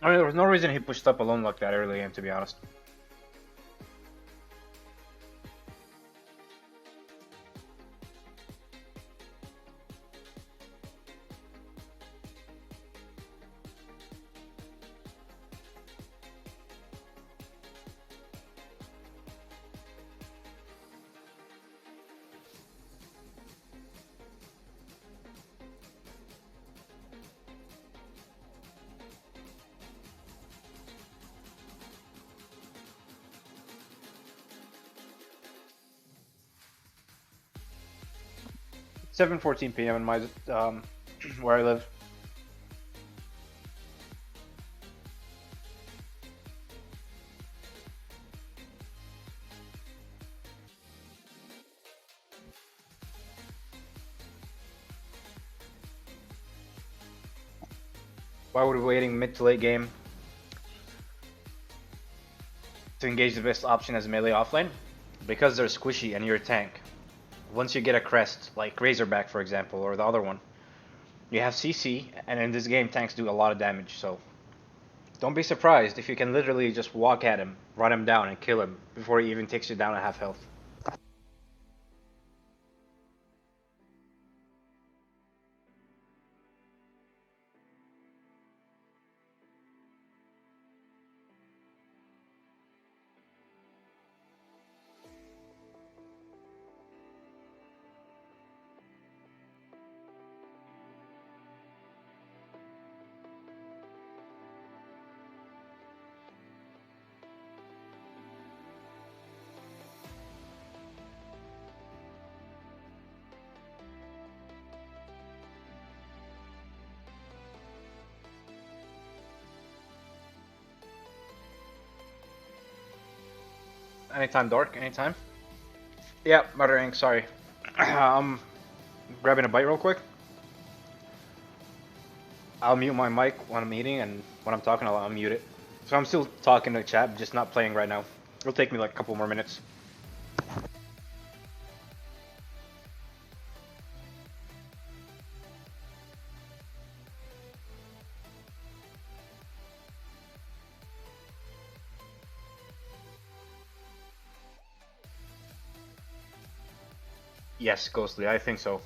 I mean, there was no reason he pushed up alone like that early game, to be honest. It's 7:14 p.m. in my where I live. Why would we waiting mid to late game to engage the best option as melee offlane? Because they're squishy and you're a tank. Once you get a crest, like Razorback for example, or the other one, you have CC, and in this game tanks do a lot of damage, so don't be surprised if you can literally just walk at him, run him down, and kill him before he even takes you down at half health. Anytime, Dork. Anytime. Yeah, muttering. Sorry. I'm grabbing a bite real quick. I'll mute my mic when I'm eating, and when I'm talking, I'll unmute it. So I'm still talking to chat, just not playing right now. It'll take me like a couple more minutes. Yes, Ghostly, I think so.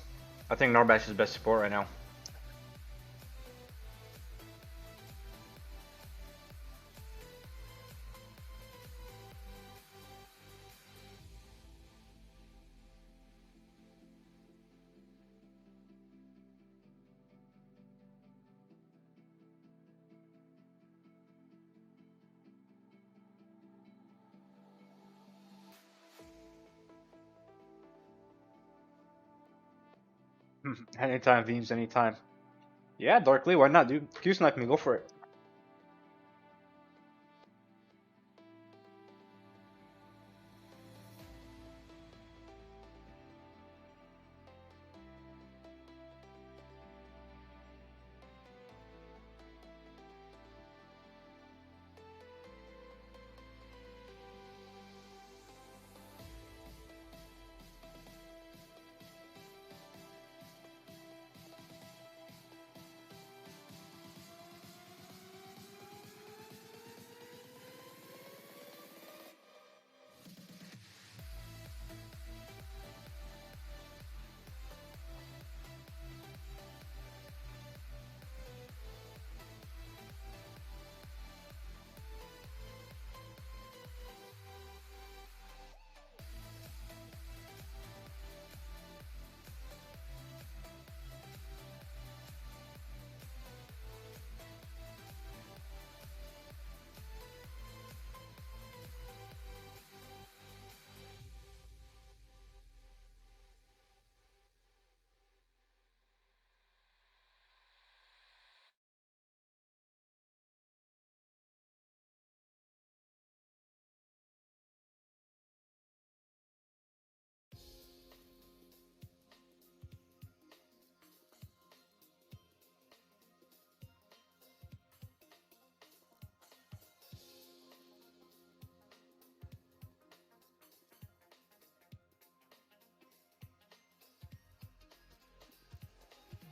I think Norbash is best support right now. Anytime, Veems, anytime. Yeah, Darkly, why not, dude? Q-snipe me, go for it.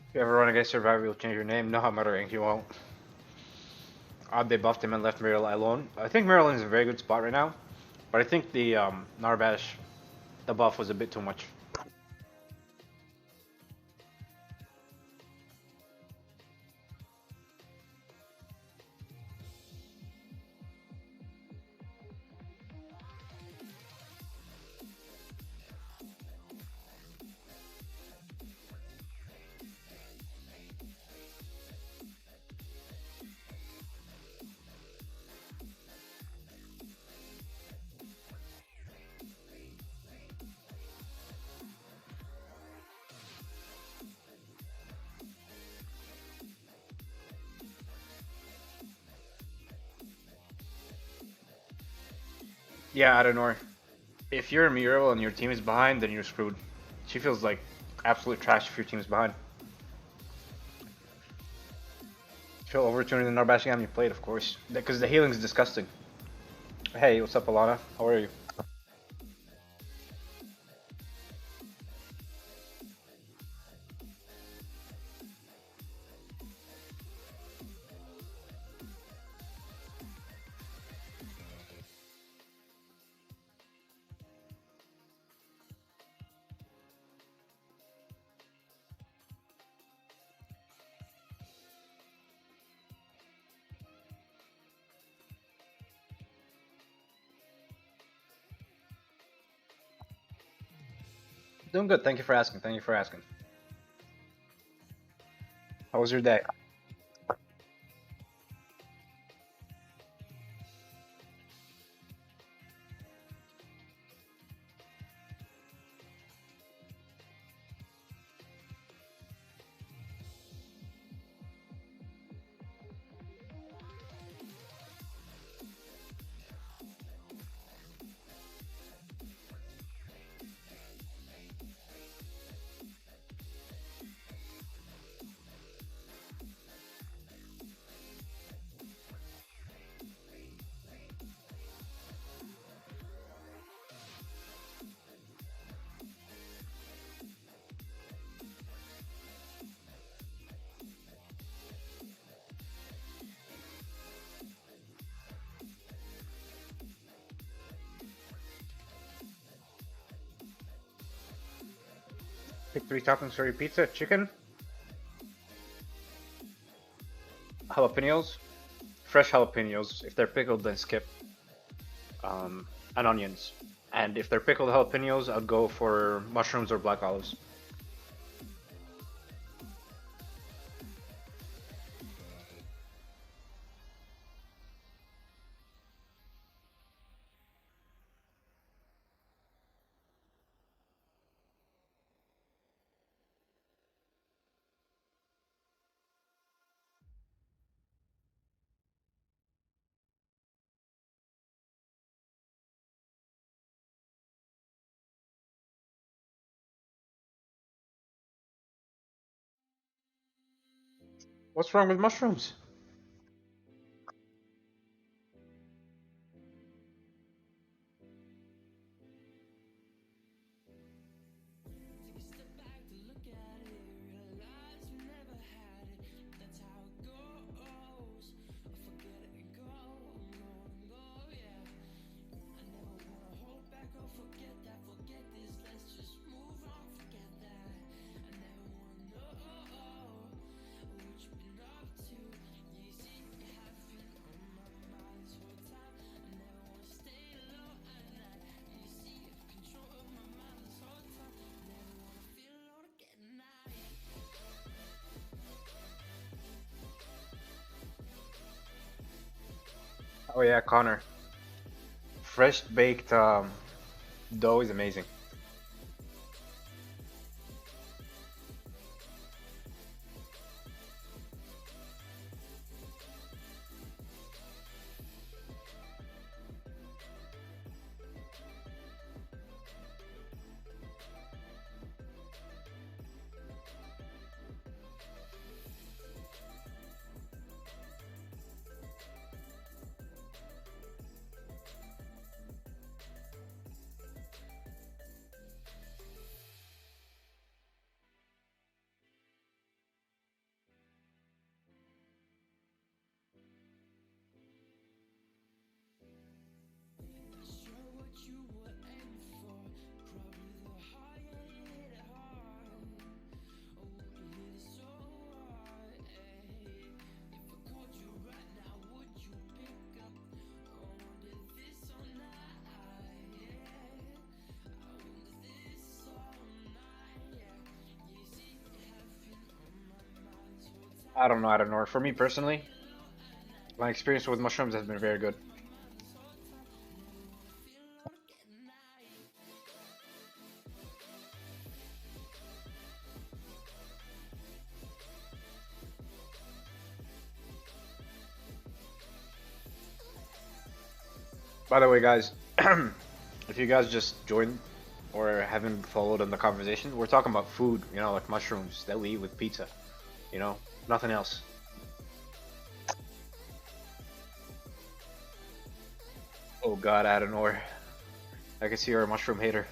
If you ever run against Survivor, you'll change your name. No, I'm muttering, you won't. They buffed him and left Mirror alone. I think Maryland is a very good spot right now, but I think the Narbash, the buff was a bit too much. Yeah, I don't know. If you're a Muriel and your team is behind, then you're screwed. She feels like absolute trash if your team is behind. She'll overturn the Narbash game you played, of course. Because the healing is disgusting. Hey, what's up, Alana? How are you? Doing good. Thank you for asking. Thank you for asking. How was your day? Pick 3 toppings for your pizza. Chicken, jalapenos, fresh jalapenos. If they're pickled, then skip. And onions. And if they're pickled jalapenos, I'd go for mushrooms or black olives. What's wrong with mushrooms? Oh yeah, Connor. Fresh baked dough is amazing. I don't know, I don't know. For me personally, my experience with mushrooms has been very good. By the way, guys, if you guys just joined or haven't followed in the conversation, we're talking about food, you know, like mushrooms that we eat with pizza, you know, nothing else. Oh god, I don't know. I can see you're a mushroom hater.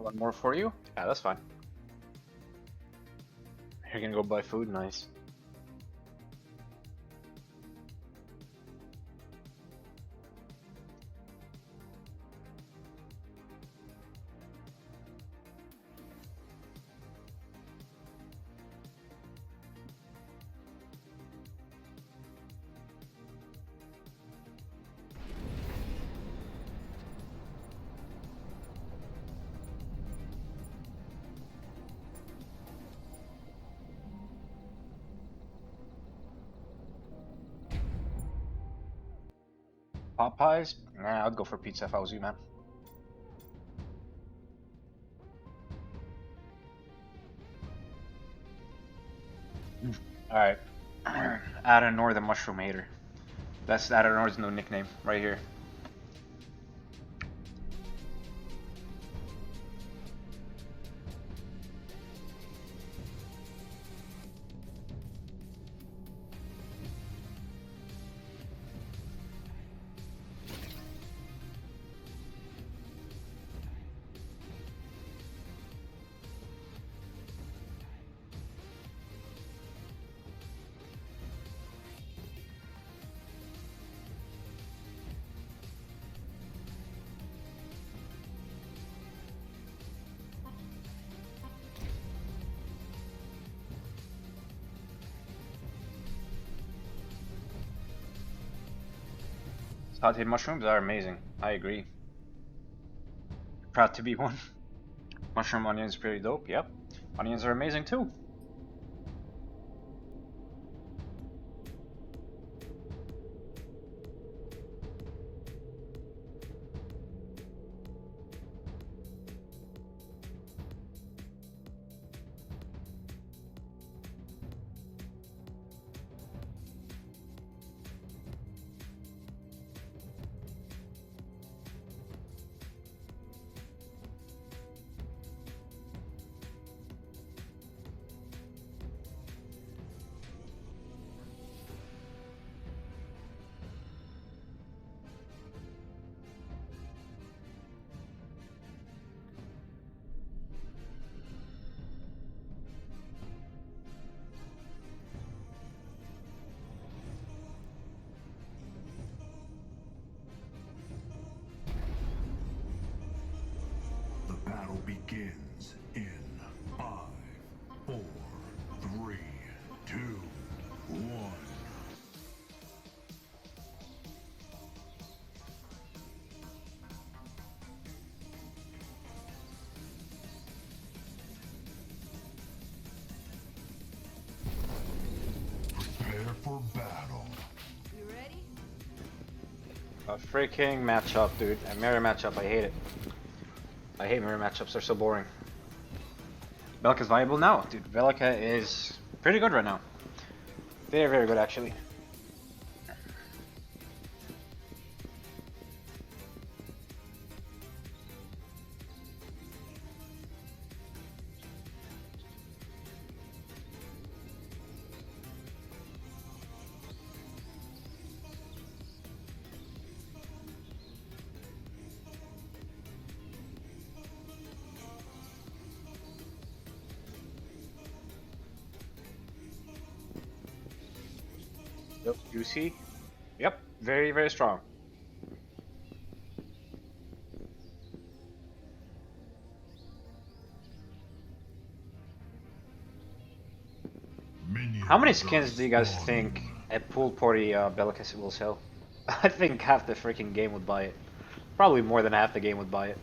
One more for you? Yeah, that's fine. You're gonna go buy food? Nice. Popeyes? Nah, I'd go for pizza if I was you, man. Alright. Adam Nor the Mushroom Hater. That's Adam Nor's new nickname, right here. Sauteed mushrooms are amazing. I agree. Proud to be one. Mushroom onions pretty dope. Yep. Onions are amazing too. The battle begins in 5, 4, 3, 2, 1. Prepare for battle. You ready? A freaking matchup, dude. A mirror matchup, I hate it. I hate mirror matchups, they're so boring. Belica's viable now, dude. Belica is pretty good right now. Very, very good actually. Yep, juicy. Yep, very, very strong. How many skins do you guys think a pool party Belica will sell? I think half the freaking game would buy it. Probably more than half the game would buy it.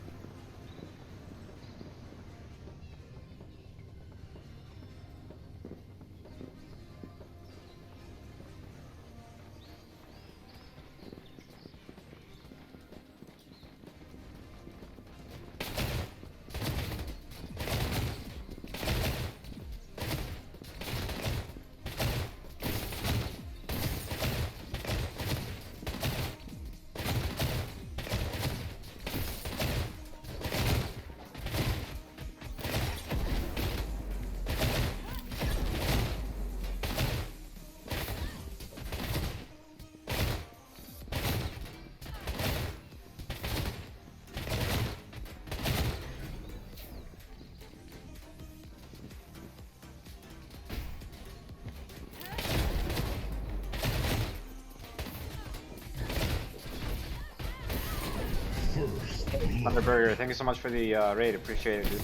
Thunderburger, thank you so much for the raid. Appreciate it, dude.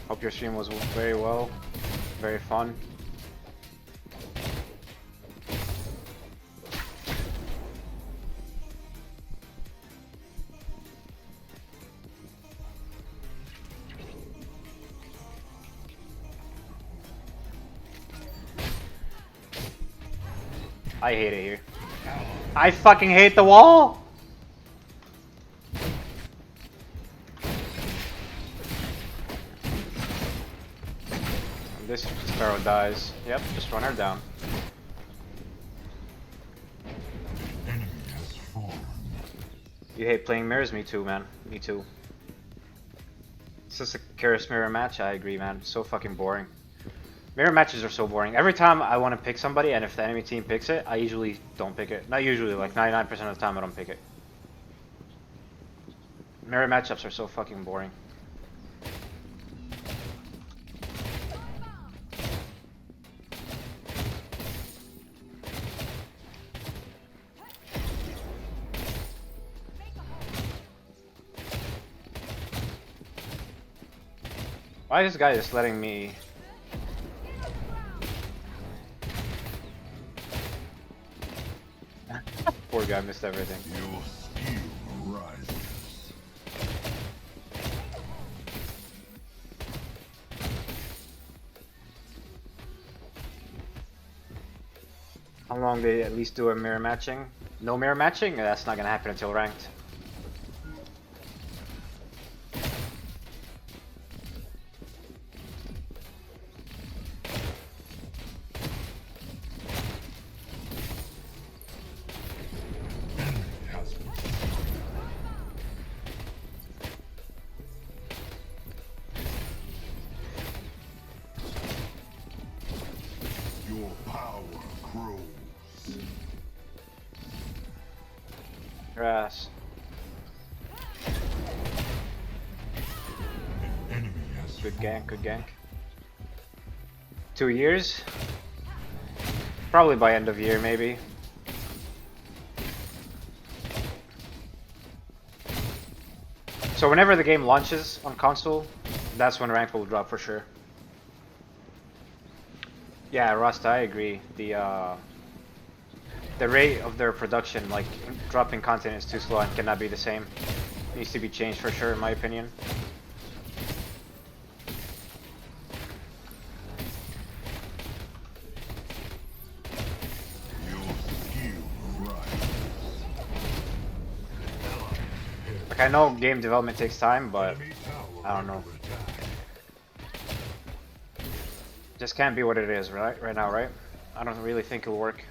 Hope your stream was very well, very fun. I hate it here. I fucking hate the wall! And this Sparrow dies. Yep, just run her down. Enemy has fallen. You hate playing mirrors? Me too, man. Me too. It's just a Karis mirror match? I agree, man. It's so fucking boring. Mirror matches are so boring. Every time I want to pick somebody, and if the enemy team picks it, I usually don't pick it. Not usually, like 99% of the time I don't pick it. Mirror matchups are so fucking boring. Why is this guy just letting me... Poor guy missed everything. Your skill rises. How long they at least do a mirror matching? No mirror matching? That's not gonna happen until ranked. Your power grows. Your ass. An enemy has Good fallen. gank, good gank. 2 years? Probably by end of year, maybe. So whenever the game launches on console, that's when rank will drop for sure. Yeah, Rust, I agree. The rate of their production, like dropping content, is too slow and cannot be the same. Needs to be changed for sure, in my opinion. Your skill rises. Like, I know game development takes time, but Enemy tower I don't know. under attack. Just can't be what it is, right? Right now, right? I don't really think it'll work.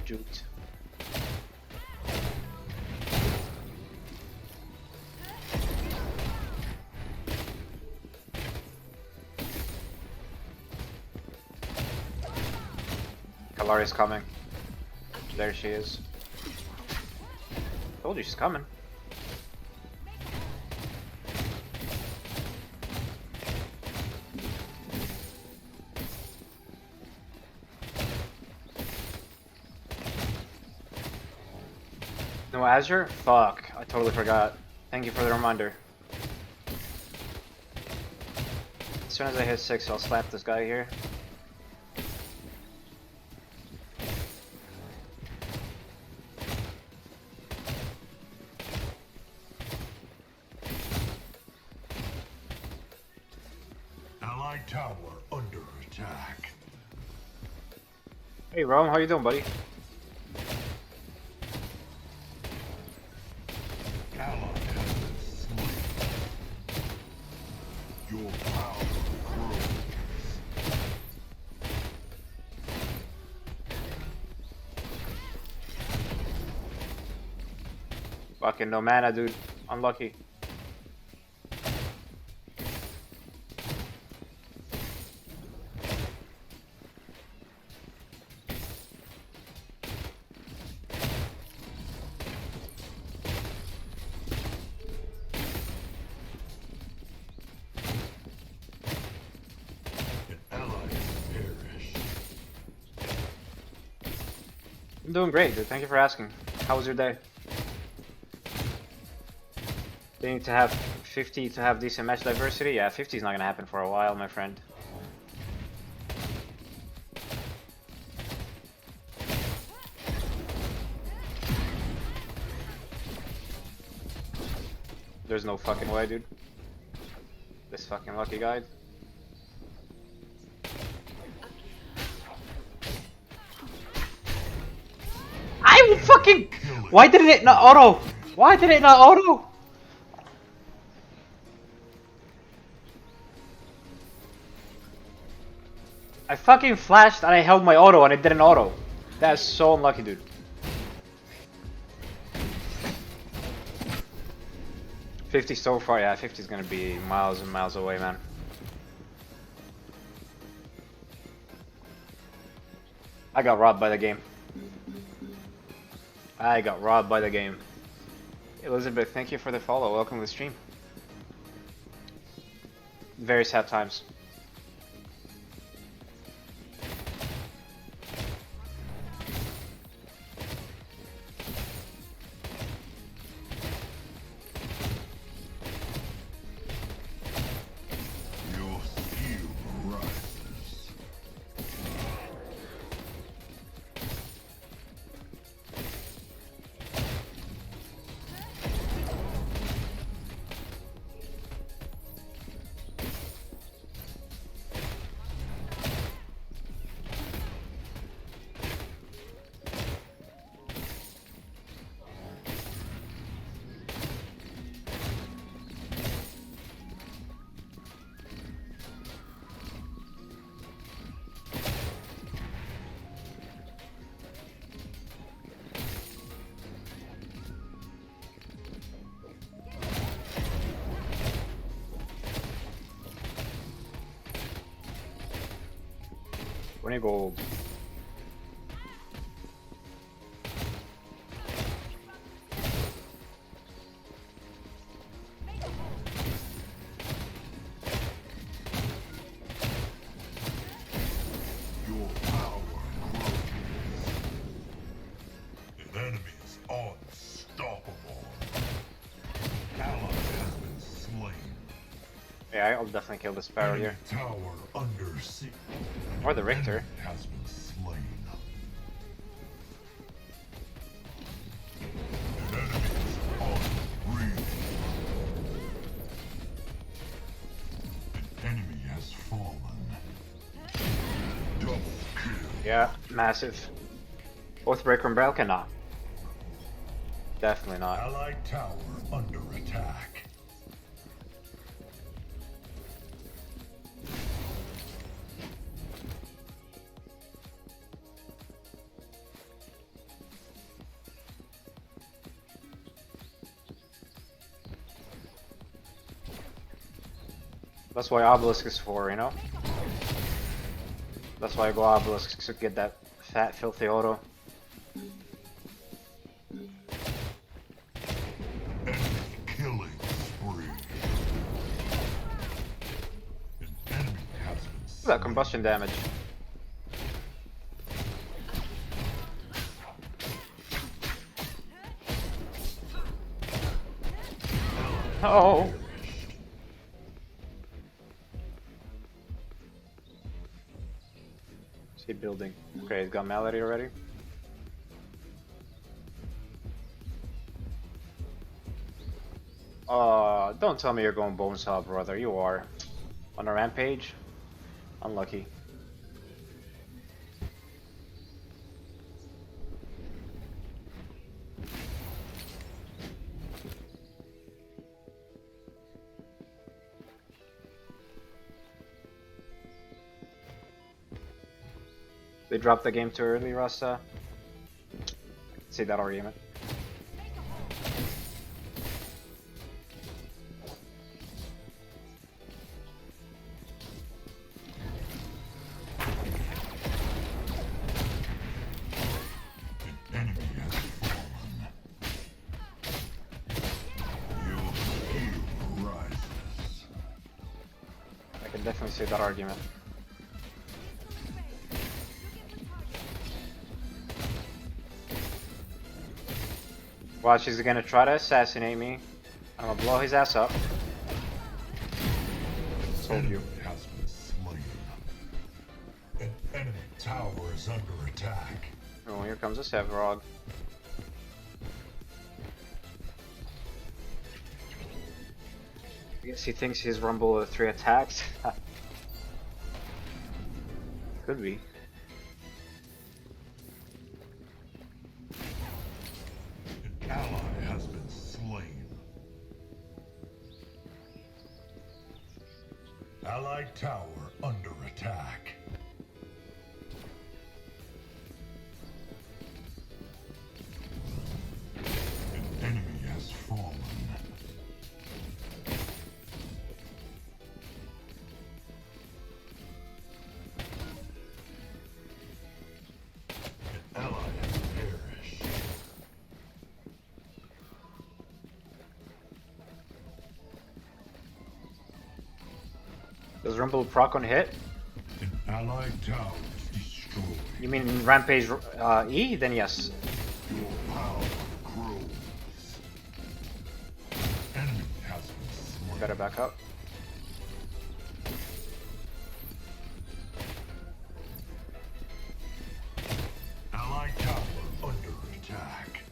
Juked. Kallari's coming. There she is. Told you she's coming. No Azure? Fuck, I totally forgot. Thank you for the reminder. As soon as I hit 6, I'll slap this guy here. Allied tower under attack. Hey Rome, how you doing, buddy? Ally has been slain. Your power grows. Fucking no mana, dude. Unlucky. An ally has perished. I'm doing great, dude. Thank you for asking. How was your day? They need to have 50 to have decent match diversity? Yeah, 50 is not gonna happen for a while, my friend. There's no fucking way, dude. This fucking lucky guy. I fucking... Why did it not auto? Why did it not auto? I fucking flashed and I held my auto and it didn't auto. That's so unlucky, dude. $50 so far, yeah, 50 is gonna be miles and miles away, man. I got robbed by the game. I got robbed by the game. Elizabeth, thank you for the follow. Welcome to the stream. Very sad times. Your skill rises. Gold. Your power grows. An enemy is unstoppable. Ally has been slain. Yeah, I'll definitely kill the Sparrow Enemy here. tower under siege. Or the Riktor. Has been slain. An enemy is unbreathing. An enemy has fallen. Double kill. Yeah, massive. Both Breaker and Belica? Not. Definitely not. Allied tower under attack. That's why Obelisk is for, you know? That's why I go Obelisk to get that fat, filthy auto. Enemy killing spree. An enemy has been Look at slain. that combustion damage. Oh! Is he building? Okay, he's got Malady already. Don't tell me you're going Bonesaw, brother. You are. On a Rampage? Unlucky. They dropped the game too early, Rasta. See that argument. An enemy has fallen. Your skill rises. I can definitely see that argument. Watch, he's gonna try to assassinate me. I'm gonna blow his ass up. Told you. Enemy has been slain. An enemy tower is under attack. Oh, here comes a Sevarog. I guess he thinks his Rumble 3 attacks. Could be. An ally has been slain. Allied tower under attack. An enemy has fallen. An ally has perished. Does Rumble proc on hit? An allied tower is destroyed. You mean Rampage E? Then yes. Your power grows. Enemy has been slain. Better back up. Allied tower under attack.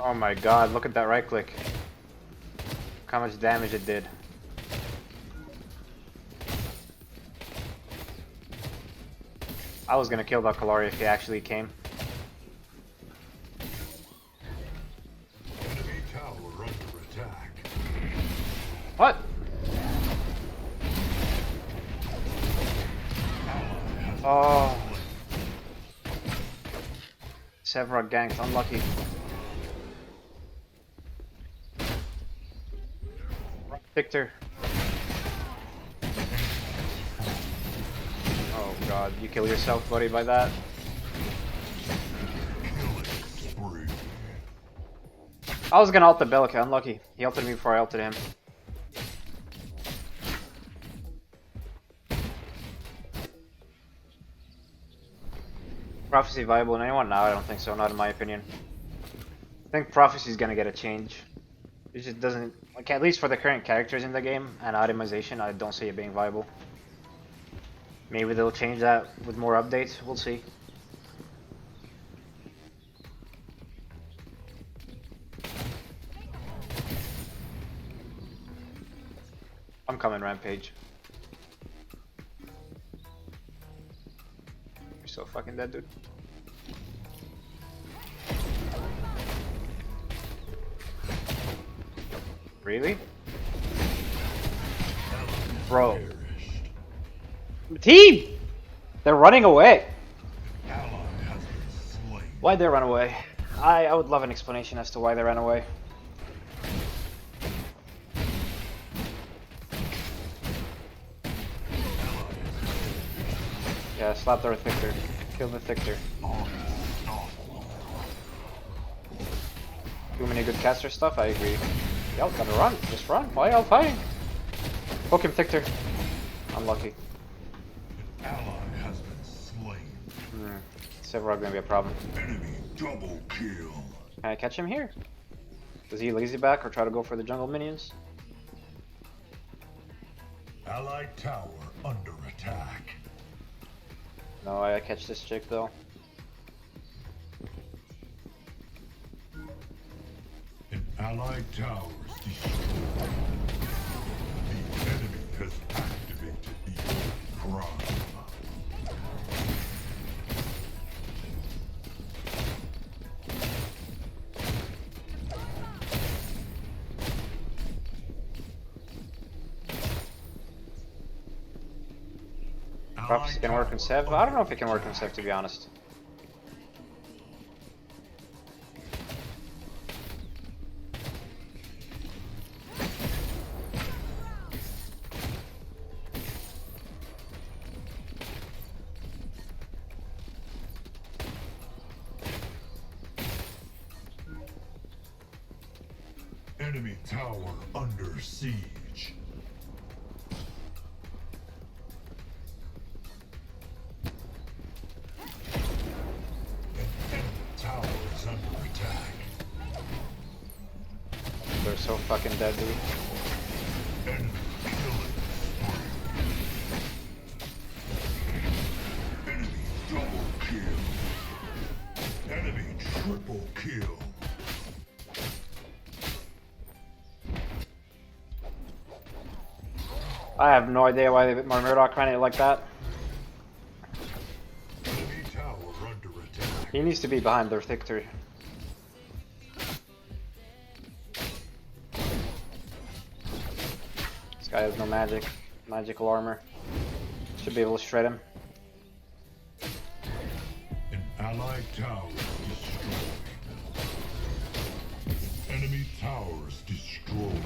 Oh my god, look at that right click. Look how much damage it did. I was gonna kill that Kallari if he actually came. Enemy tower under attack. What? Ally has Oh. Sevarog ganked, unlucky. Victor. Oh god, you kill yourself, buddy, by that. killing spree. I was gonna ult the Belica, unlucky. He ulted me before I ulted him. Prophecy viable in anyone? No, I don't think so, not in my opinion. I think Prophecy's gonna get a change. It just doesn't, like, at least for the current characters in the game and optimization, I don't see it being viable. Maybe they'll change that with more updates, we'll see. I'm coming, Rampage. You're so fucking dead, dude. Really? Bro. Perished. Team! They're running away! Ally has been slain. Why'd they run away? I would love an explanation as to why they ran away. Yeah, slap their Victor. Kill the Victor. Too many good caster stuff, I agree. Y'all gotta run, just run. Why y'all fighting? Poke him, Victor. Unlucky. An ally has been slain. Sevarog gonna be a problem. Enemy double kill. Can I catch him here? Does he lazy back or try to go for the jungle minions? Allied tower under attack. No, I catch this chick though. An allied tower is destroyed. The enemy has activated the prime. Prophecy can work in Sev. I don't know if it can work in Sev, to be honest. Enemy tower under siege. An enemy tower is under attack. They're so fucking dead, dude. Enemy killing spree. Enemy double kill. Enemy triple kill. I have no idea why they Murdoch ran it like that. Enemy tower under attack. He needs to be behind their Riktor. This guy has no magical armor. Should be able to shred him. An allied tower destroyed. Enemy towers destroyed.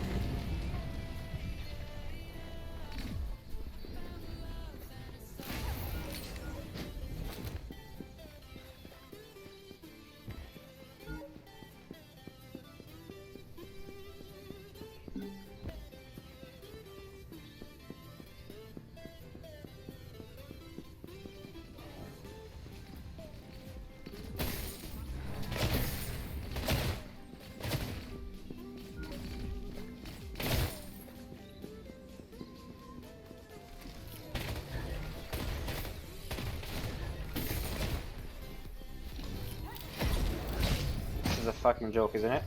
This is a fucking joke, isn't it?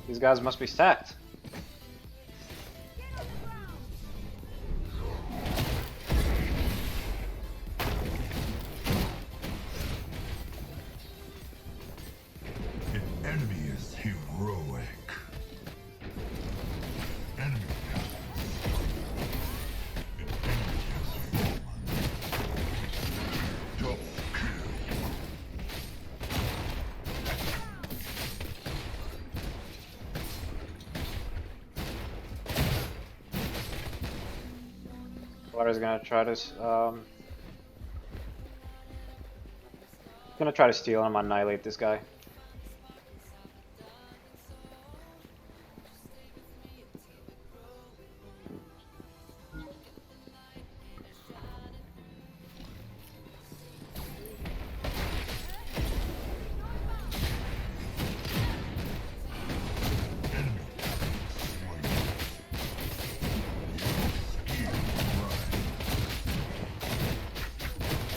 These guys must be stacked. An enemy is heroic. Enemy has an enemy has fallen. Double kill. Kallari's gonna try to gonna try to steal him, annihilate this guy. Enemy slain. Skill right.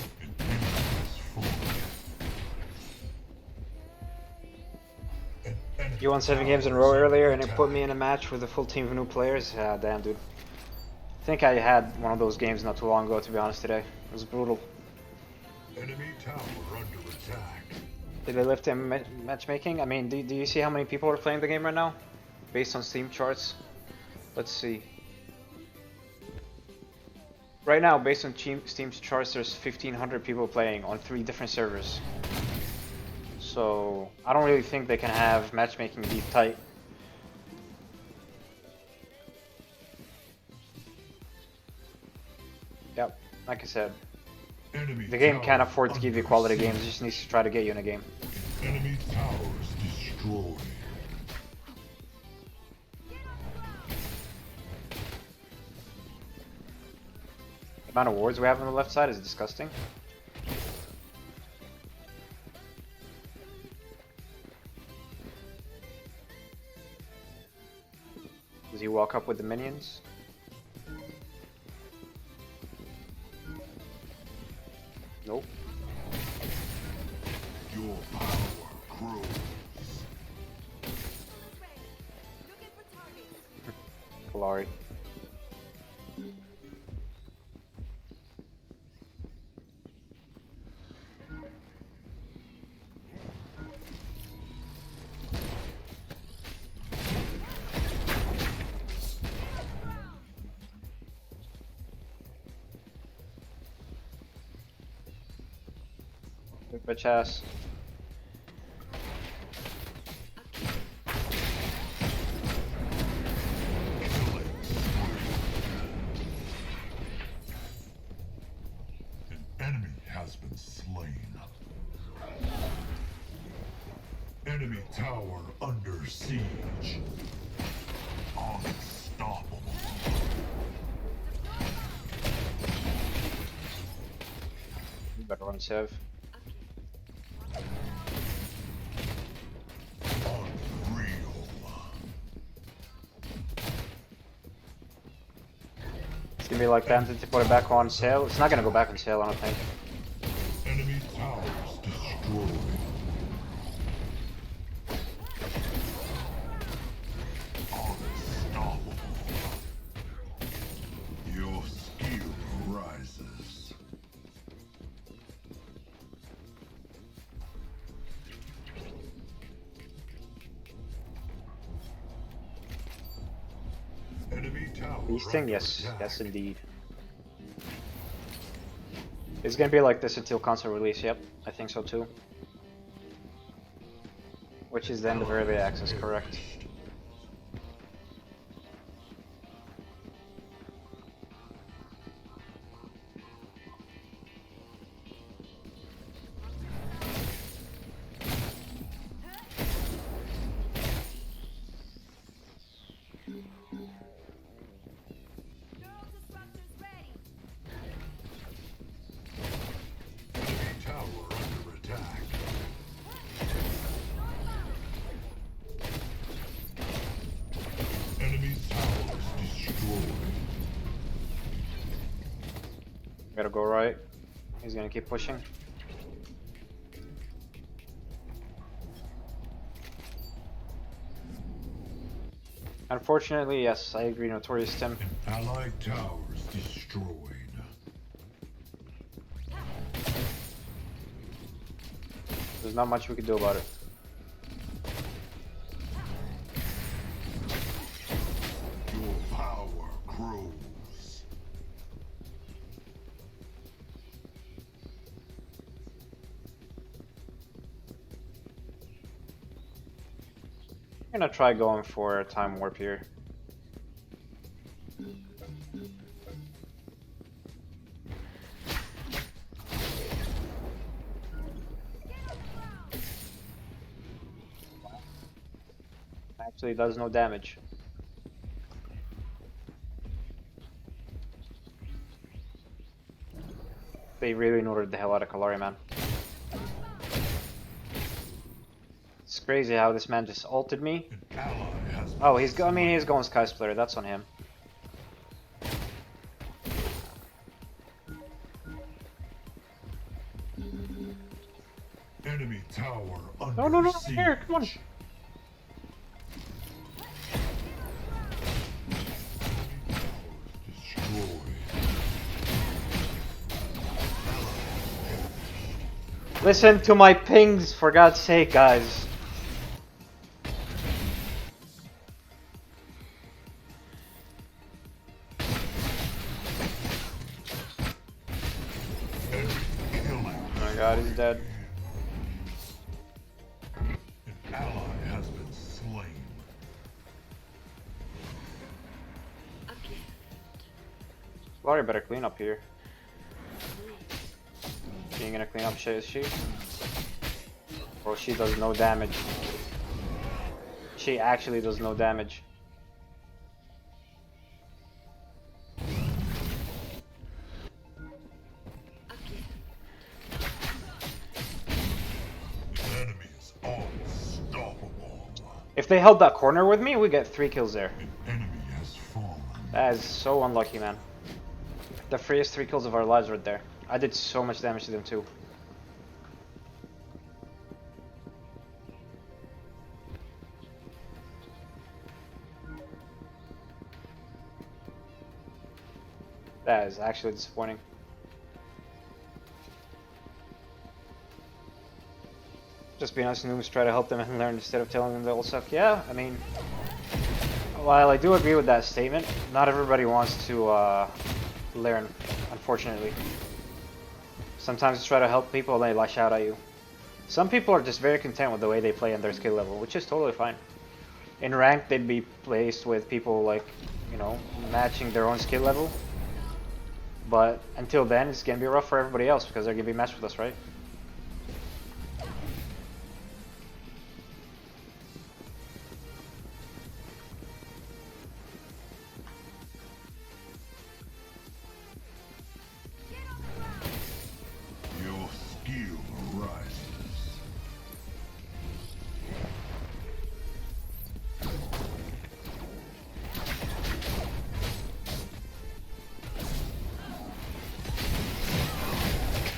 An enemy has fallen. An enemy You won 7 games in a row earlier and it put me in a match with a full team of new players. Ah, damn, dude. I think I had one of those games not too long ago, to be honest, today. It was brutal. Enemy tower under attack. Did they lift in matchmaking? I mean, do you see how many people are playing the game right now? Based on Steam charts? Let's see. Right now, based on Steam's charts, there's 1,500 people playing on 3 different servers. So, I don't really think they can have matchmaking be tight. Yep, like I said, Enemy the game tower can't afford to give you under quality siege. games, it just needs to try to get you in a game. Enemy towers destroyed. The amount of wards we have on the left side is disgusting. Does he walk up with the minions? Nope. Your power grows. Kallari. Big bitch ass. Killing spree. An enemy has been slain. Enemy tower under siege. Unstoppable. You better run Sev. Unreal. It's gonna be like tempted to put it back on sale. It's not gonna go back on sale, I don't think. Enemy towers destroyed. Unstoppable. Your skill rises. Enemy tower. Beasting? under Yes, attack. yes indeed. It's gonna be like this until console release, yep, I think so too. Which is the end of early access, correct. Enemy tower under attack. Enemy towers destroyed. Gotta go right. He's gonna keep pushing. Unfortunately, yes, I agree, Notorious Tim. Allied towers destroyed. There's not much we can do about it. Your power grows. I'm gonna try going for a time warp here. Actually does no damage. They really neutered the hell out of Kallari, man. It's crazy how this man just ulted me. An ally has been Oh, I mean, he's going Sky Splitter, that's on him. enemy tower under No, no, no, siege. here, come on. Destroyed. Listen to my pings, for God's sake, guys. Enemy killing. Oh my God, he's dead. An ally has been slain. Lori better clean up here. She ain't gonna clean up shit, is she? Bro, she does no damage. She actually does no damage. The enemy is unstoppable. If they held that corner with me, we get 3 kills there. An enemy has fallen. That is so unlucky, man. The freest 3 kills of our lives right there. I did so much damage to them too. That is actually disappointing. Just being us noobs, try to help them and learn instead of telling them they all suck. Yeah, I mean, while I do agree with that statement, not everybody wants to learn, unfortunately. Sometimes you try to help people and they lash out at you. Some people are just very content with the way they play and their skill level, which is totally fine. In rank, they'd be placed with people like, you know, matching their own skill level. But until then, it's gonna be rough for everybody else because they're gonna be matched with us, right?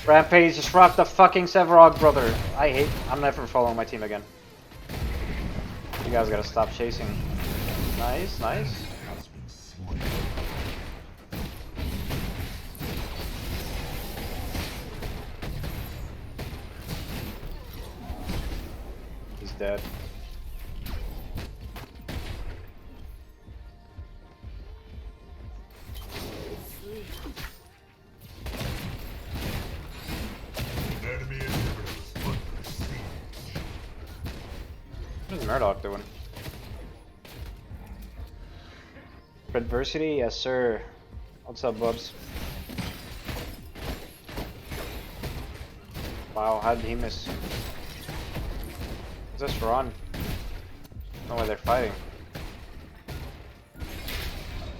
Rampage, just rock the fucking Sevarog, brother. I'm never following my team again. You guys gotta stop chasing. Nice, nice. Has been slain. He's dead. Enemy inhibitors under siege. What is Murdoch doing? Predversity? Yes, sir. What's up, bubs? Wow, how did he miss? Is this Ron? No way they're fighting.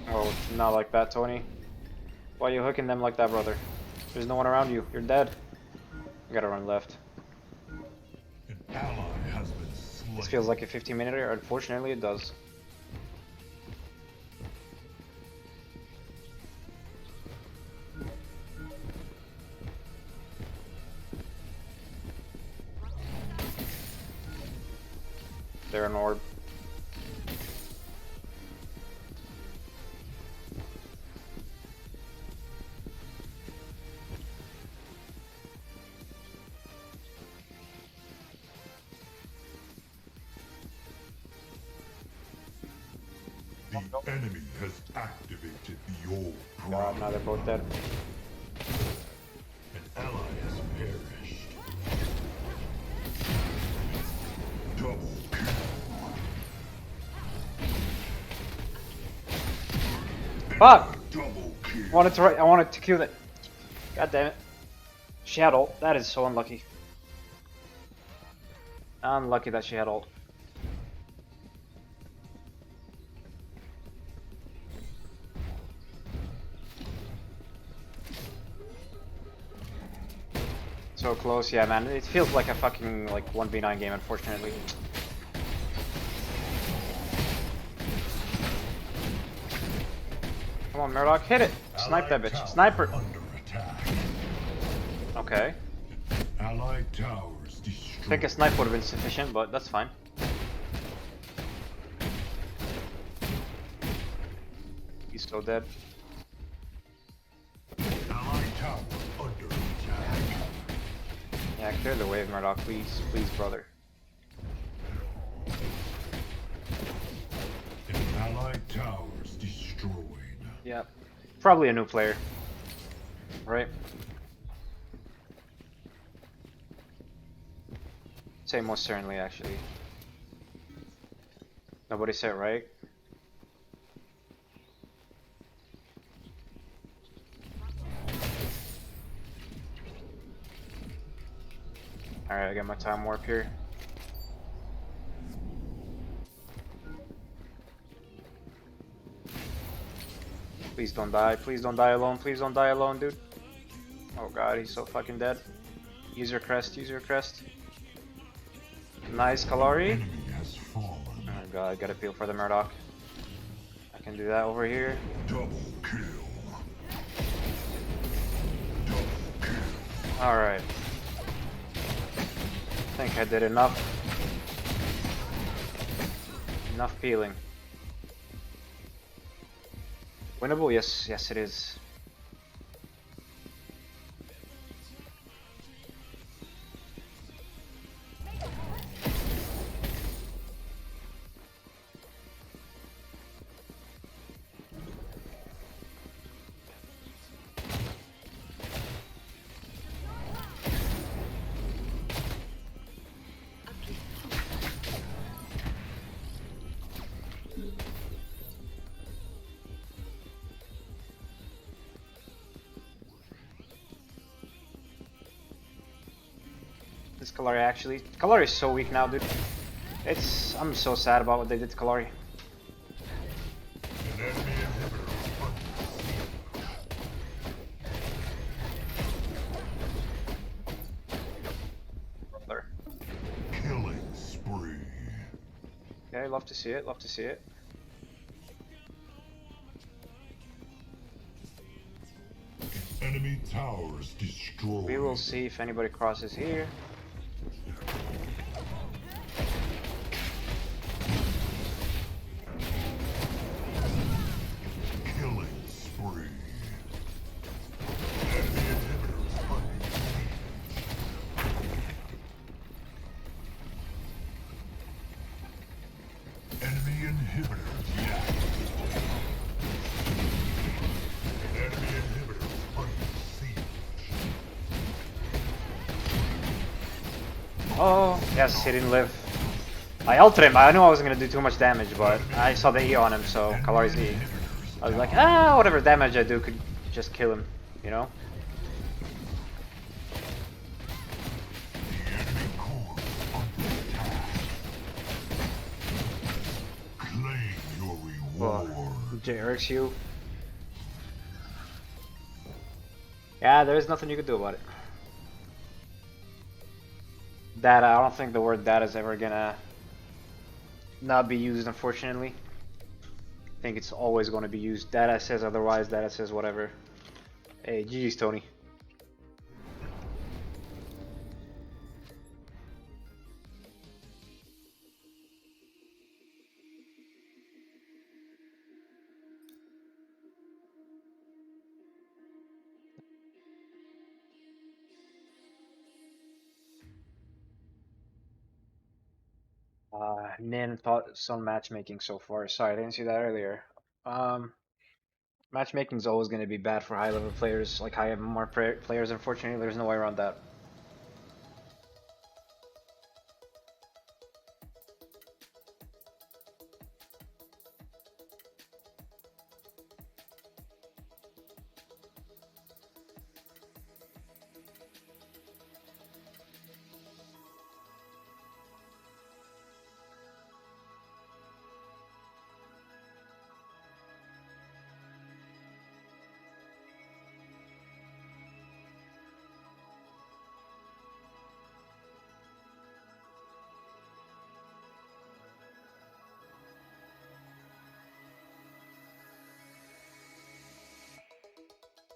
Oh, not like that, Tony. Why are you hooking them like that, brother? There's no one around you. You're dead. You gotta run left. An ally has been slain. This feels like a 15-minute. Unfortunately, it does. They're an orb. The enemy has activated the old God, now they're both dead. An ally has perished. Double kill. Fuck! Double kill. I wanted to kill that. God damn it. She had ult. That is so unlucky. Unlucky that she had ult. So close, yeah, man. It feels like a fucking like 1v9 game, unfortunately. Come on, Murdoch, hit it! Snipe that bitch. Sniper! Under attack. Okay. Allied towers I destroyed. think a snipe would have been sufficient, but that's fine. He's so dead. Allied tower under attack. Yeah, clear the wave, Murdoch, please. Please, brother. An allied towers destroyed. Yeah. Probably a new player. Right? Say most certainly, actually. Nobody said right. Alright, I got my time warp here. Please don't die. Please don't die alone. Please don't die alone, dude. Oh god, he's so fucking dead. Use your crest. Use your crest. Nice, Kallari. Enemy has fallen. Oh god, I gotta peel for the Murdoch. I can do that over here. Double kill. Double kill. Alright. I think I did enough. Enough peeling. Winnable? Yes, yes it is. This Kallari actually. Kallari is so weak now, dude. I'm so sad about what they did to Kallari. An enemy inhibitor under Brother. killing spree. Okay, love to see it, love to see it. Enemy Enemy towers destroyed. We will see if anybody crosses here. Killing spree. Enemy inhibitors under siege. Enemy inhibitors reactive. Enemy inhibitors under siege. Oh, yes, he didn't live. I ulted him. I knew I wasn't gonna do too much damage, but I saw the E on him, so Kallari's E. I was like, ah, whatever damage I do could just kill him, you know? The enemy core under attack. Claim your reward. JRX you. Yeah, there's nothing you could do about it. Data, I don't think the word data is ever gonna not be used, unfortunately. I think it's always going to be used. Data says otherwise, data says whatever. Hey, GG's, Tony. Nin thought some matchmaking so far. Sorry, I didn't see that earlier. Matchmaking is always going to be bad for high level players, like high MMR players. Unfortunately, there's no way around that.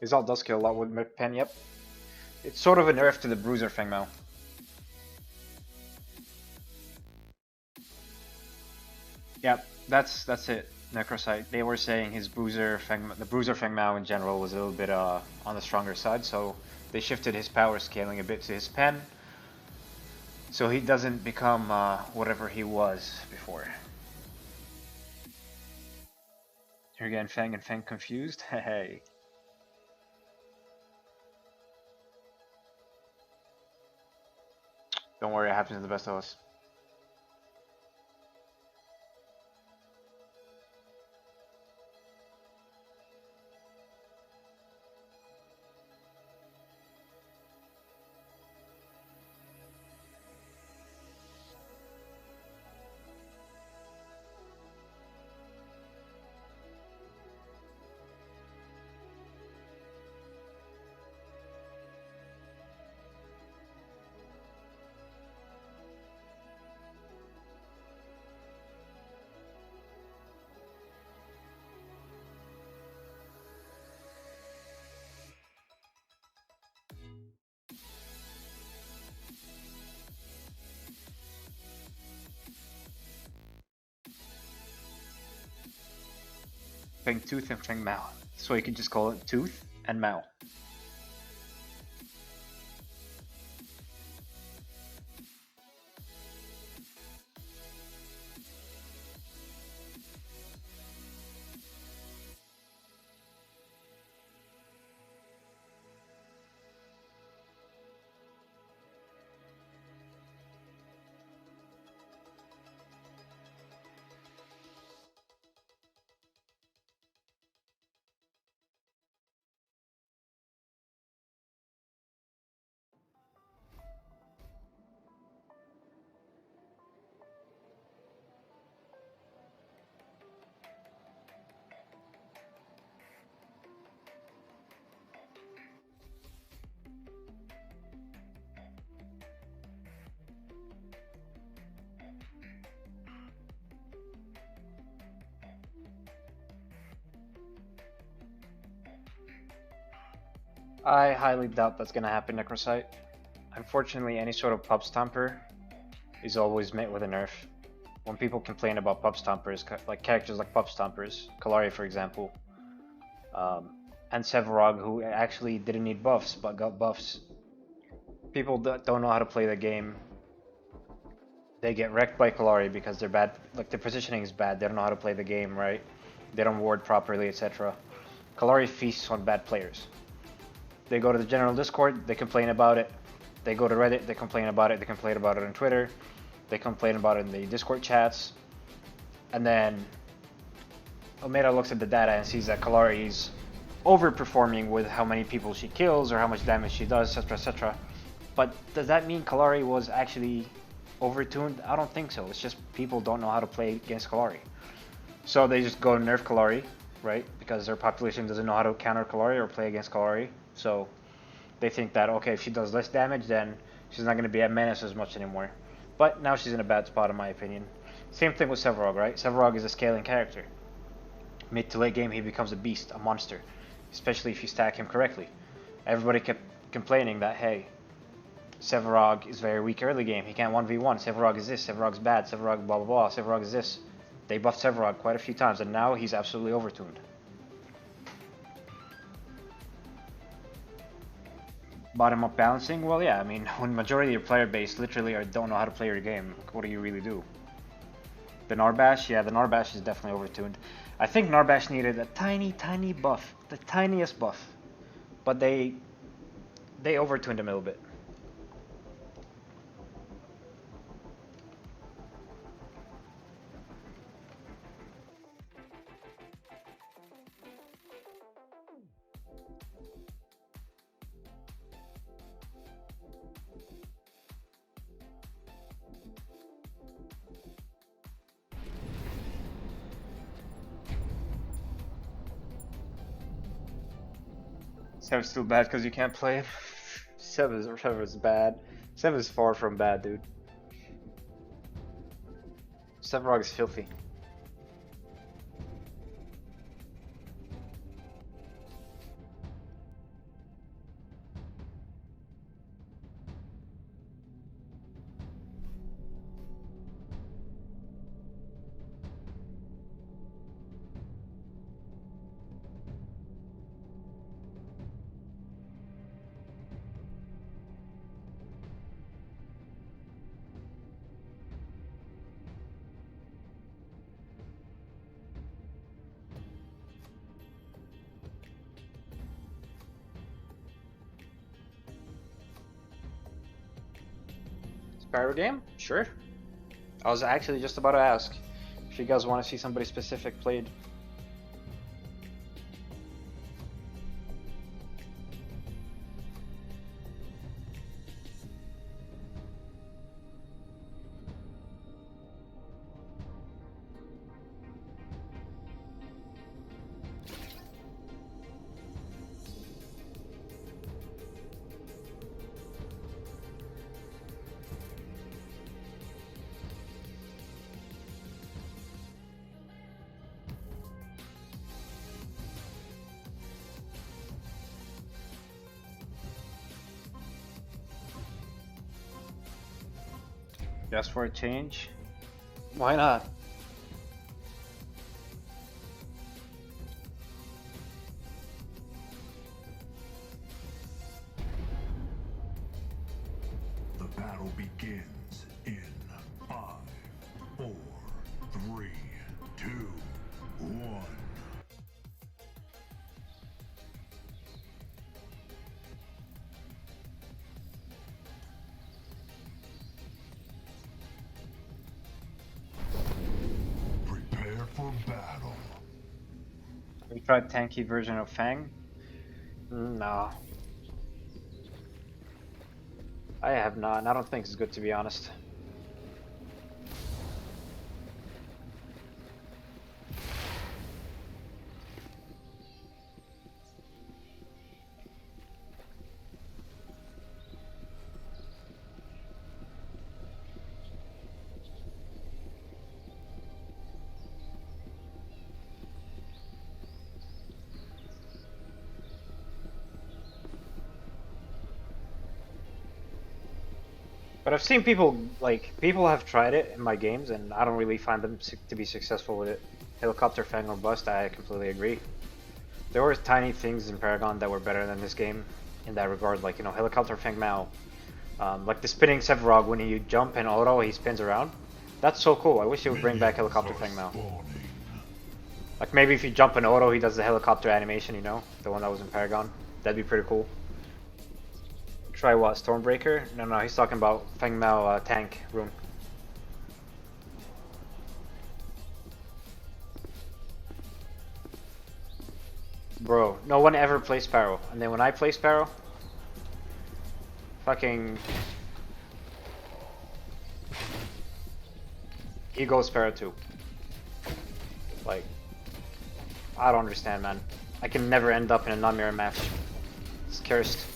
His ult does kill a lot with Pen, yep. It's sort of a nerf to the Bruiser Feng Mao. Yep, that's it. Necrosite. They were saying his the Bruiser Feng Mao in general was a little bit on the stronger side, so they shifted his power scaling a bit to his Pen, so he doesn't become whatever he was before. Here again, Feng and Feng confused. Hey. Don't worry, it happens to the best of us. Feng Tooth and Feng Mao. So you can just call it Tooth and Mao. I highly doubt that's gonna happen, Necrosite. Unfortunately, any sort of pub stomper is always met with a nerf. When people complain about pub stompers, like characters like pub stompers, Kallari for example, and Sevarog, who actually didn't need buffs but got buffs, people don't know how to play the game. They get wrecked by Kallari because they're bad, like their positioning is bad, they don't know how to play the game right, they don't ward properly, etc. Kallari feasts on bad players. They go to the general Discord, they complain about it. They go to Reddit, they complain about it, they complain about it on Twitter, they complain about it in the Discord chats. And then Omega looks at the data and sees that Kallari is overperforming with how many people she kills or how much damage she does, etc, etc. But does that mean Kallari was actually overtuned? I don't think so. It's just people don't know how to play against Kallari. So they just go nerf Kallari, right? Because their population doesn't know how to counter Kallari or play against Kallari. So they think that, okay, if she does less damage, then she's not going to be at menace as much anymore. But now she's in a bad spot, in my opinion. Same thing with Sevarog, right? Sevarog is a scaling character. Mid to late game, he becomes a beast, a monster. Especially if you stack him correctly. Everybody kept complaining that, hey, Sevarog is very weak early game. He can't 1v1. Sevarog is this. Sevarog's bad. Sevarog blah blah blah. Sevarog is this. They buffed Sevarog quite a few times, and now he's absolutely overtuned. Bottom up balancing? Well, yeah, I mean, when majority of your player base literally don't know how to play your game, what do you really do? The Narbash? Yeah, the Narbash is definitely overtuned. I think Narbash needed a tiny buff. The tiniest buff. But they overtuned him a little bit. Seven's still bad because you can't play him. Seven's bad. Seven's far from bad, dude. Sevarog is filthy. Sparrow game? Sure. I was actually just about to ask if you guys want to see somebody specific played. Just for a change? Why not? The battle begins in 5, 4, 3, 2, 1. Prepare for battle. Have you tried tanky version of Fang? No. I have not, and I don't think it's good, to be honest. But I've seen people, like, people have tried it in my games, and I don't really find them to be successful with it. Helicopter Fang or Bust, I completely agree. There were tiny things in Paragon that were better than this game in that regard, like, you know, Helicopter Fang Mao. Like the spinning Sevarog, when you jump and auto, he spins around. That's so cool. I wish they would bring back Helicopter Fang Mao. Like maybe if you jump in auto, he does the helicopter animation, you know? The one that was in Paragon. That'd be pretty cool. Try what? Stormbreaker? No, he's talking about Feng Mao tank room. Bro, no one ever plays Sparrow. And then when I play Sparrow, fucking... he goes Sparrow too. Like, I don't understand, man. I can never end up in a non-mirror match. It's cursed.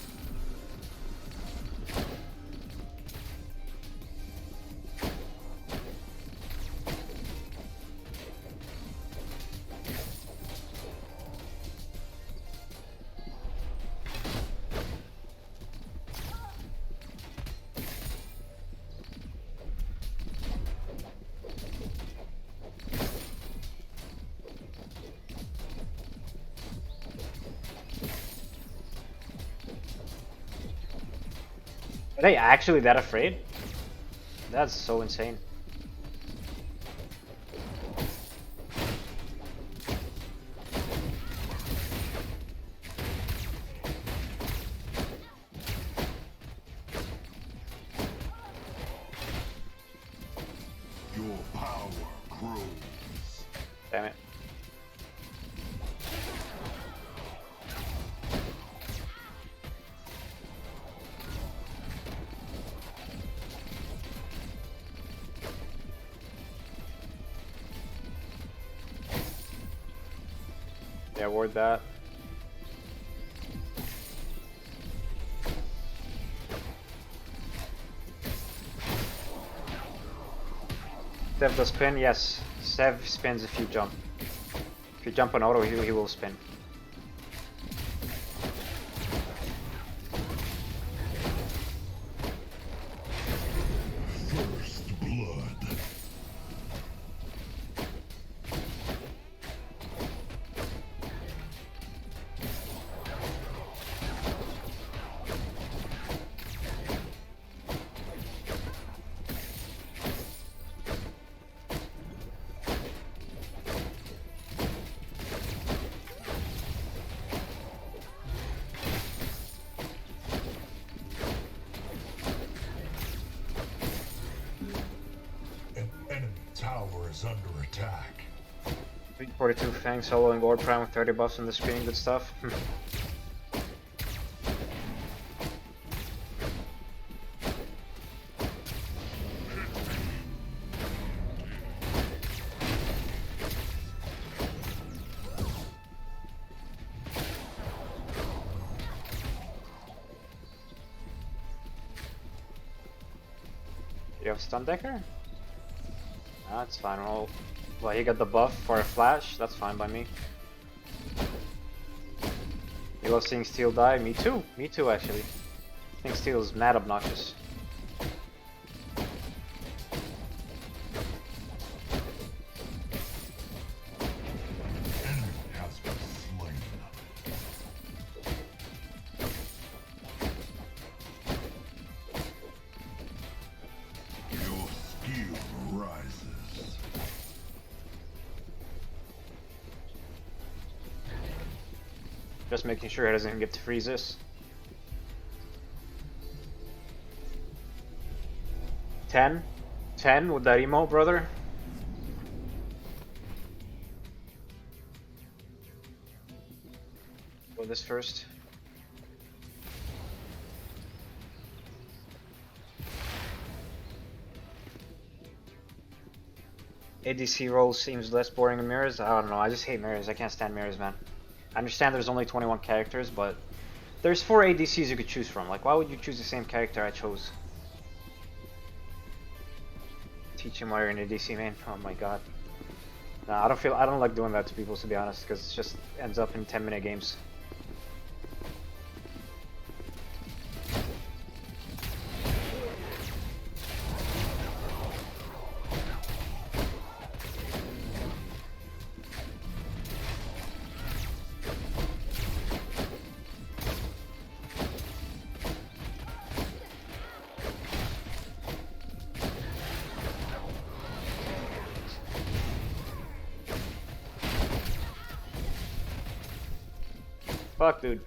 Are they actually that afraid? That's so insane. Your power grows. Damn it. Yeah, ward that. Sev does spin, yes. Sev spins if you jump. If you jump on auto, he will spin. First blood. An enemy tower is under attack. 42 Fang soloing Lord Prime with 30 buffs on the screen, good stuff. You have stun decker? That's fine. Well, he got the buff for a flash. That's fine by me. You love seeing Steel die? Me too. Me too, actually. I think Steel is mad obnoxious. Enemy has been slain. Your skill rises. Just making sure he doesn't get to freeze this. 10? 10 with that emo, brother? Go this first. ADC role seems less boring in mirrors. I don't know, I just hate mirrors. I can't stand mirrors, man. I understand there's only 21 characters, but there's 4 ADCs you could choose from. Like, why would you choose the same character I chose? Teach him why you're an ADC main. Oh my god. Nah, I don't like doing that to people, to be honest, because it just ends up in 10-minute games. Fuck, dude.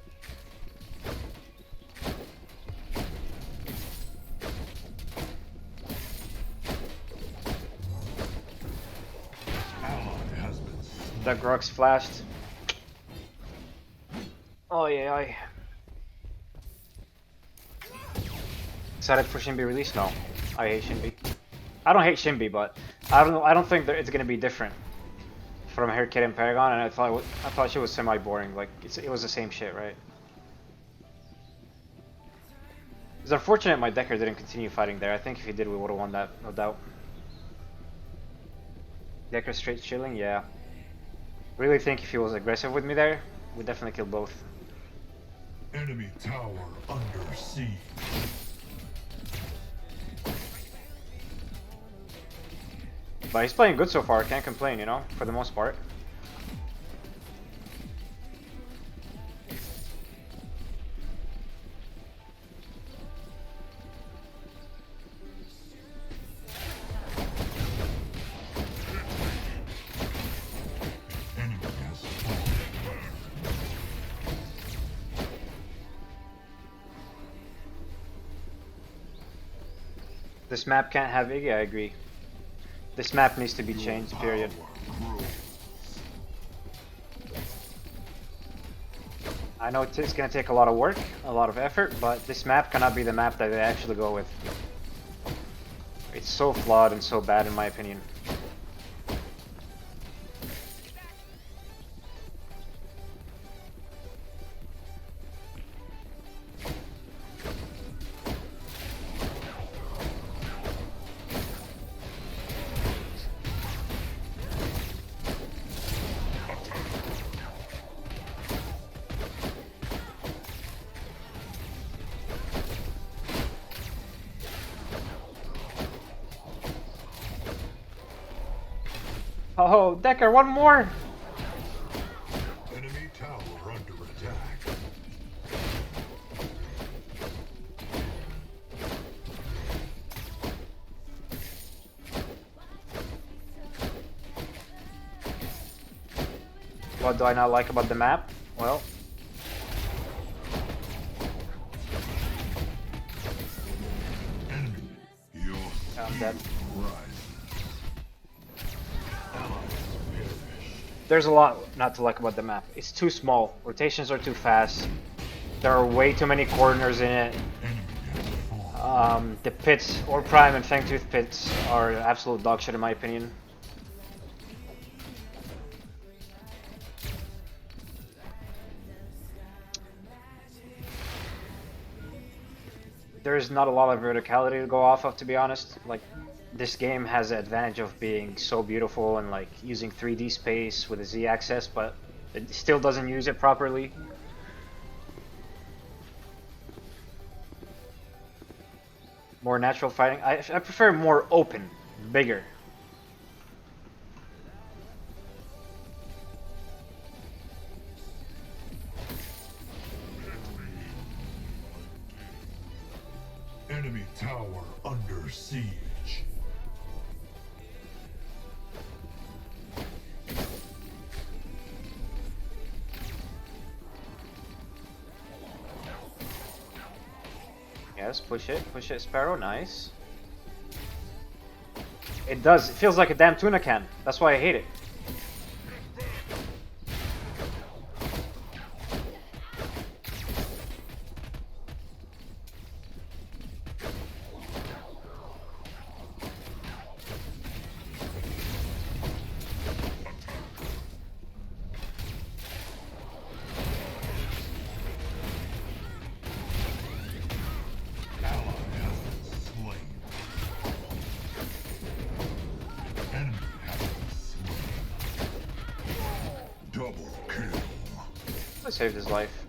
Ally has been slain. That Grok's flashed. Oh yeah. Excited for Shinbi release? No, I hate Shinbi. I don't hate Shinbi, but I don't know. I don't think that it's gonna be different from Hair Kid and Paragon, and I thought she was semi boring. Like it was the same shit, right? It's unfortunate my Decker didn't continue fighting there. I think if he did, we would have won that, no doubt. Decker straight chilling, yeah. Really think if he was aggressive with me there, we'd definitely kill both. Enemy tower under siege. But he's playing good so far, can't complain, you know, for the most part. Enemy has fallen. This map can't have Iggy, I agree. This map needs to be changed, period. I know it's gonna take a lot of work, a lot of effort, but this map cannot be the map that they actually go with. It's so flawed and so bad in my opinion. Oh, Decker, one more! Enemy tower under attack. What do I not like about the map? Well, Enemy, your I'm dead. rises. Ally perished. There's a lot not to like about the map. It's too small, rotations are too fast, there are way too many corners in it. Enemy has fallen. The pits, or Prime and Fangtooth pits, are absolute dog shit in my opinion. There's not a lot of verticality to go off of, to be honest. Like, this game has the advantage of being so beautiful and like using 3D space with a Z-axis, but it still doesn't use it properly. More natural fighting. I prefer more open, bigger. Enemy tower under siege. Yes, push it, Sparrow, nice. It does, it feels like a damn tuna can. That's why I hate it. Ally has been slain. Enemy has been slain. Double kill. I saved his life.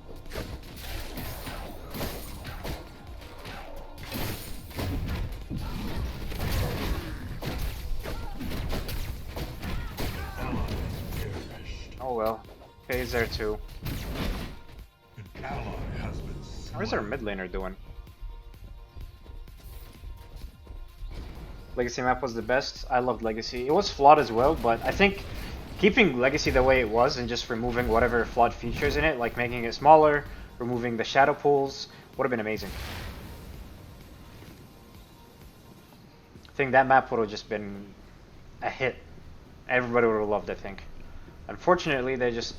Ally has perished. Oh well. Phase there too. An ally has been slain. Where's our mid laner doing? Legacy map was the best. I loved Legacy. It was flawed as well, but I think Keeping Legacy the way it was and just removing whatever flawed features in it, like making it smaller, removing the shadow pools, would have been amazing. I think that map would have just been a hit. Everybody would have loved it, I think. Unfortunately, they just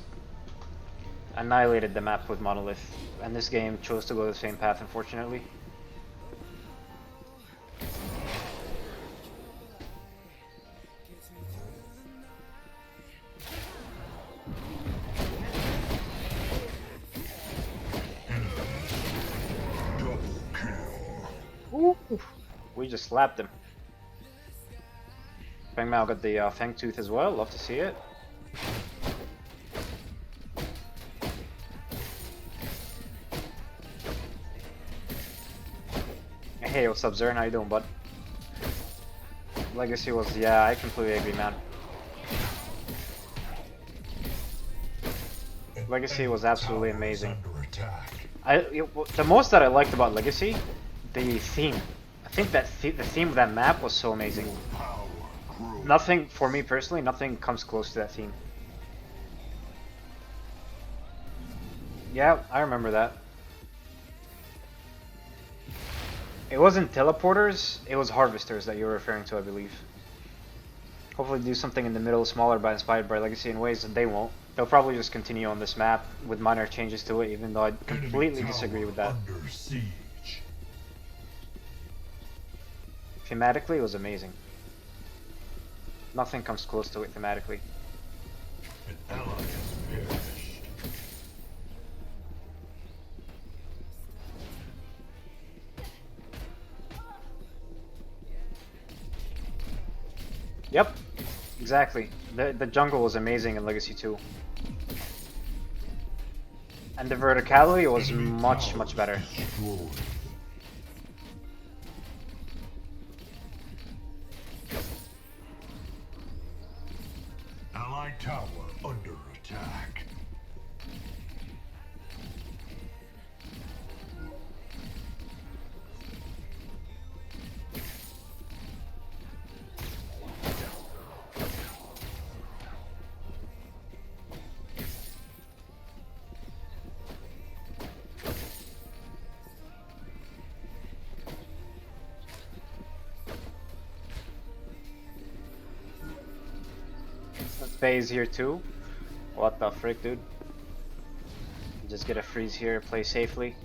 annihilated the map with Monolith, and this game chose to go the same path, unfortunately. Ooh, we just slapped him. Feng Mao got the Fang Tooth as well, love to see it. Hey, what's up, Zern? How you doing, bud? Legacy was, yeah, I completely agree, man. Legacy was absolutely amazing. The most that I liked about Legacy, the theme. I think that the theme of that map was so amazing. Nothing, for me personally, nothing comes close to that theme. Yeah, I remember that. It wasn't teleporters, it was harvesters that you were referring to, I believe. Hopefully do something in the middle, smaller, but inspired by Legacy in ways that they won't. They'll probably just continue on this map with minor changes to it, even though I completely disagree with that. Thematically, it was amazing. Nothing comes close to it thematically. An ally has perished. Yep, exactly. The jungle was amazing in Legacy 2. And the verticality was much better. Allied tower under attack. Phase here too. What the frick, dude? Just get a freeze here, play safely.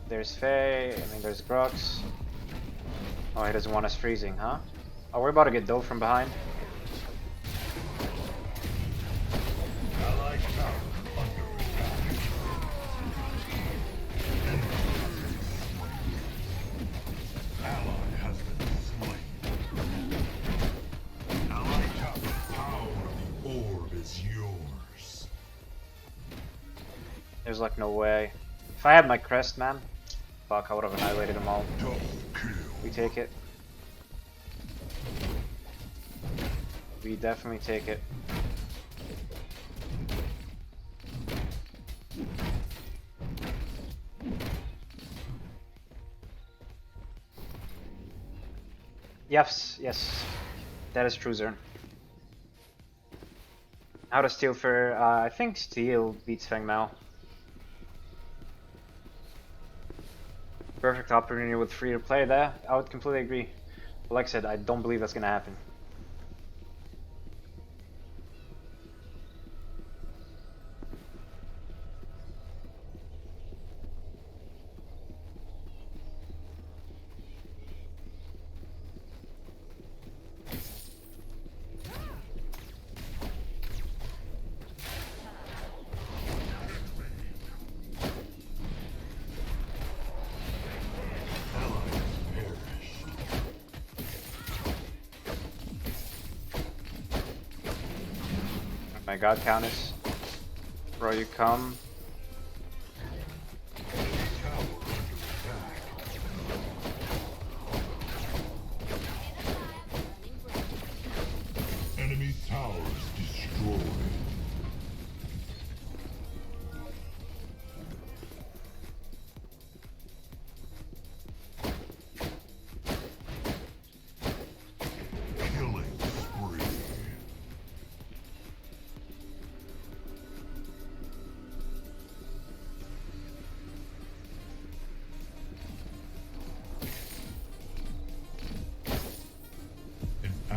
There's Faye, I mean there's Grux. Oh, he doesn't want us freezing, huh? Oh, we're about to get dove from behind. Allied tower under attack. Ally has been slain. Allied tower power of the orb is yours. There's like no way. If I had my crest, man, fuck, I would have annihilated them all. Double kill. We take it. We definitely take it. Yes, yes. That is true, Zern. How to steal for, I think Steel beats Feng Mao. Perfect opportunity with free to play there. I would completely agree. But like I said, I don't believe that's gonna happen. My god, Countess. Bro, you come. Enemy towers destroyed.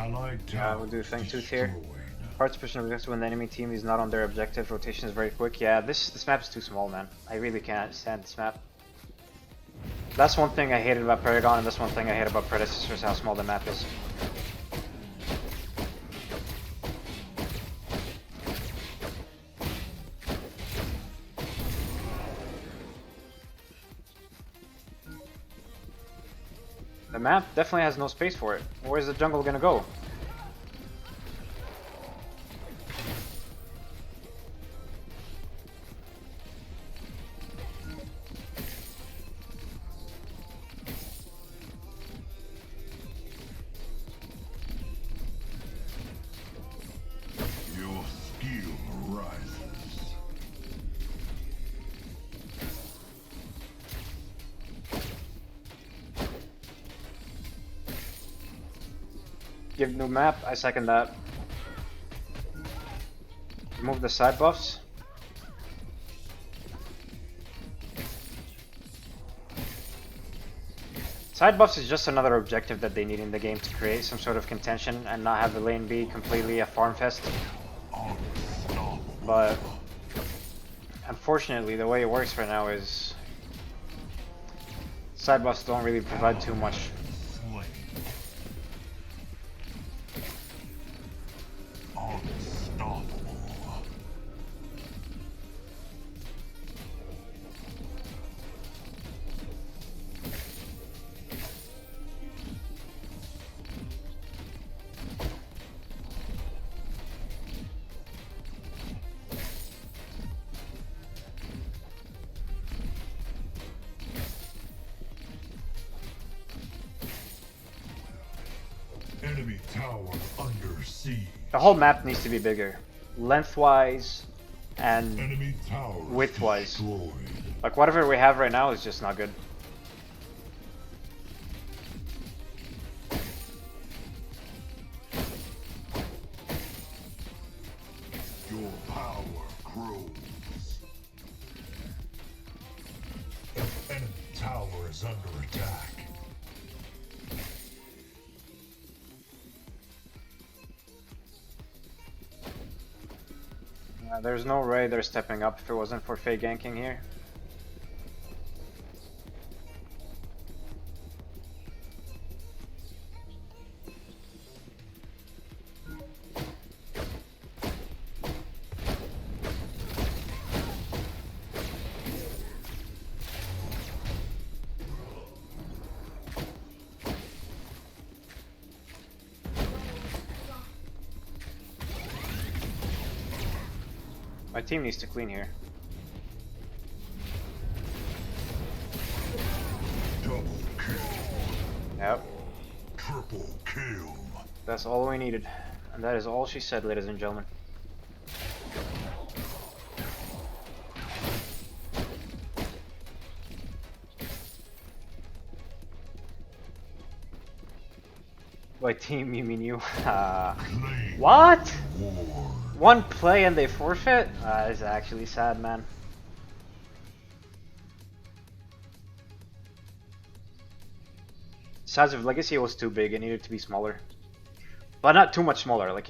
Allied Yeah, tower we'll do thing tooth here. destroyed. Parts pushing objective when the enemy team is not on their objective. Rotation is very quick. Yeah, this map is too small, man. I really can't stand this map. That's one thing I hated about Paragon, and that's one thing I hate about Predecessor, is how small the map is. The map definitely has no space for it. Where's the jungle gonna go? Your skill rises. Give new map, I second that. Remove the side buffs. Side buffs is just another objective that they need in the game to create some sort of contention and not have the lane be completely a farm fest. But unfortunately, the way it works right now is side buffs don't really provide too much. Slain. Unstoppable. Enemy tower under siege. The whole map needs to be bigger, lengthwise and Enemy tower widthwise. destroyed. Like whatever we have right now is just not good. Your power grows. Enemy tower is under attack. There's no way they're stepping up if it wasn't for Faye ganking here. My team needs to clean here. Double kill. Yep, Triple kill. that's all we needed. And that is all she said, ladies and gentlemen. By team, you mean you? Claim What? war. One play and they forfeit? It's actually sad, man. Size of Legacy was too big, it needed to be smaller. But not too much smaller, like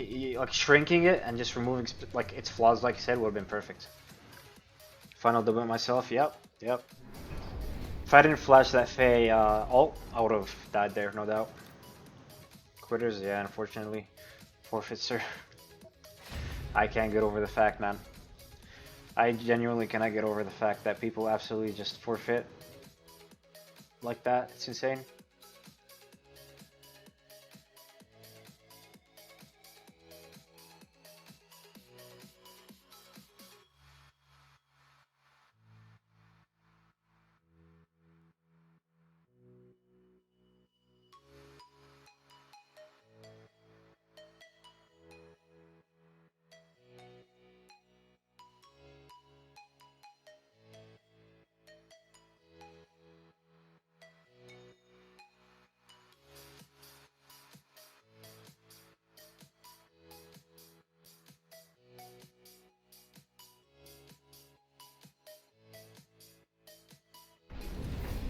shrinking it and just removing like its flaws, like I said, would have been perfect. Final double myself, yep. If I didn't flash that Faye ult, I would have died there, no doubt. Quitters, yeah, unfortunately. Forfeit, sir. I can't get over the fact, man. I genuinely cannot get over the fact that people absolutely just forfeit like that. It's insane.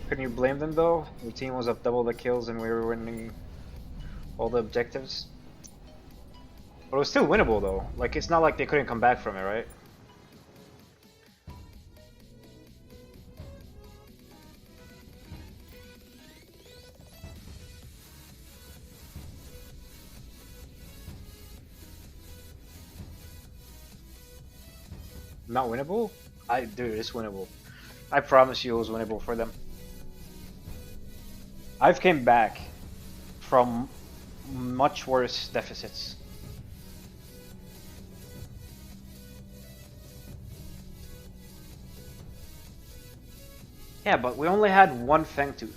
Couldn't you blame them though? Your team was up double the kills and we were winning all the objectives. But it was still winnable though. Like, it's not like they couldn't come back from it, right? Not winnable? Dude, it's winnable. I promise you it was winnable for them. I've came back from much worse deficits. Yeah, but we only had one Fangtooth.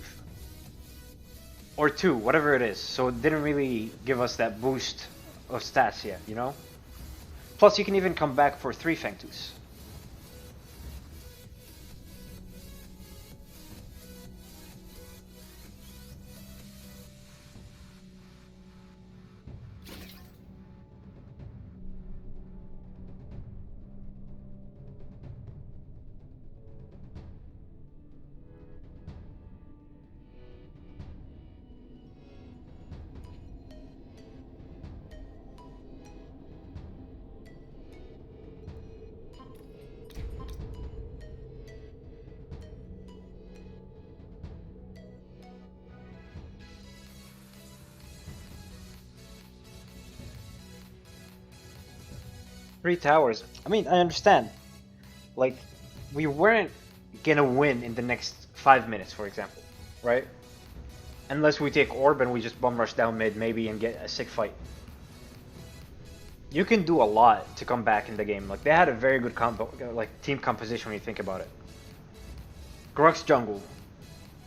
Or two, whatever it is. So it didn't really give us that boost of stats yet, you know? Plus, you can even come back for 3 Fangtooths. Three towers. I mean, I understand. Like, we weren't gonna win in the next 5 minutes, for example, right? Unless we take Orb and we just bum rush down mid, maybe, and get a sick fight. You can do a lot to come back in the game. Like, they had a very good team composition when you think about it. Grux jungle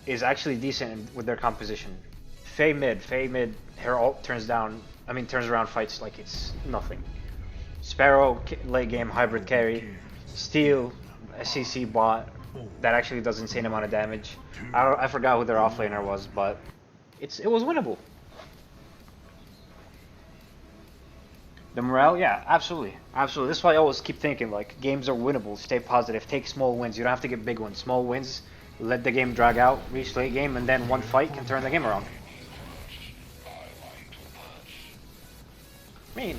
is actually decent with their composition. Faye mid, her ult turns around fights like it's nothing. Sparrow, late game, hybrid carry. Steel, SCC bot that actually does insane amount of damage. I forgot who their offlaner was, but it was winnable. The morale, yeah, absolutely. Absolutely. That's why I always keep thinking, like, games are winnable, stay positive, take small wins. You don't have to get big ones. Small wins, let the game drag out, reach late game, and then one fight can turn the game around. I mean,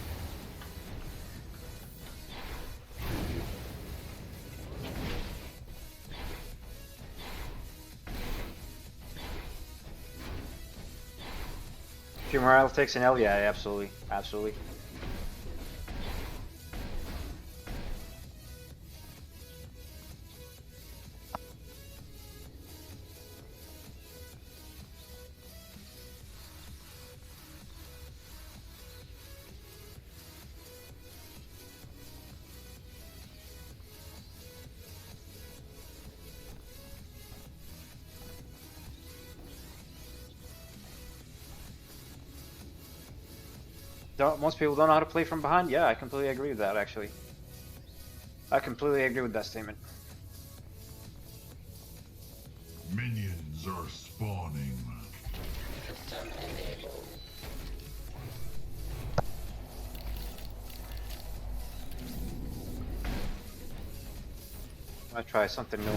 if your morale takes an L, yeah, absolutely. Absolutely. Most people don't know how to play from behind? Yeah, I completely agree with that, actually. I completely agree with that statement. Minions are spawning. I try something new.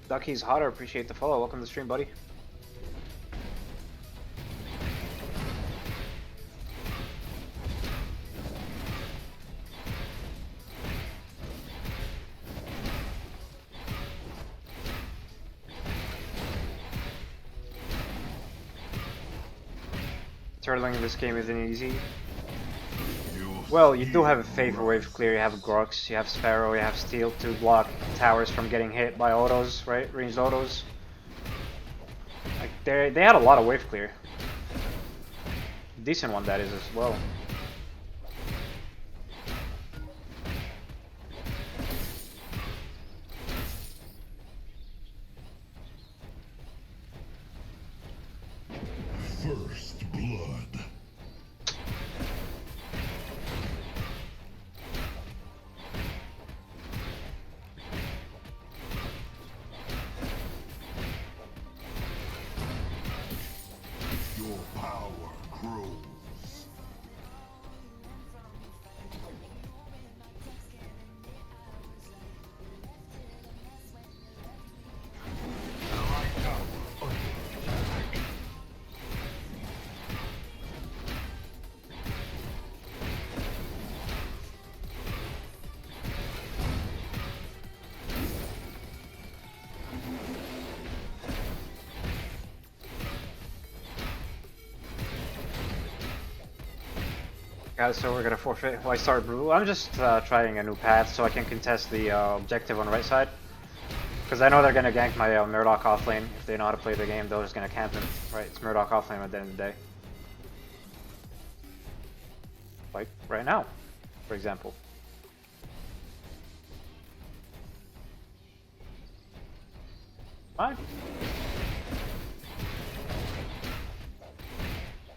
Ducky's hotter, appreciate the follow. Welcome to the stream, buddy. Turtling in this game isn't easy. Well, you do have a favor wave clear, you have Grux, you have Sparrow, you have Steel to block towers from getting hit by autos, right? Ranged autos. Like, they had a lot of wave clear. Decent one, that is, as well. First blood. Your power grows. Okay, so we're gonna forfeit. Why start Brew? I'm just trying a new path so I can contest the objective on the right side. Because I know they're gonna gank my Murdoch off lane. If they know how to play the game, they're just gonna camp him. Right, it's Murdoch off lane at the end of the day. Like right now, for example. Fine.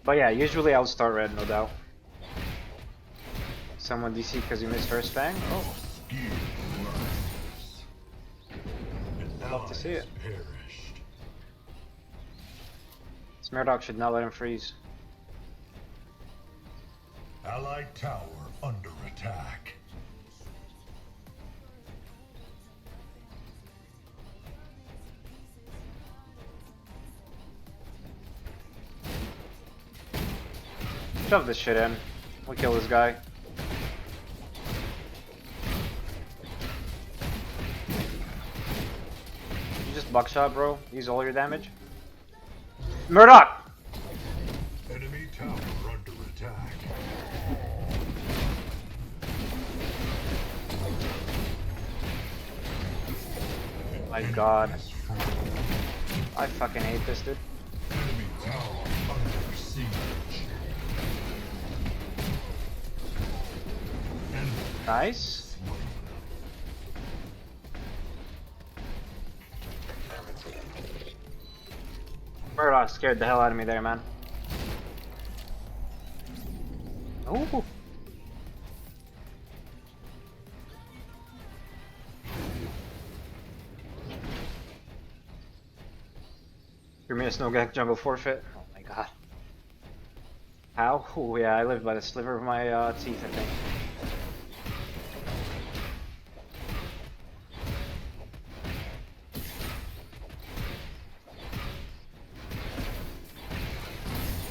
But yeah, usually I'll start red, no doubt. Someone DC because you missed first bang? Oh. Love to see it. This Murdoch should not let him freeze. Allied tower under attack. Shove this shit in. We'll kill this guy. You just buckshot, bro. Use all your damage. Murdoch! Enemy tower under attack. My god. I fucking hate this, dude. Enemy tower under siege. Nice. Murdoch scared the hell out of me there, man. Ooh. You're me a snow gank jungle forfeit? Oh my god. How? Oh yeah, I lived by the sliver of my teeth, I think.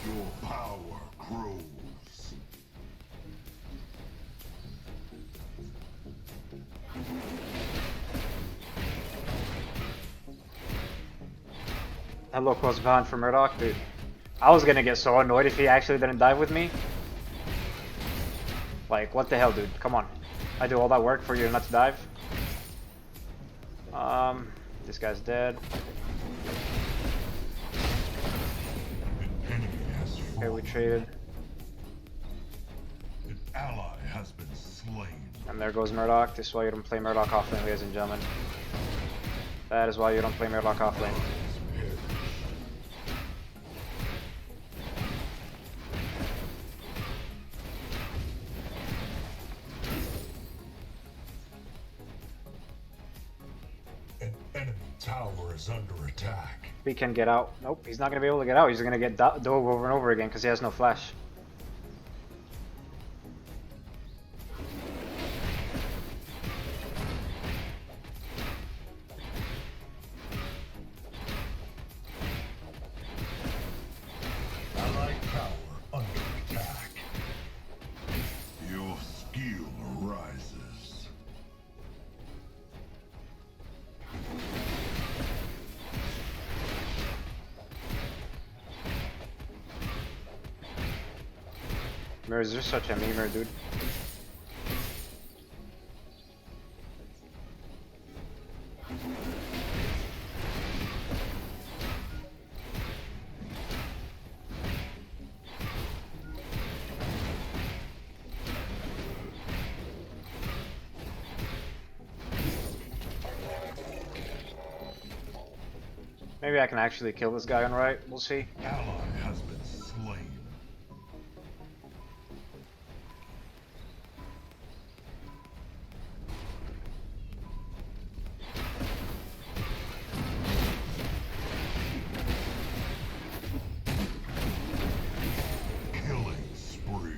Your power grows. That look was behind for Murdoch, dude. I was gonna get so annoyed if he actually didn't dive with me. Like, what the hell, dude? Come on. I do all that work for you not to dive. This guy's dead. An enemy has Okay, we fallen. traded. An ally has been slain. And there goes Murdoch. This is why you don't play Murdoch offlane, ladies and gentlemen. That is why you don't play Murdoch offlane. An enemy tower is under attack. We can get out. Nope, he's not gonna be able to get out. He's gonna get dove over and over again because he has no flash. Allied tower under attack. Your skill rises. Mirrors, you're such a memer, dude. Maybe I can actually kill this guy on right. We'll see. Ally has been slain. Killing spree.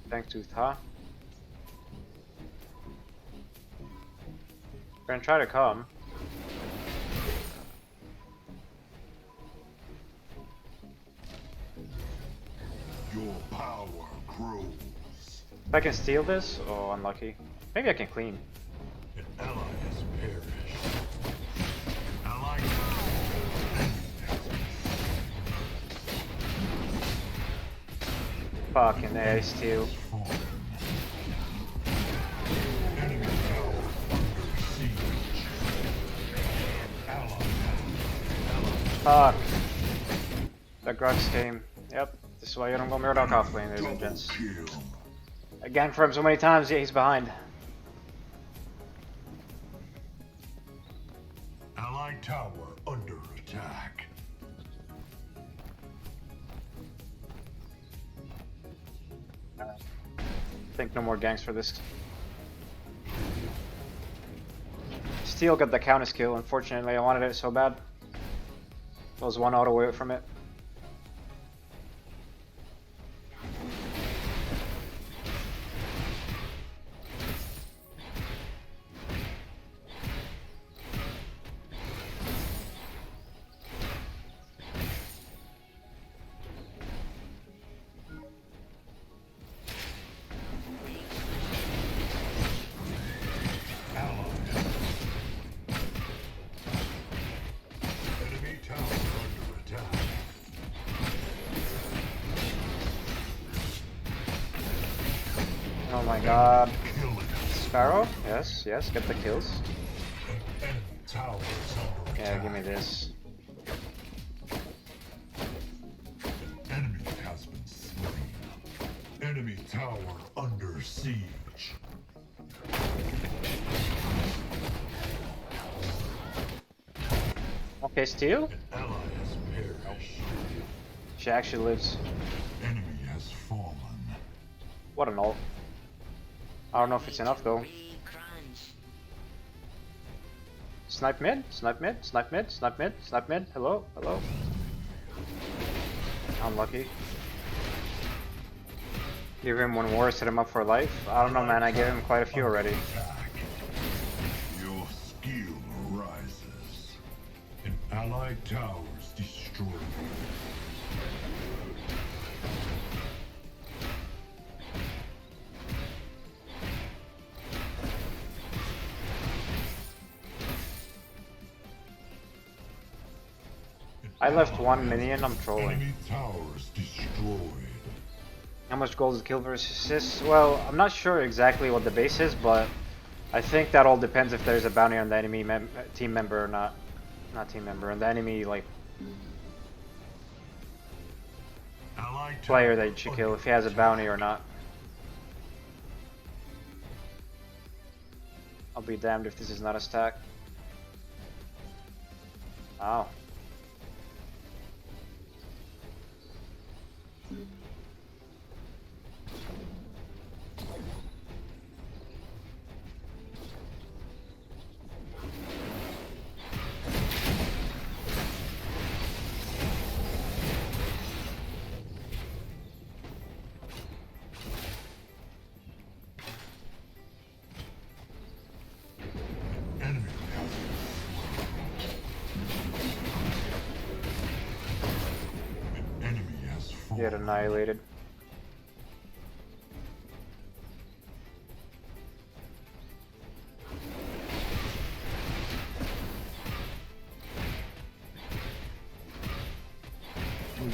Thanks, Tooth, huh? We're gonna try to come. Your power grows. If I can steal this, oh, unlucky. Maybe I can clean. An ally has perished. Allied Fucking ace too. Fallen. Enemy tower under siege. Ally. Fuck. The Grux came. Yep. This is why you don't go Murdoch off lane, ladies and gents. Kill. I ganked for him so many times, yeah, he's behind. Allied tower under attack. I think no more ganks for this. Steel got the Countess kill, unfortunately I wanted it so bad. I was one auto away from it. Enemy tower under attack. Oh my god. Killing. Sparrow? Yes, yes, get the kills. Enemy towers under Yeah, attack. give me this. Enemy has been slain. Enemy tower under siege. Okay, Steel? An ally has perished. She actually lives. Enemy has fallen. What an ult. I don't know if it's enough though. Crunch. Snipe mid, snipe mid, snipe mid, snipe mid, snipe mid. Hello, hello. Unlucky. Give him one more, set him up for life. I don't know, man. I gave him quite a few already. Attack. Your skill rises. An allied tower is destroyed. I left one minion, I'm trolling. Enemy towers destroyed. How much gold is kill versus assist? Well, I'm not sure exactly what the base is, but I think that all depends if there's a bounty on the enemy team member or not. Not team member, on the enemy like Allied player tower that you should kill, if he has a bounty or not. I'll be damned if this is not a stack. Wow. Enemy has been slain. An enemy has fallen. Get annihilated.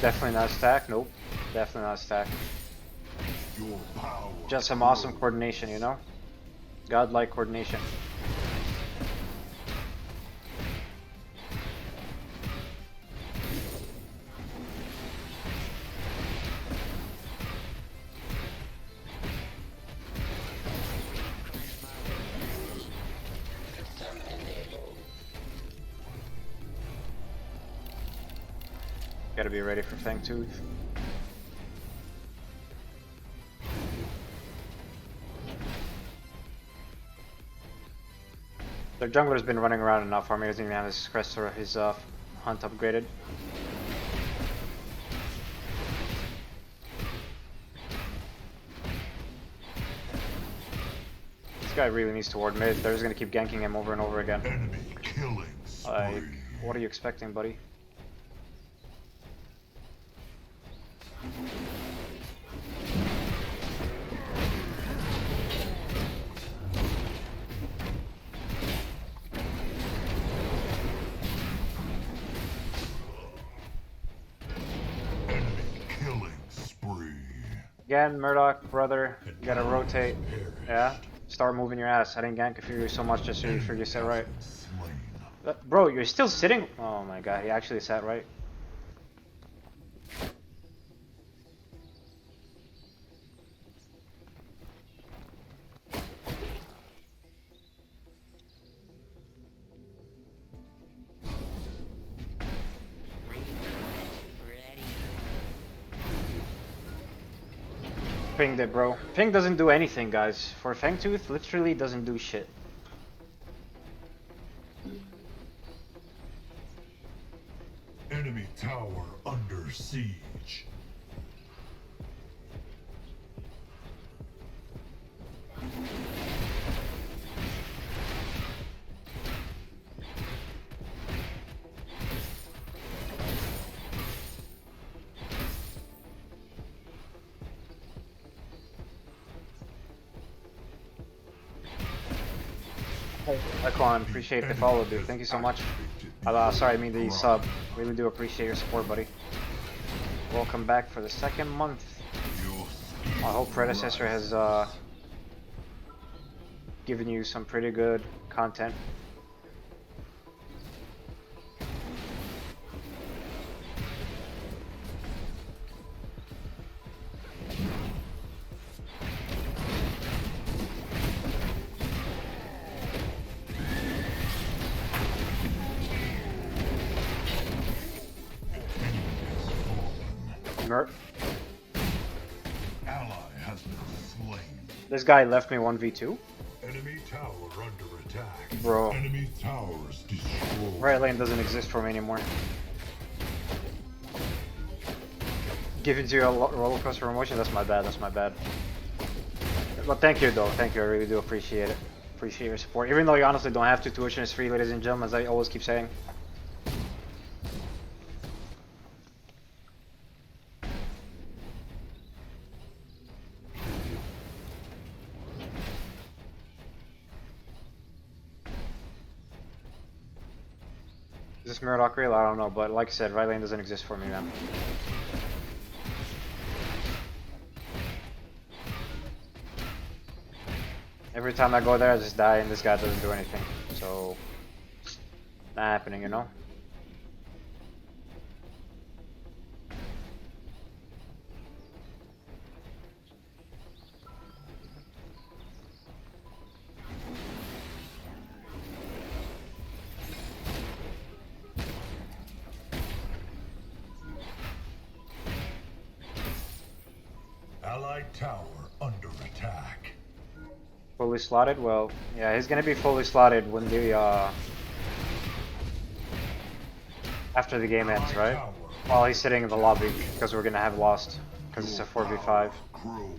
Definitely not a stack. Nope. Definitely not a stack. Your power. Just some awesome coordination, you know? Godlike coordination. Gotta be ready for Fangtooth. Their jungler's been running around enough for me. He doesn't even have his crest or his hunt upgraded. This guy really needs to ward mid. They're just gonna keep ganking him over and over again. Enemy killing spree. Like, what are you expecting, buddy? Again, Murdoch, brother, An you gotta ally rotate. has perished. Yeah? Start moving your ass. I didn't gank you so much just so you Enemy figure you sat has right. been slain. Bro, you're still sitting? Oh my god, he actually sat right. Ready. Pinged it, bro. Ping doesn't do anything, guys. For Fangtooth, literally doesn't do shit. Enemy tower under siege. Icon, appreciate the follow, dude. Thank you so much. Sorry, I mean the sub. Really do appreciate your support, buddy. Welcome back for the second month. I hope Predecessor has given you some pretty good content. Ally has been slain. This guy left me 1v2. Enemy tower under attack. Bro. Enemy towers destroyed. Right lane doesn't exist for me anymore. Giving to you a roller coaster emotion, that's my bad, that's my bad. But thank you though, thank you, I really do appreciate it. Appreciate your support. Even though you honestly don't have to, tuition is free, ladies and gentlemen, as I always keep saying. Is this Murdoch real? I don't know, but like I said, right lane doesn't exist for me, man. Every time I go there, I just die, and this guy doesn't do anything. So, not happening, you know? Allied tower under attack. Fully slotted? Well, yeah, he's gonna be fully slotted when the, after the game ends, right? While he's sitting in the lobby, because we're gonna have lost. Because it's a 4v5. Grows.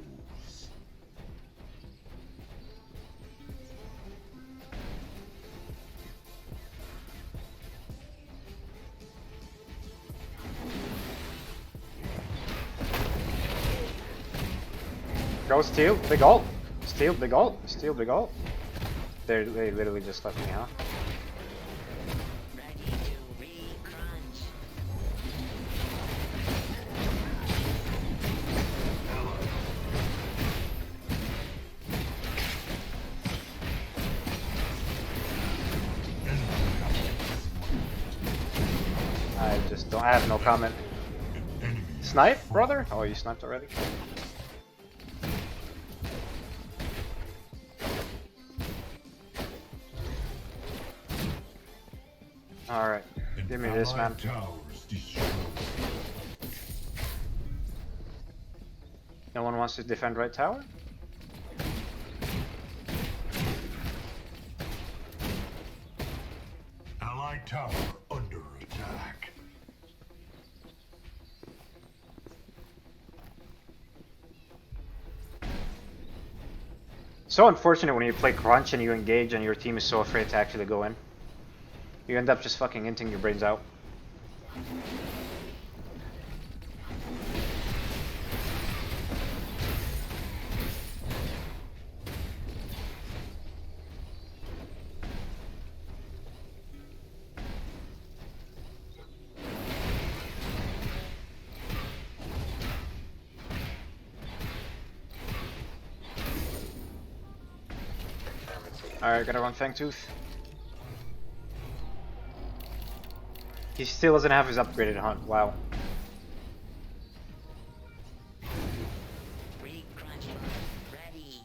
Go steal, big ult. Steal, big ult. Steal, big ult. They literally just left me, huh? Ready to re-crunch. I just don't, I have no comment. Enemy Snipe, brother? Oh, you sniped already? Alright, give me this, man. Towers destroyed. No one wants to defend right tower? Allied tower under attack. So unfortunate when you play crunch and you engage and your team is so afraid to actually go in. You end up just fucking inting your brains out. Alright, gotta run Fangtooth. He still doesn't have his upgraded hunt, wow. Recrunch ready.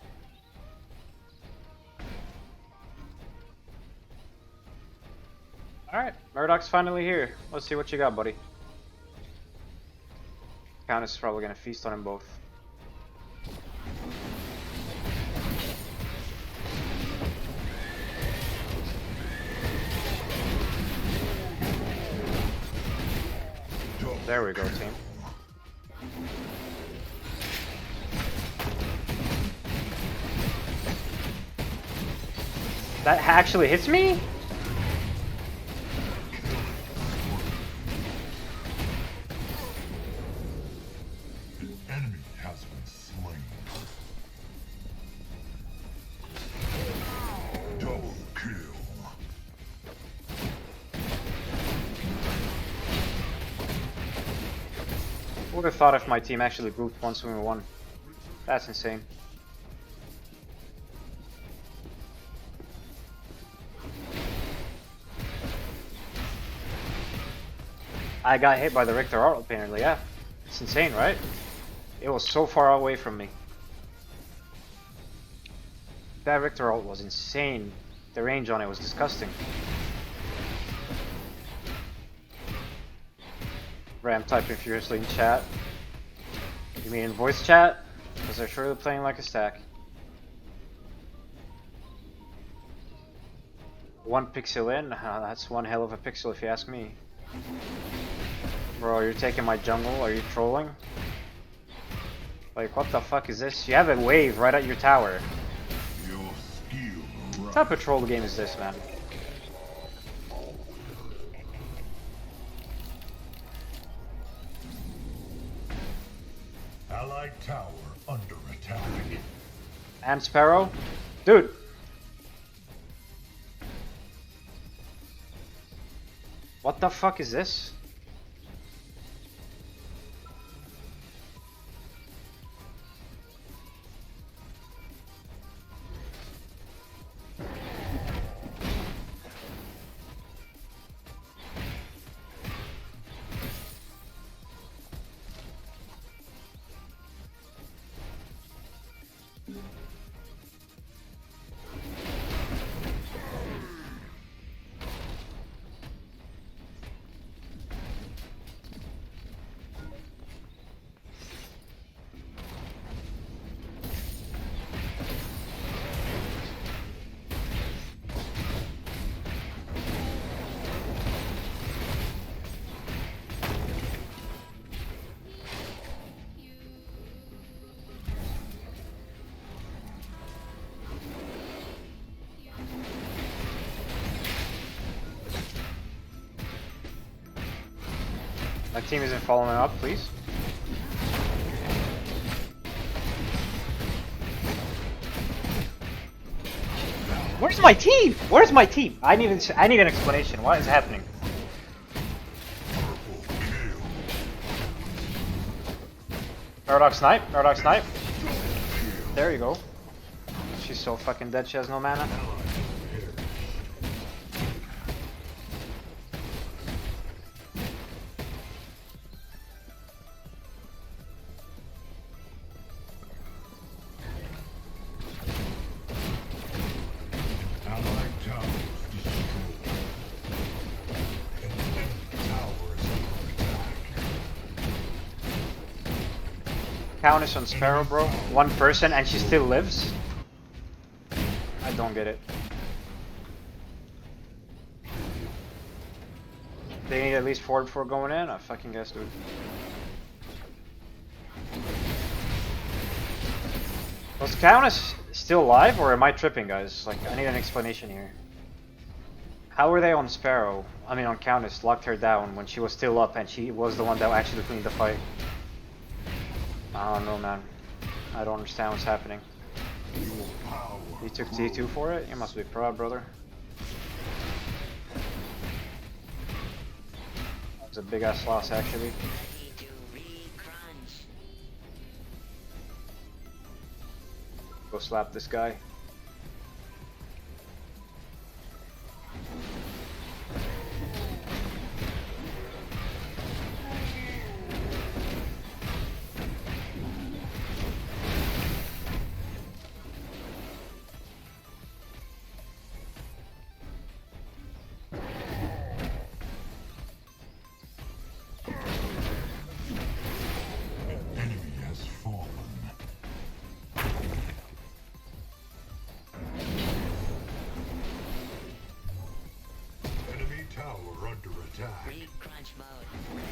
Alright, Murdoch's finally here. Let's see what you got, buddy. Countess is probably gonna feast on them both. There we go, team. That actually hits me? An enemy has been slain. Double kill. Would have thought if my team actually grouped once we won. That's insane. I got hit by the Riktor art apparently, yeah. It's insane, right? It was so far away from me. That Riktor ult was insane. The range on it was disgusting. Ram typing furiously in chat. You mean in voice chat? Because they're surely playing like a stack. 1 pixel in? That's one hell of a pixel if you ask me. Bro, you're taking my jungle? Are you trolling? Like, what the fuck is this? You have a wave right at your tower. Your skill. What type of troll game is this, man? Allied tower under attack. And Sparrow? Dude! What the fuck is this? My team isn't following up, please. Where's my team? Where's my team? I need an explanation. What is happening? Murdoch snipe. Murdoch snipe. There you go. She's so fucking dead. She has no mana. Countess on Sparrow, bro. One person and she still lives? I don't get it. They need at least 4 before going in? I fucking guess, dude. Was Countess still alive or am I tripping, guys? Like, I need an explanation here. How were they on Sparrow? I mean on Countess, locked her down when she was still up and she was the one that actually cleaned the fight. I don't know, man. I don't understand what's happening. You took T2 for it? You must be proud, brother. That was a big ass loss, actually. Ready to recrunch. Go slap this guy. under attack. Re-crunch mode. Ready.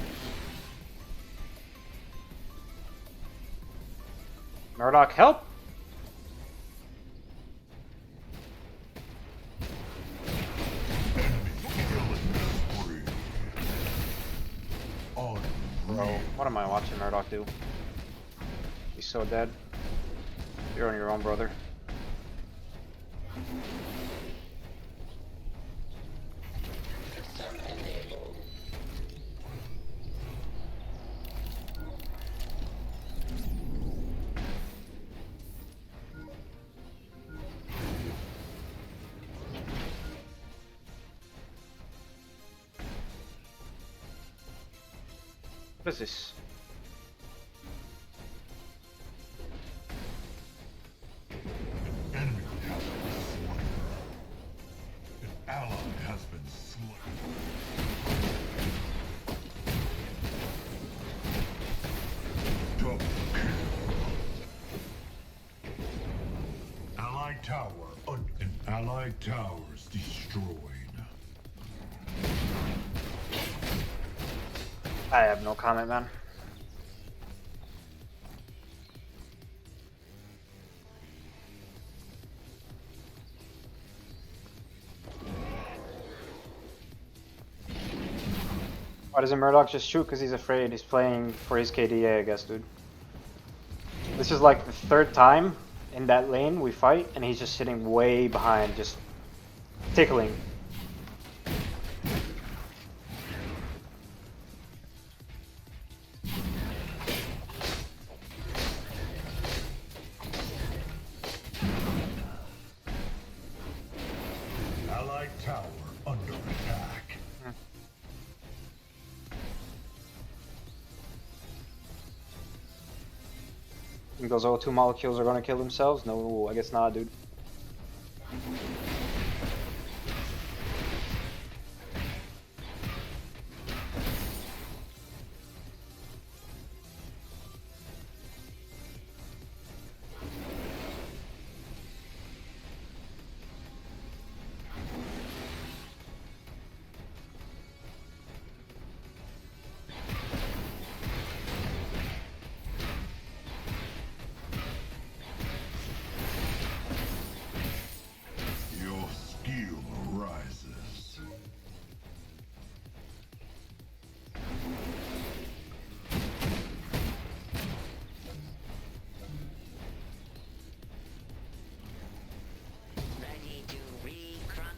Murdoch, help! Bro, what am I watching Murdoch do? He's so dead. You're on your own, brother. What is this? Enemy has been slain. An ally has been slain. Double kill. Allied tower an allied towers destroyed. I have no comment, man. Why doesn't Murdoch just shoot? Because he's afraid. He's playing for his KDA, I guess, dude. This is like the third time in that lane we fight, and he's just sitting way behind, just tickling. Allied tower under attack. Think those O2 molecules are gonna kill themselves? No, I guess not, dude. Your skill arises. Ready to re-crunch.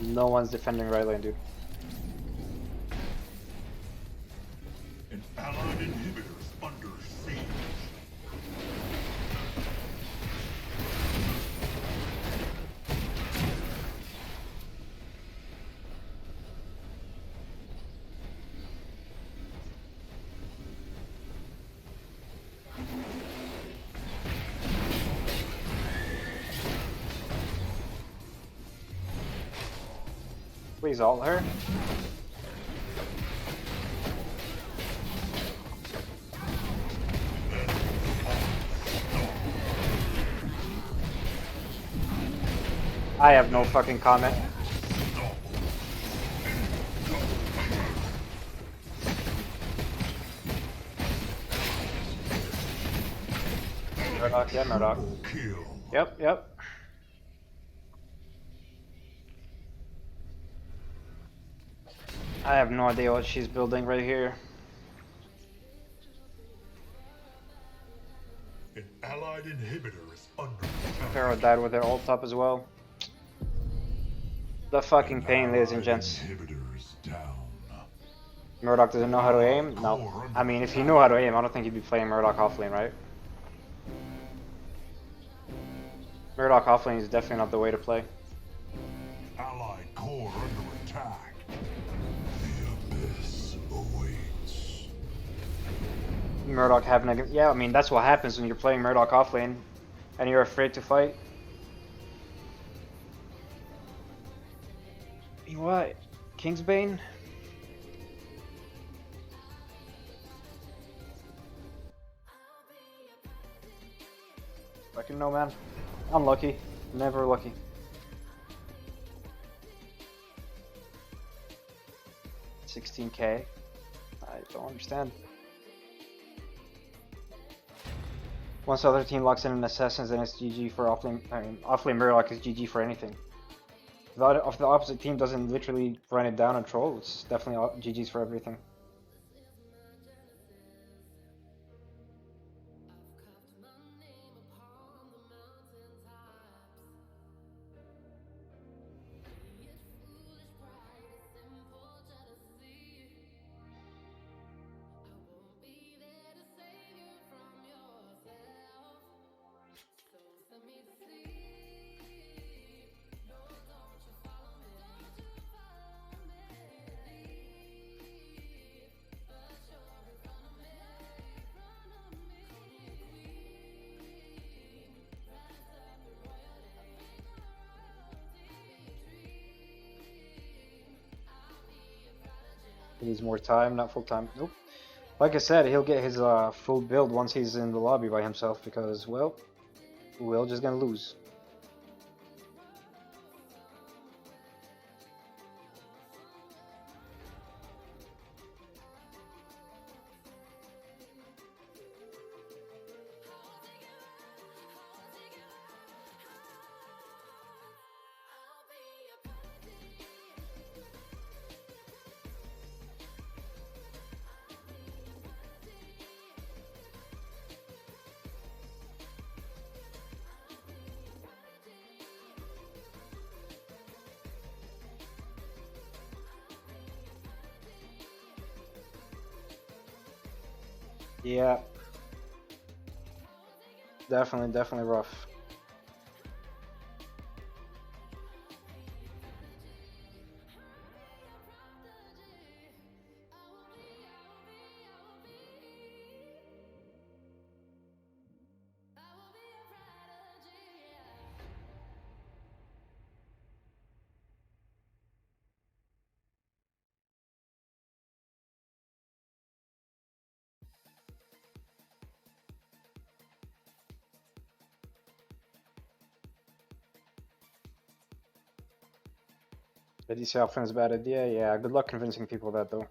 No one's defending right lane, dude. An allied inhibitors under siege. Please ult her. I have no fucking comment. Murdoch, yeah, Murdoch. Kill. Yep. I have no idea what she's building right here. An allied inhibitor is under attack. Sparrow died with her ult up as well. The fucking pain, ladies and gents. Inhibitors down. Murdoch doesn't know how to aim? No. I mean, if he knew how to aim, I don't think he'd be playing Murdoch offlane, right? Murdoch offlane is definitely not the way to play. Allied core under attack. The abyss awaits. Murdoch having a... Yeah, I mean, that's what happens when you're playing Murdoch offlane and you're afraid to fight. What? Kingsbane? Fucking no, man. Unlucky. Never lucky. 16k. I don't understand. Once the other team locks in an assassins, then it's GG for offlane. I mean, offlane Murloc is GG for anything. If the opposite team doesn't literally run it down and troll, it's definitely GG's for everything. He needs more time, not full time. Nope. Like I said, he'll get his full build once he's in the lobby by himself because, well, we're just gonna lose. Yeah. Definitely rough. The DC offense bad idea? Yeah, good luck convincing people that though.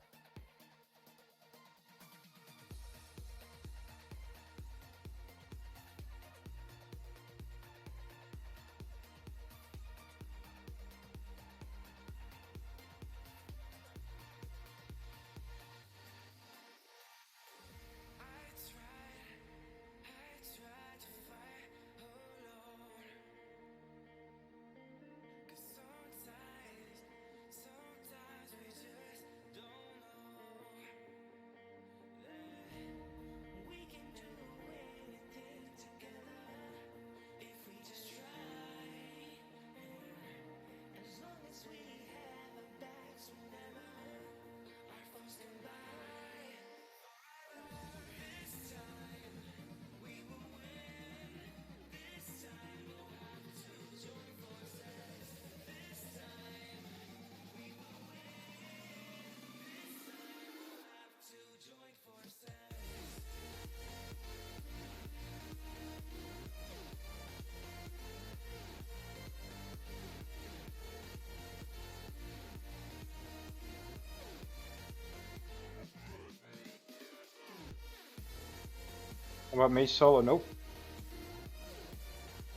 What, mage solo? Nope.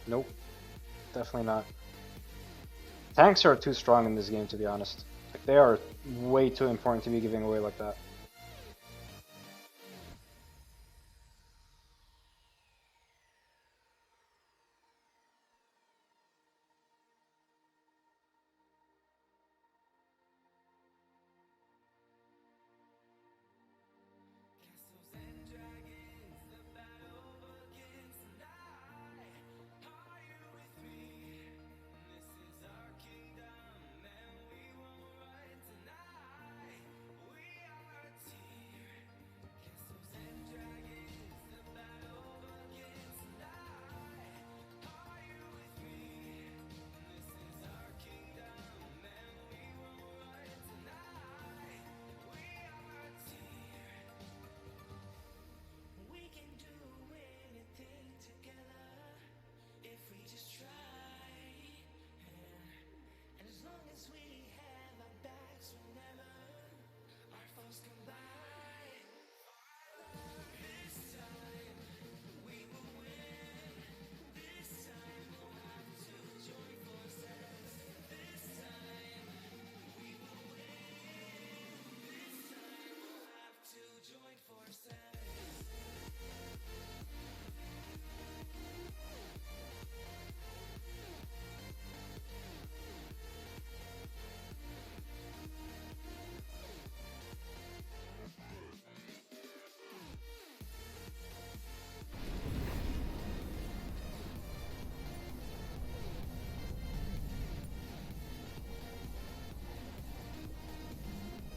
Nope. Definitely not. Tanks are too strong in this game, to be honest. Like, they are way too important to be giving away like that.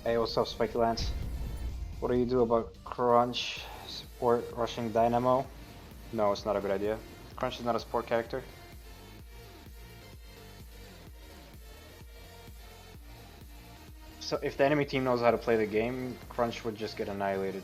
Hey, what's up, Spiky Lance? What do you do about Crunch support rushing Dynamo? No, it's not a good idea. Crunch is not a support character. So if the enemy team knows how to play the game, Crunch would just get annihilated.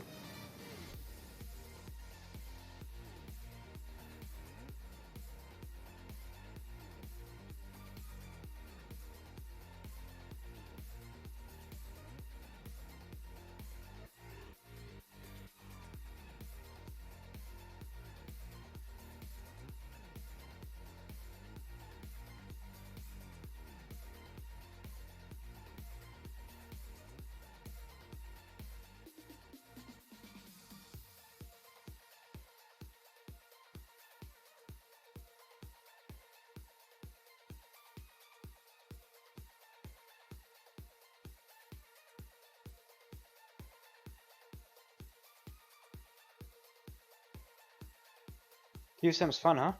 QSim's fun, huh?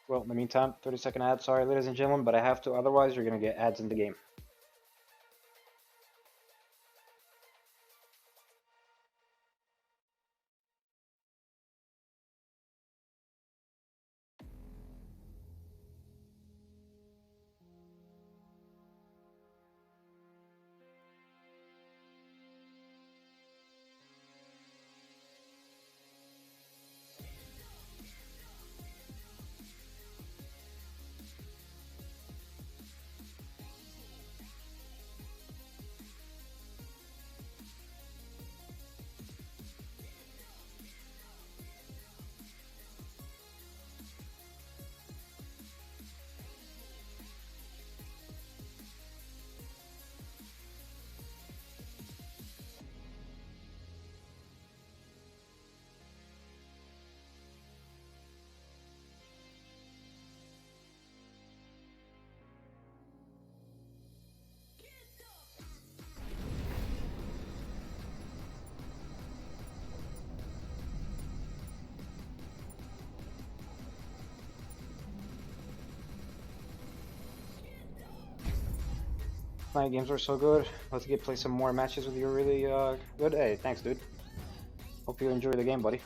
Well, in the meantime, 30-second ad. Sorry, ladies and gentlemen, but I have to. Otherwise, you're gonna get ads in the game. Night games were so good. Let's get play some more matches with you. Really good. Hey, thanks, dude. Hope you enjoy the game, buddy.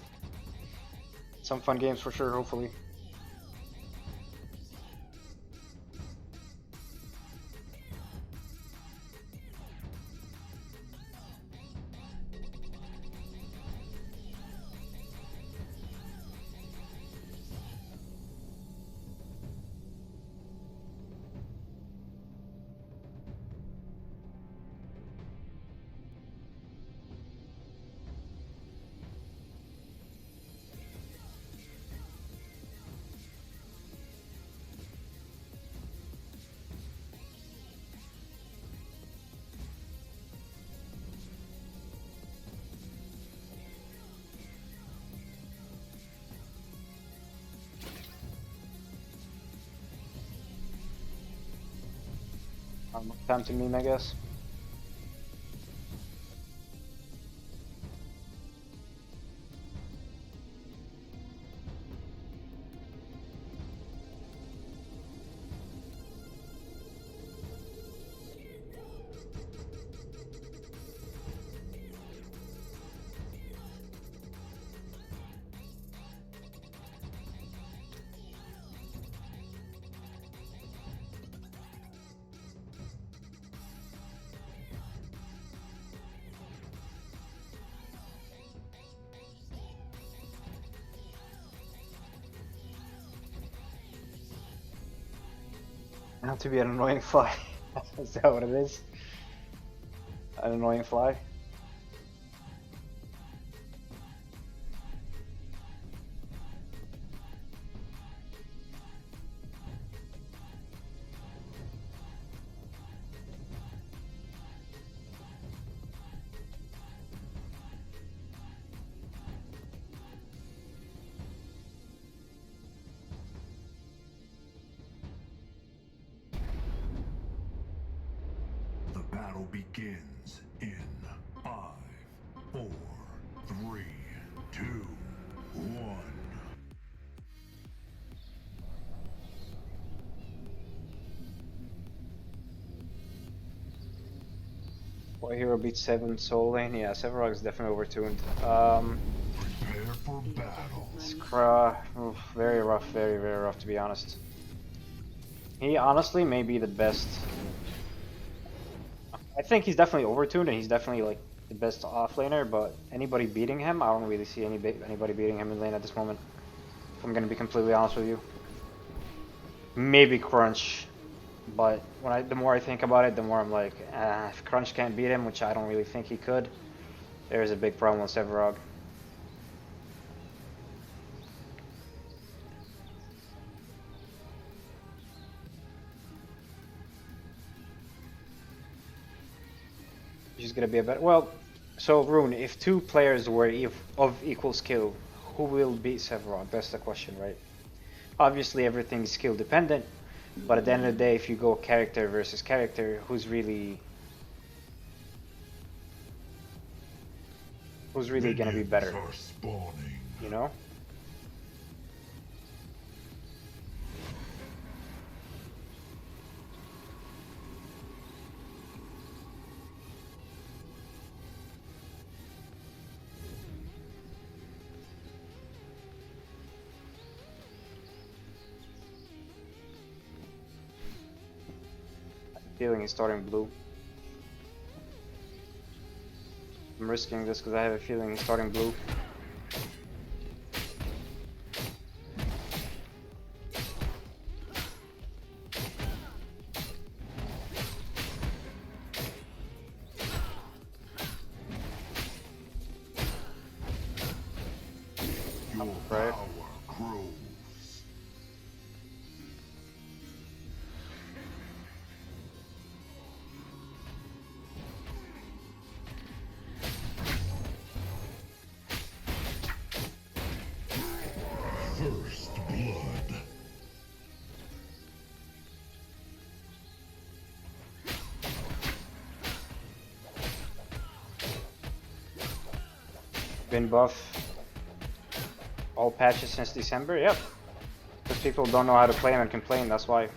Some fun games for sure, hopefully. Time to meme, I guess. Have to be an annoying fly. Is that what it is? An annoying fly? The battle begins in 5, 4, 3, 2, 1. Boy Hero beats 7 Soul Lane. Yeah, Sevarog is definitely overtuned. Prepare for battle. Oof, very rough, very, very rough to be honest. He honestly may be the best. I think he's definitely overtuned and he's definitely like the best offlaner, but anybody beating him, I don't really see anybody beating him in lane at this moment. If I'm gonna be completely honest with you. Maybe Crunch, but the more I think about it, the more I'm like, if Crunch can't beat him, which I don't really think he could, there's a big problem with Sevarog. He's gonna be a better. Well, so Rune, if two players were of equal skill, who will beat Sevarog? That's the question, right? Obviously, everything's skill dependent, but at the end of the day, if you go character versus character, who's really gonna be better? Minions are spawning. You know? Feeling he's starting blue. I'm risking this because I have a feeling he's starting blue. Your Right. power grows. First blood. Been buff all patches since December. Yep. Because people don't know how to play him and complain. That's why.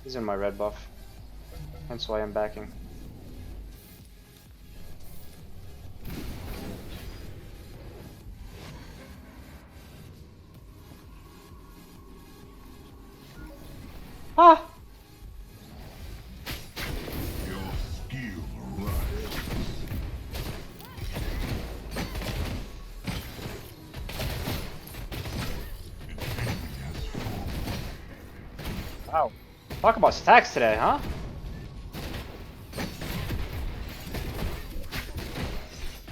He's in my red buff. That's why I'm backing. Ah! Your skill rises. An enemy has fallen. Wow. Talk about stacks today, huh?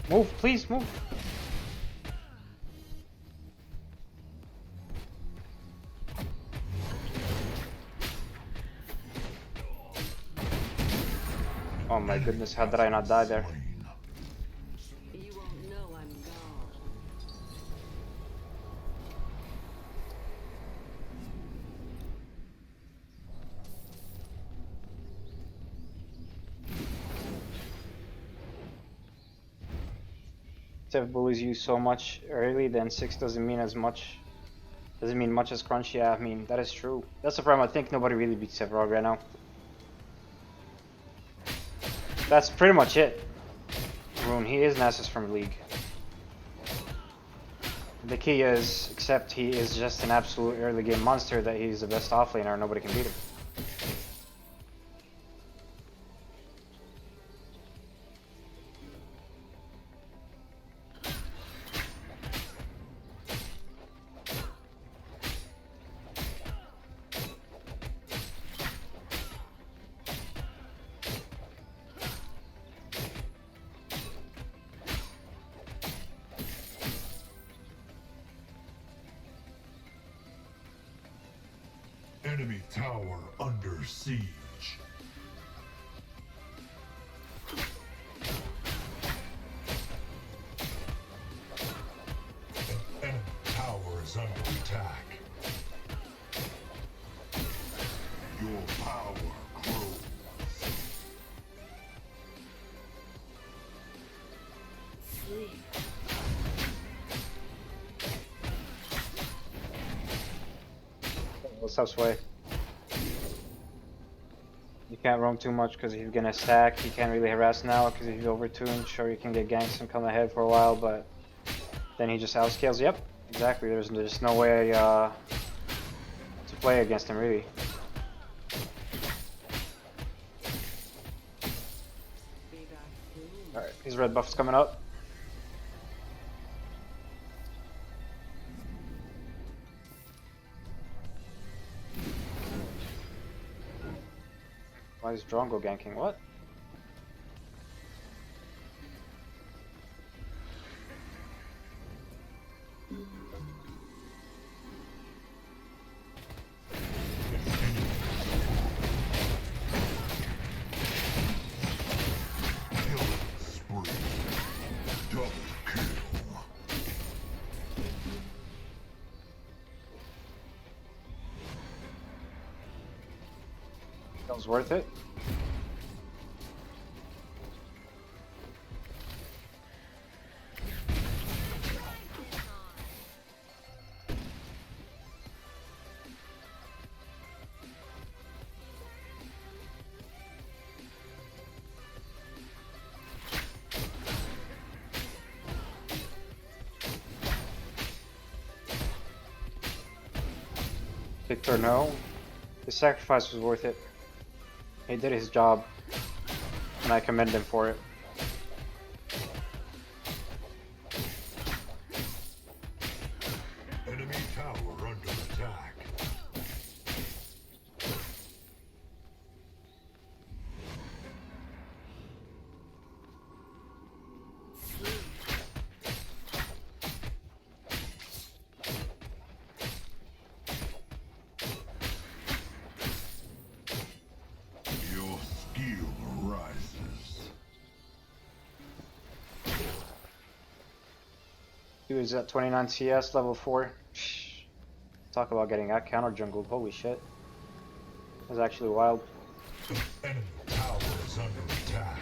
Move, please, move. Oh my goodness, how did I not die there? Slain. You won't know I'm gone. If bullies you so much early, then 6 doesn't mean as much. Doesn't mean much as crunch. Yeah, I mean, that is true. That's the problem. I think nobody really beats Sevarog right now. That's pretty much it. Rune, he is Nasus from League. The key is, except he is just an absolute early game monster, that he's the best offlaner, nobody can beat him. Enemy tower under siege. An enemy tower is under attack. Your power grows. Sleep. What's up, Sway? You can't roam too much because he's gonna stack. You can't really harass now because if he's overtuned, sure you can get ganks and come ahead for a while, but then he just outscales. Yep, exactly. There's just no way to play against him really. Alright, his red buff's coming up. Why is Drongo ganking? What? That was worth it. Riktor, no. The sacrifice was worth it. He did his job, and I commend him for it. Enemy tower under attack. Your skill rises. He was at 29 CS, level 4. Talk about getting out counter jungled. Holy shit. That's actually wild. Enemy tower is under attack.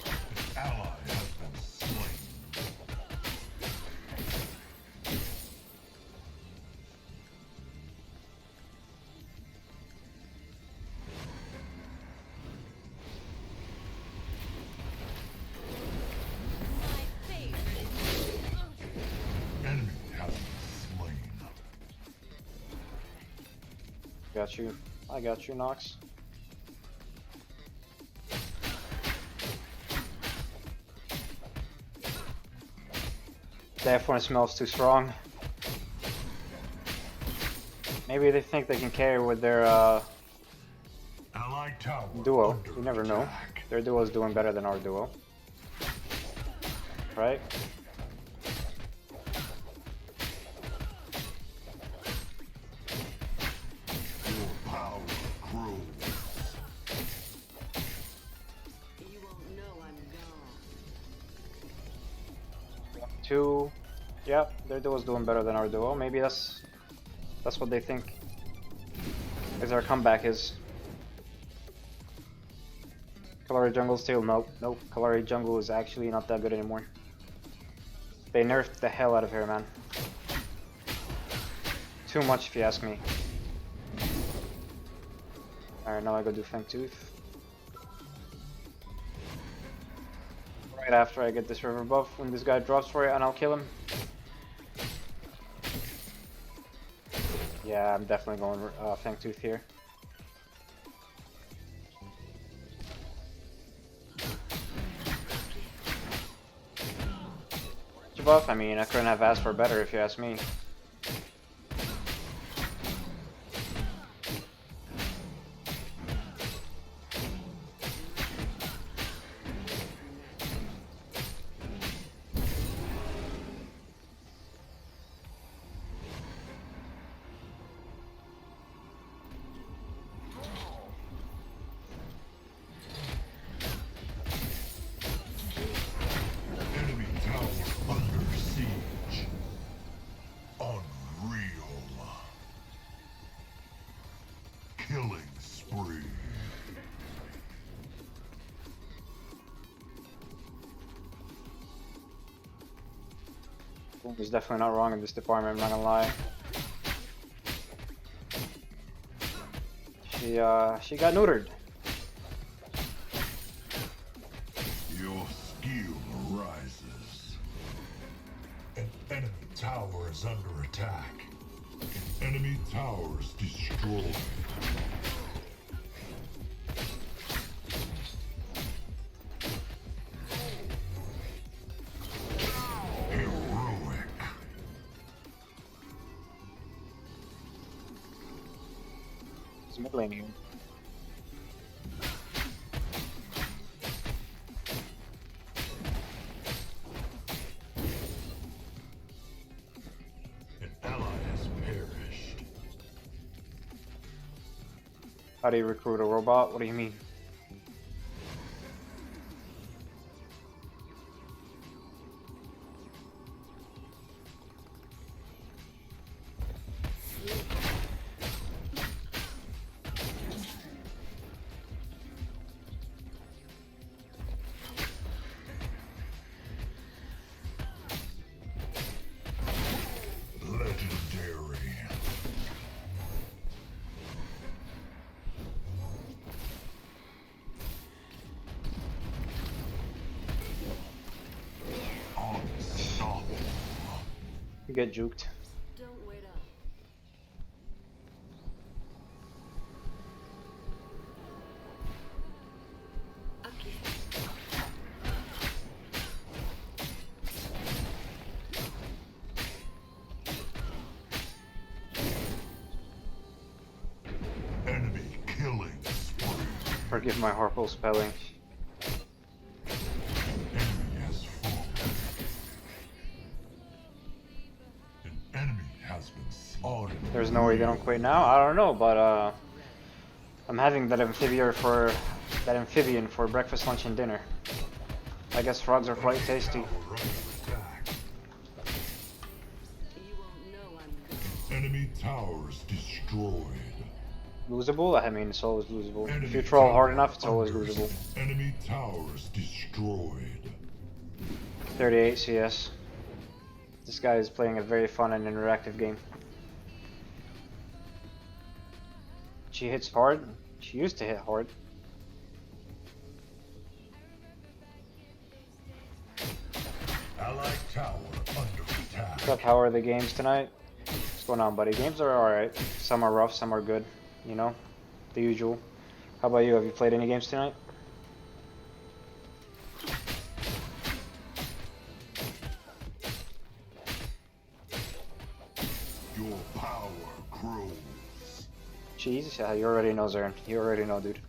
An ally has been slain. Enemy has been slain. Got you. I got you, Nox. That one smells too strong. Maybe they think they can carry with their Allied tower duo. under You never know. attack. Their duo is doing better than our duo. Right? Your power grows. You won't know I'm gone. 2. Yep, their duo's doing better than our duo. Maybe that's what they think is our comeback is. Kallari jungle still nope. Kallari jungle is actually not that good anymore. They nerfed the hell out of her, man. Too much if you ask me. Alright, now I go do Fangtooth. Right after I get this river buff, when this guy drops for it, and I'll kill him. Yeah, I'm definitely going Fangtooth here. Buff? I mean, I couldn't have asked for better if you ask me. Enemy tower under siege. Unreal. Killing spree. He's definitely not wrong in this department, I'm not gonna lie. She got neutered. Your skill rises. An enemy tower is under attack. An enemy tower is destroyed. Heroic. It's mid lane here. An ally has perished. How do you recruit a robot? What do you mean? Legendary. Unstoppable. You get juked. Don't wait up. Okay. Enemy killing spree. Forgive my horrible spelling. Enemy has fallen. An enemy has been slaughtered. There's no way they don't quit now. I don't know, but I'm having that amphibian for breakfast, lunch, and dinner. I guess frogs are quite tasty. Tower under attack. You won't know I'm Enemy towers destroyed. Losable? I mean, it's always losable. If Enemy you troll hard tower enough, it's always under losable. Enemy towers destroyed. 38 CS. This guy is playing a very fun and interactive game. She hits hard. She used to hit hard. Allied tower under attack. Chuck, how are the games tonight? What's going on, buddy? Games are alright. Some are rough, some are good. You know? The usual. How about you? Have you played any games tonight? Your power grows. Jeez, yeah, you already know, Zern. You already know, dude.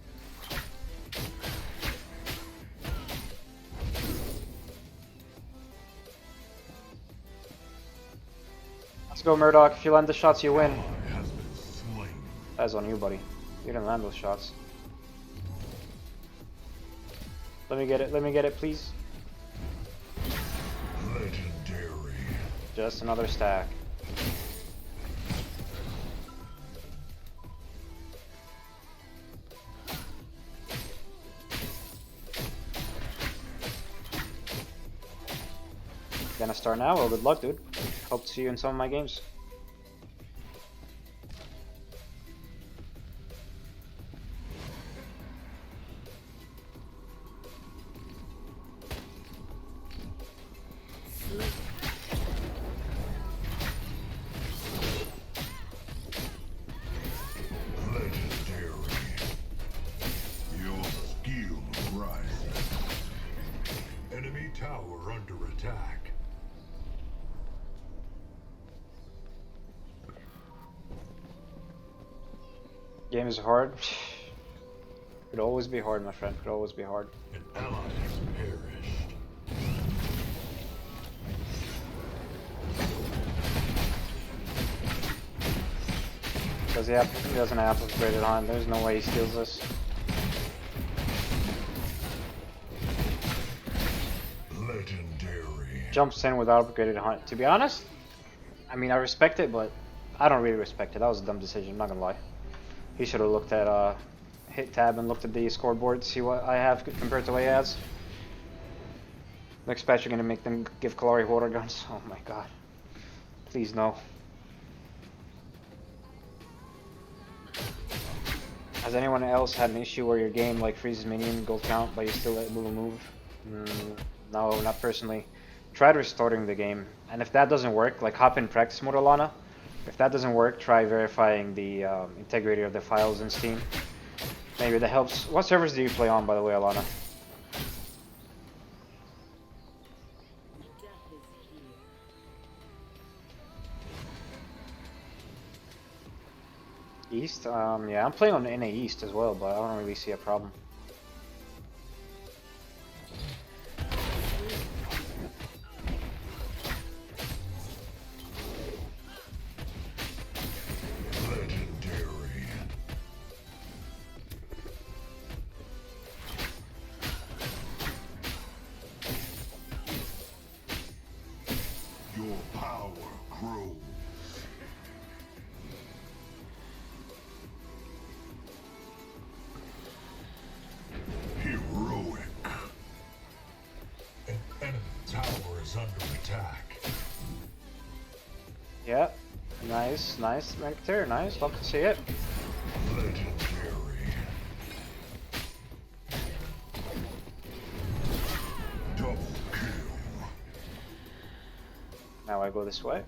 Let's go, Murdoch. If you land the shots, you win. Ally has been slain. That's on you, buddy. You didn't land those shots. Let me get it, please. Legendary. Just another stack. Gonna start now? Well, good luck, dude. Hope to see you in some of my games. Legendary. Your skill rises. Enemy tower under attack. Game is hard. Could always be hard, my friend. Could always be hard. An ally has perished. He doesn't have upgraded on. There's no way he steals this. Legendary. Jumps in without upgraded hunt. To be honest, I mean, I respect it, but I don't really respect it. That was a dumb decision, I'm not gonna lie. He should have looked at, hit tab and looked at the scoreboard, see what I have compared to what he has. Next patch, you're gonna make them give Kallari water guns. Oh my god. Please no. Has anyone else had an issue where your game like freezes minion gold count, but you still able to move? No, not personally. Try restarting the game, and if that doesn't work, like hop in practice mode, Alana. If that doesn't work, try verifying the integrity of the files in Steam. Maybe that helps. What servers do you play on, by the way, Alana? Death is here. East? Yeah, I'm playing on NA East as well, but I don't really see a problem. Legendary. Your power grows. Heroic. An enemy tower is under attack. Yeah, nice, nice, Riktor, nice, love to see it. Legendary. Double kill. Now I go this way.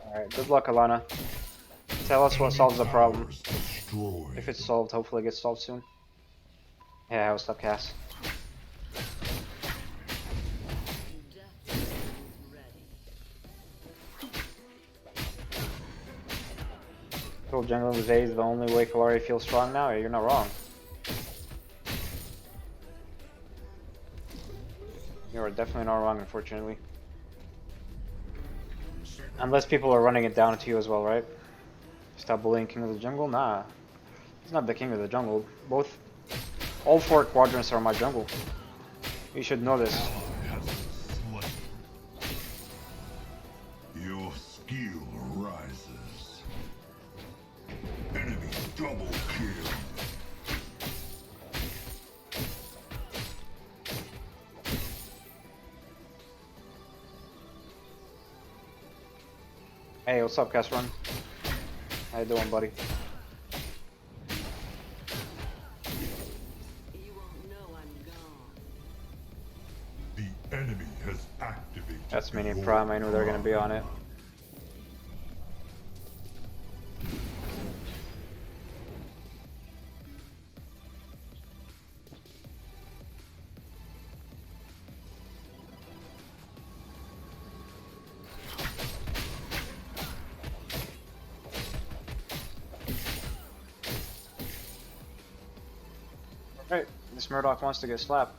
Alright, good luck, Alana. Tell us what solves the problem. Powers destroyed. If it's solved, hopefully it gets solved soon. Yeah, I'll stop cast. Death is ready. Cool, jungle with A is the only way Kallari feels strong now. Yeah, you're not wrong. You are definitely not wrong, unfortunately. Unless people are running it down to you as well, right? Stop bullying King of the Jungle? Nah. He's not the King of the Jungle. All 4 quadrants are my jungle. You should know this. Has been slain. Your skill rises. Enemy double kill. Hey, what's up, Casrun? How you doing, buddy? You won't know I'm gone. The enemy has activated. That's Minion your Prime. I knew they were gonna be on it. Alright, this Murdoch wants to get slapped.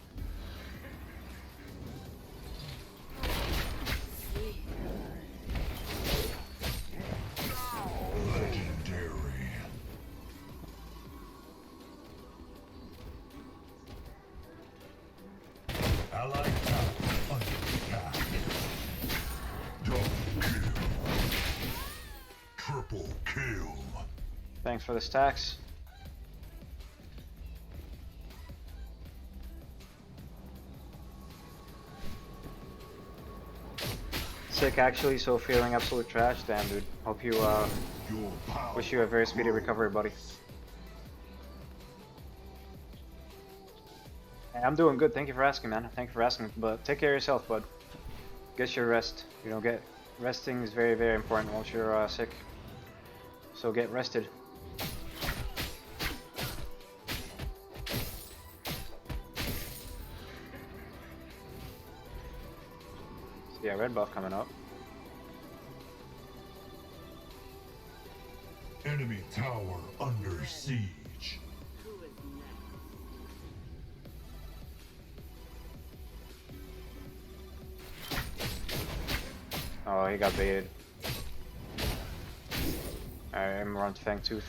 Legendary. Allied tower under attack. Double kill. Triple kill. Thanks for the stacks. Sick, actually, so feeling absolute trash. Damn, dude. Hope you, Your power. wish you a very speedy recovery, buddy. Hey, I'm doing good. Thank you for asking, man. Thank you for asking. But take care of yourself, bud. Get your rest. You know, resting is very, very important once you're sick. So get rested. Yeah, red buff coming up. Enemy tower under siege. Who is next? Oh, he got baited. Alright, I'm around Fangtooth.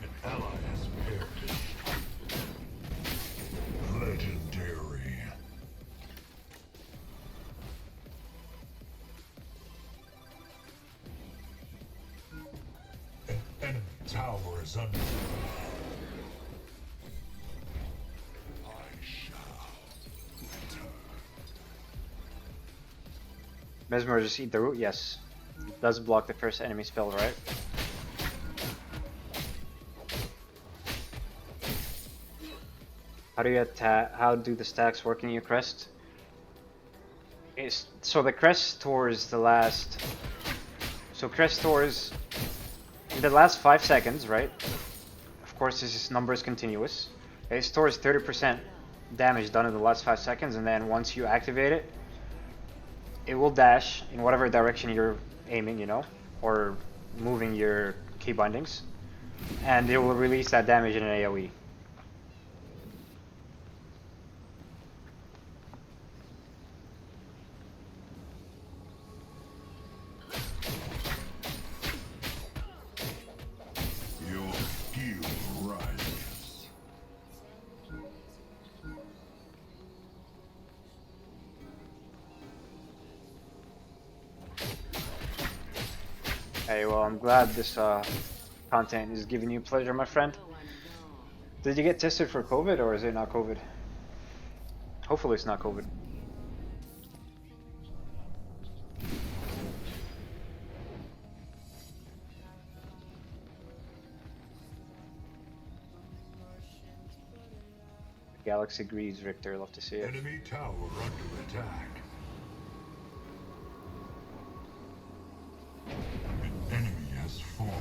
An ally has perished. Legendary. An enemy tower is under. Mesmer just eat the root? Yes. It does block the first enemy spell, right? How do you attack? How do the stacks work in your crest? So the crest stores the last. So crest stores in the last 5 seconds, right? Of course, this number is continuous. It stores 30% damage done in the last 5 seconds, and then once you activate it, it will dash in whatever direction you're aiming, you know, or moving your key bindings, and it will release that damage in an AoE. Your skill rises. Hey, well, I'm glad this content is giving you pleasure, my friend. No, I'm gone. Did you get tested for COVID, or is it not COVID? Hopefully it's not COVID. Galaxy agrees, Riktor. Love to see it. Enemy tower under attack. An enemy has fallen.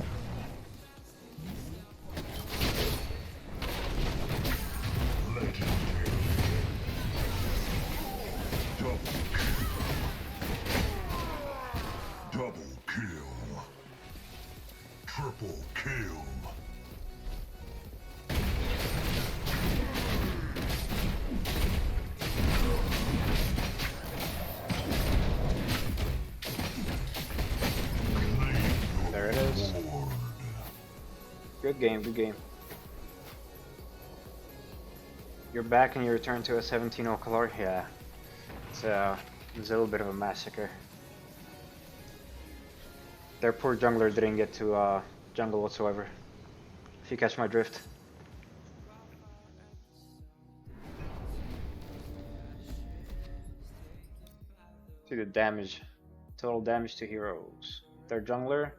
Legendary. Double kill. Double kill. Triple kill. There it is. Good game, good game. You're back and you return to a 17-0 Kallari? Yeah. It's a little bit of a massacre. Their poor jungler didn't get to jungle whatsoever. If you catch my drift. See the damage. Total damage to heroes. Their jungler?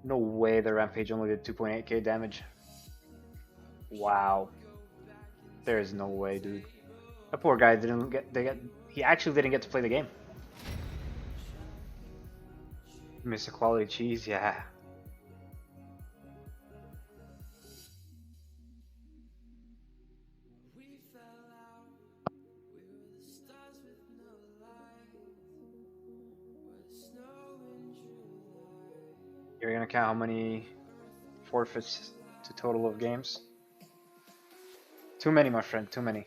No way their Rampage only did 2.8k damage. Wow. There is no way, dude. That poor guy didn't get, he actually didn't get to play the game. Miss a quality cheese, yeah. You're gonna count how many forfeits to total of games? Too many, my friend, too many.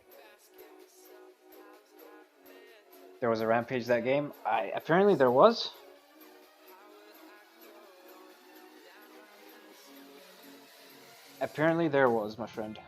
There was a Rampage that game? Apparently there was. Apparently there was, my friend.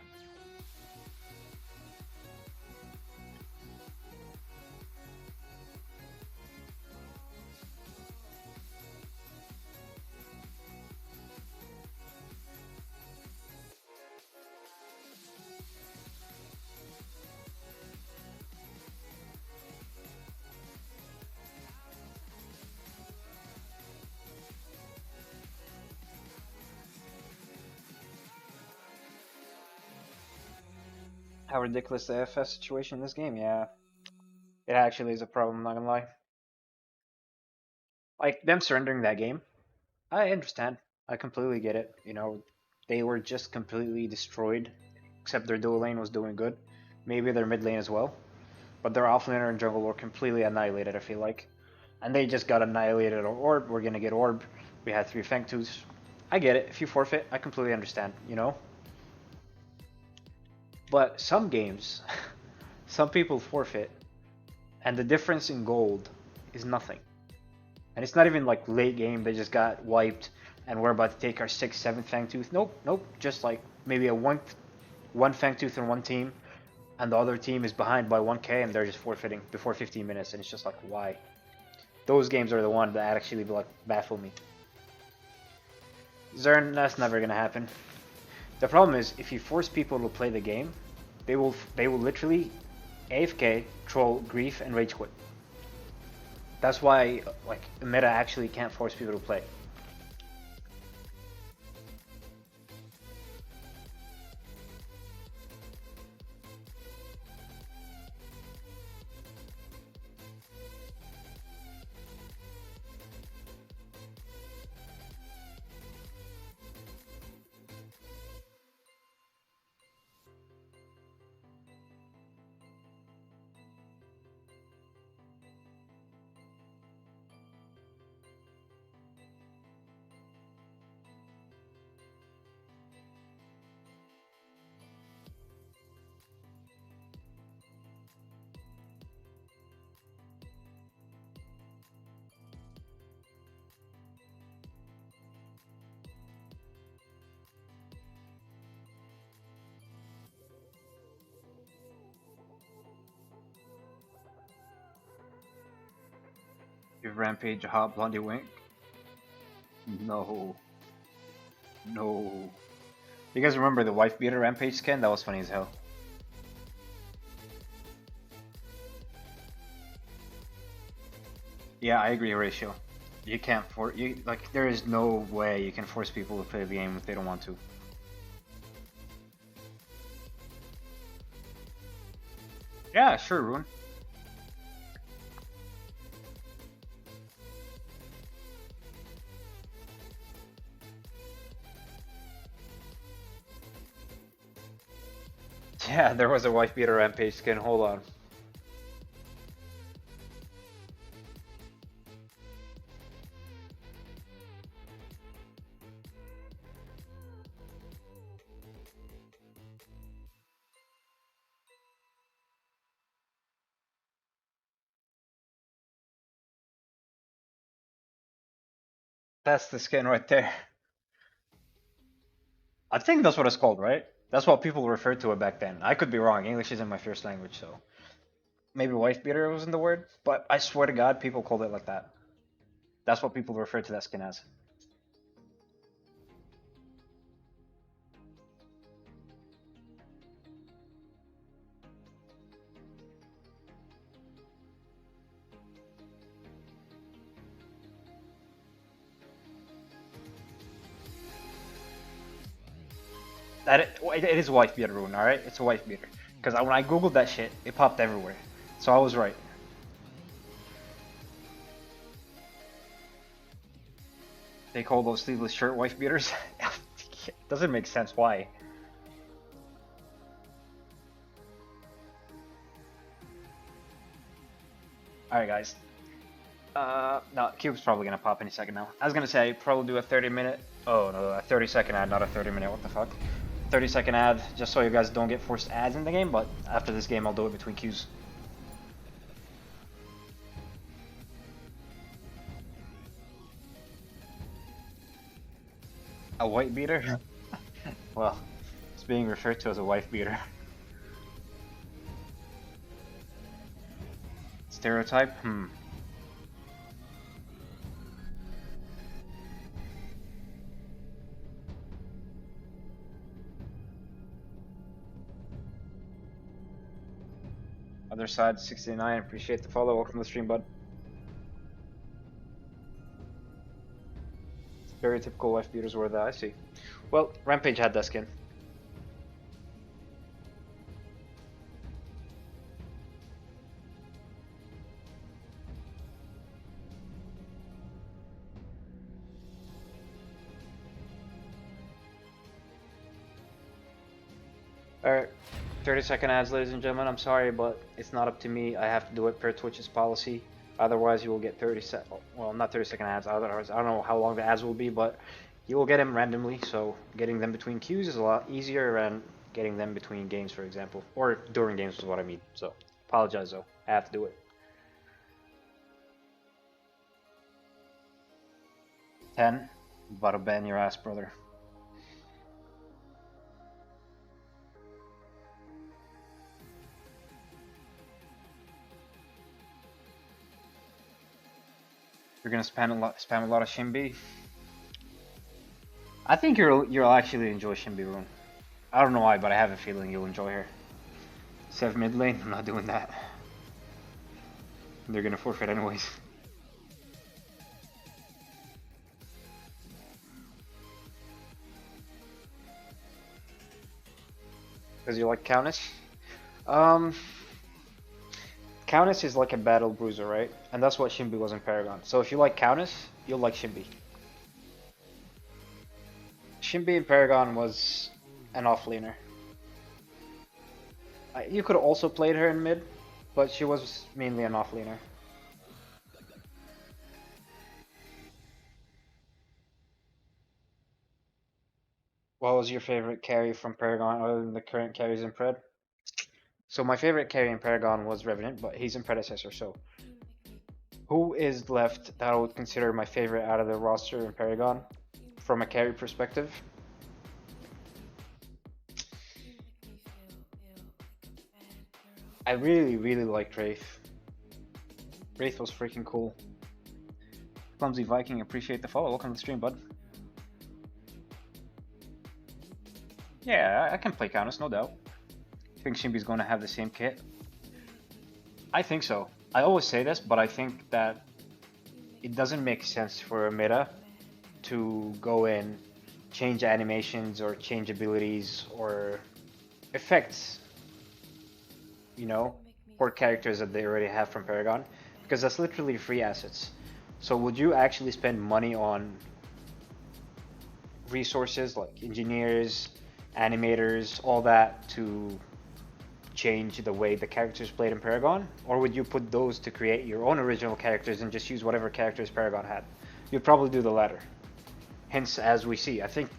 How ridiculous the FS situation in this game, yeah. It actually is a problem, I'm not gonna lie. Like, them surrendering that game, I understand. I completely get it. You know, they were just completely destroyed, except their dual lane was doing good. Maybe their mid lane as well. But their off laner and jungle were completely annihilated, I feel like. And they just got annihilated, or we're gonna get orb. We had 3 Fangtooths. I get it. If you forfeit, I completely understand, you know? But some games, some people forfeit, and the difference in gold is nothing. And it's not even like late game, they just got wiped, and we're about to take our 6th, 7th Fangtooth. Nope, nope, just like maybe a one Fangtooth in one team, and the other team is behind by 1k, and they're just forfeiting before 15 minutes, and it's just like, why? Those games are the ones that actually like baffle me. Zern, that's never gonna happen. The problem is, if you force people to play the game, they will literally AFK, troll, grief, and rage quit. That's why, like, meta actually can't force people to play. Give Rampage a hot blondie wink. No. No. You guys remember the wife beater Rampage skin? That was funny as hell. Yeah, I agree, Horatio. You can't like, there is no way you can force people to play the game if they don't want to. Yeah, sure, Rune. Yeah, there was a wife beater Rampage skin, hold on. That's the skin right there. I think that's what it's called, right? That's what people referred to it back then. I could be wrong. English isn't my first language, so maybe wife beater wasn't the word, but I swear to God, people called it like that. That's what people refer to that skin as. It is a wife beater rune, alright? It's a wife beater. Because when I googled that shit, it popped everywhere. So I was right. They call those sleeveless shirt wife beaters? Doesn't make sense, why? Alright guys. No, Cube's probably gonna pop any second now. I was gonna say, probably do a 30-minute... Oh no, a 30-second ad, not a 30-minute, what the fuck? 30-second ad, just so you guys don't get forced ads in the game, but after this game I'll do it between queues. A white beater? Well, it's being referred to as a wife beater. Stereotype? Other side 69, appreciate the follow, welcome to the stream, bud. Stereotypical wife beaters were that, I see. Well, Rampage had that skin. Alright, 30-second ads, ladies and gentlemen. I'm sorry, but it's not up to me. I have to do it per Twitch's policy. Otherwise, you will get well, not 30-second ads. Otherwise, I don't know how long the ads will be, but you will get them randomly. So getting them between queues is a lot easier than getting them between games, for example, or during games is what I mean. So apologize though. I have to do it. 10. About to ban your ass, brother. You're gonna spam a lot of Shimby. I think you'll actually enjoy Shimby Rune. I don't know why, but I have a feeling you'll enjoy her. Sev mid lane, I'm not doing that. They're gonna forfeit anyways. Because you like Countess? Um, Countess is like a battle bruiser, right? And that's what Shinbi was in Paragon. So if you like Countess, you'll like Shinbi. Shinbi in Paragon was an offlaner. You could have also played her in mid, but she was mainly an offlaner. What was your favorite carry from Paragon other than the current carries in Pred? So my favorite carry in Paragon was Revenant, but he's in Predecessor, so who is left that I would consider my favorite out of the roster in Paragon from a carry perspective? I really liked Wraith. Wraith was freaking cool. Clumsy Viking, appreciate the follow. Welcome to the stream, bud. Yeah, I can play Countess, no doubt. I think Shinbi's going to have the same kit. I think so. I always say this, but I think that it doesn't make sense for a meta to go in, change animations or change abilities or effects, you know, for characters that they already have from Paragon, because that's literally free assets. So would you actually spend money on resources like engineers, animators, all that to change the way the characters played in Paragon? Or would you put those to create your own original characters and just use whatever characters Paragon had? You'd probably do the latter. Hence, as we see, I think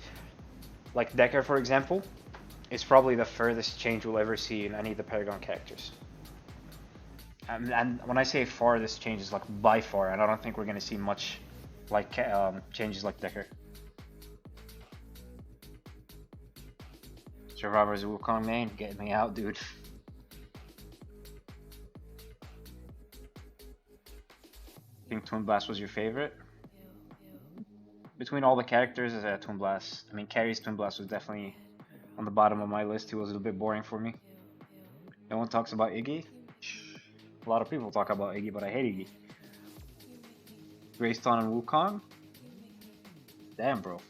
like Decker, for example, is probably the furthest change we'll ever see in any of the Paragon characters. And when I say far, this change is like by far, and I don't think we're going to see much like changes like Decker. Survivor's Wukong main, get me out, dude. I think Twin Blast was your favorite? Between all the characters, Twin Blast. I mean, Carrie's Twin Blast was definitely on the bottom of my list. He was a little bit boring for me. No one talks about Iggy. A lot of people talk about Iggy, but I hate Iggy. Greystone and Wukong? Damn, bro.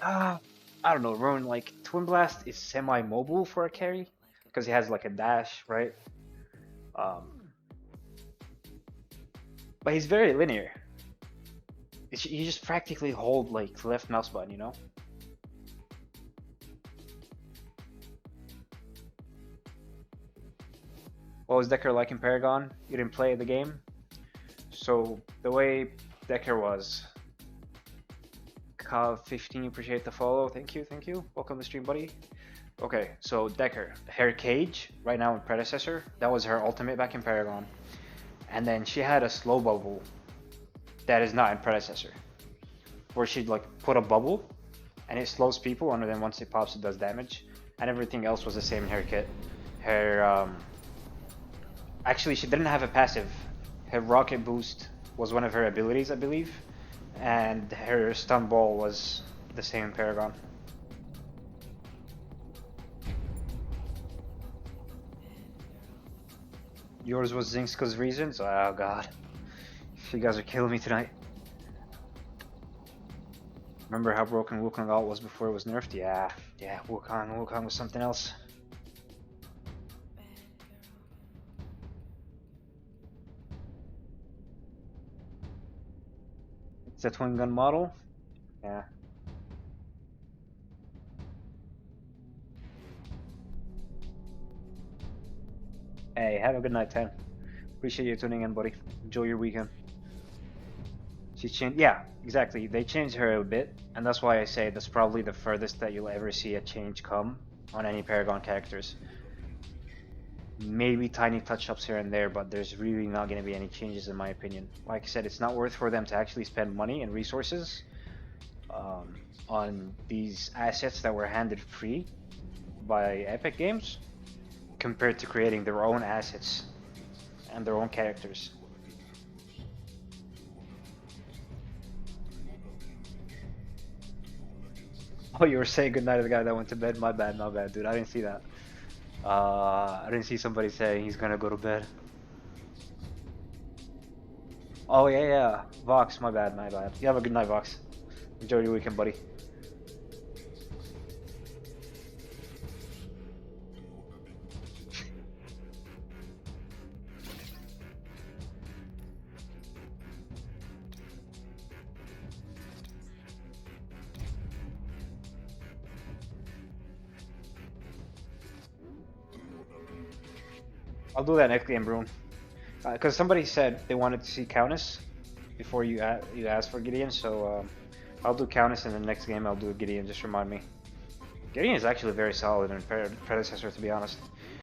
I don't know, Rowan, like, Twin Blast is semi-mobile for a carry, because he has like a dash, right? But he's very linear. You just practically hold like the left mouse button, you know? What was Decker like in Paragon? You didn't play the game? So the way Decker was, Cav15, appreciate the follow. Thank you. Welcome to the stream, buddy. Okay, so Decker, her cage right now in Predecessor, that was her ultimate back in Paragon. And then she had a slow bubble that is not in Predecessor, where she'd like put a bubble and it slows people, and then once it pops it does damage, and everything else was the same in her kit. Her actually, she didn't have a passive. Her rocket boost was one of her abilities, I believe, and her stun ball was the same in Paragon. Yours was Zinska's reasons? Oh god. You guys are killing me tonight. Remember how broken Wukong Alt was before it was nerfed? Yeah, Wukong was something else. It's a twin gun model? Yeah. Hey, have a good night, Tan. Appreciate you tuning in, buddy. Enjoy your weekend. She changed, yeah, exactly. They changed her a bit, and that's why I say that's probably the furthest that you'll ever see a change come on any Paragon characters. Maybe tiny touch-ups here and there, but there's really not going to be any changes in my opinion. Like I said, it's not worth for them to actually spend money and resources on these assets that were handed free by Epic Games, compared to creating their own assets and their own characters. Oh, you were saying goodnight to the guy that went to bed? My bad, dude. I didn't see that. I didn't see somebody saying he's gonna go to bed. Oh yeah, yeah. Vox, my bad, my bad. You have a good night, Vox. Enjoy your weekend, buddy. I'll do that next game, Broom. Because somebody said they wanted to see Countess before you asked for Gideon, so I'll do Countess, and the next game I'll do Gideon. Just remind me. Gideon is actually very solid in Predecessor, to be honest.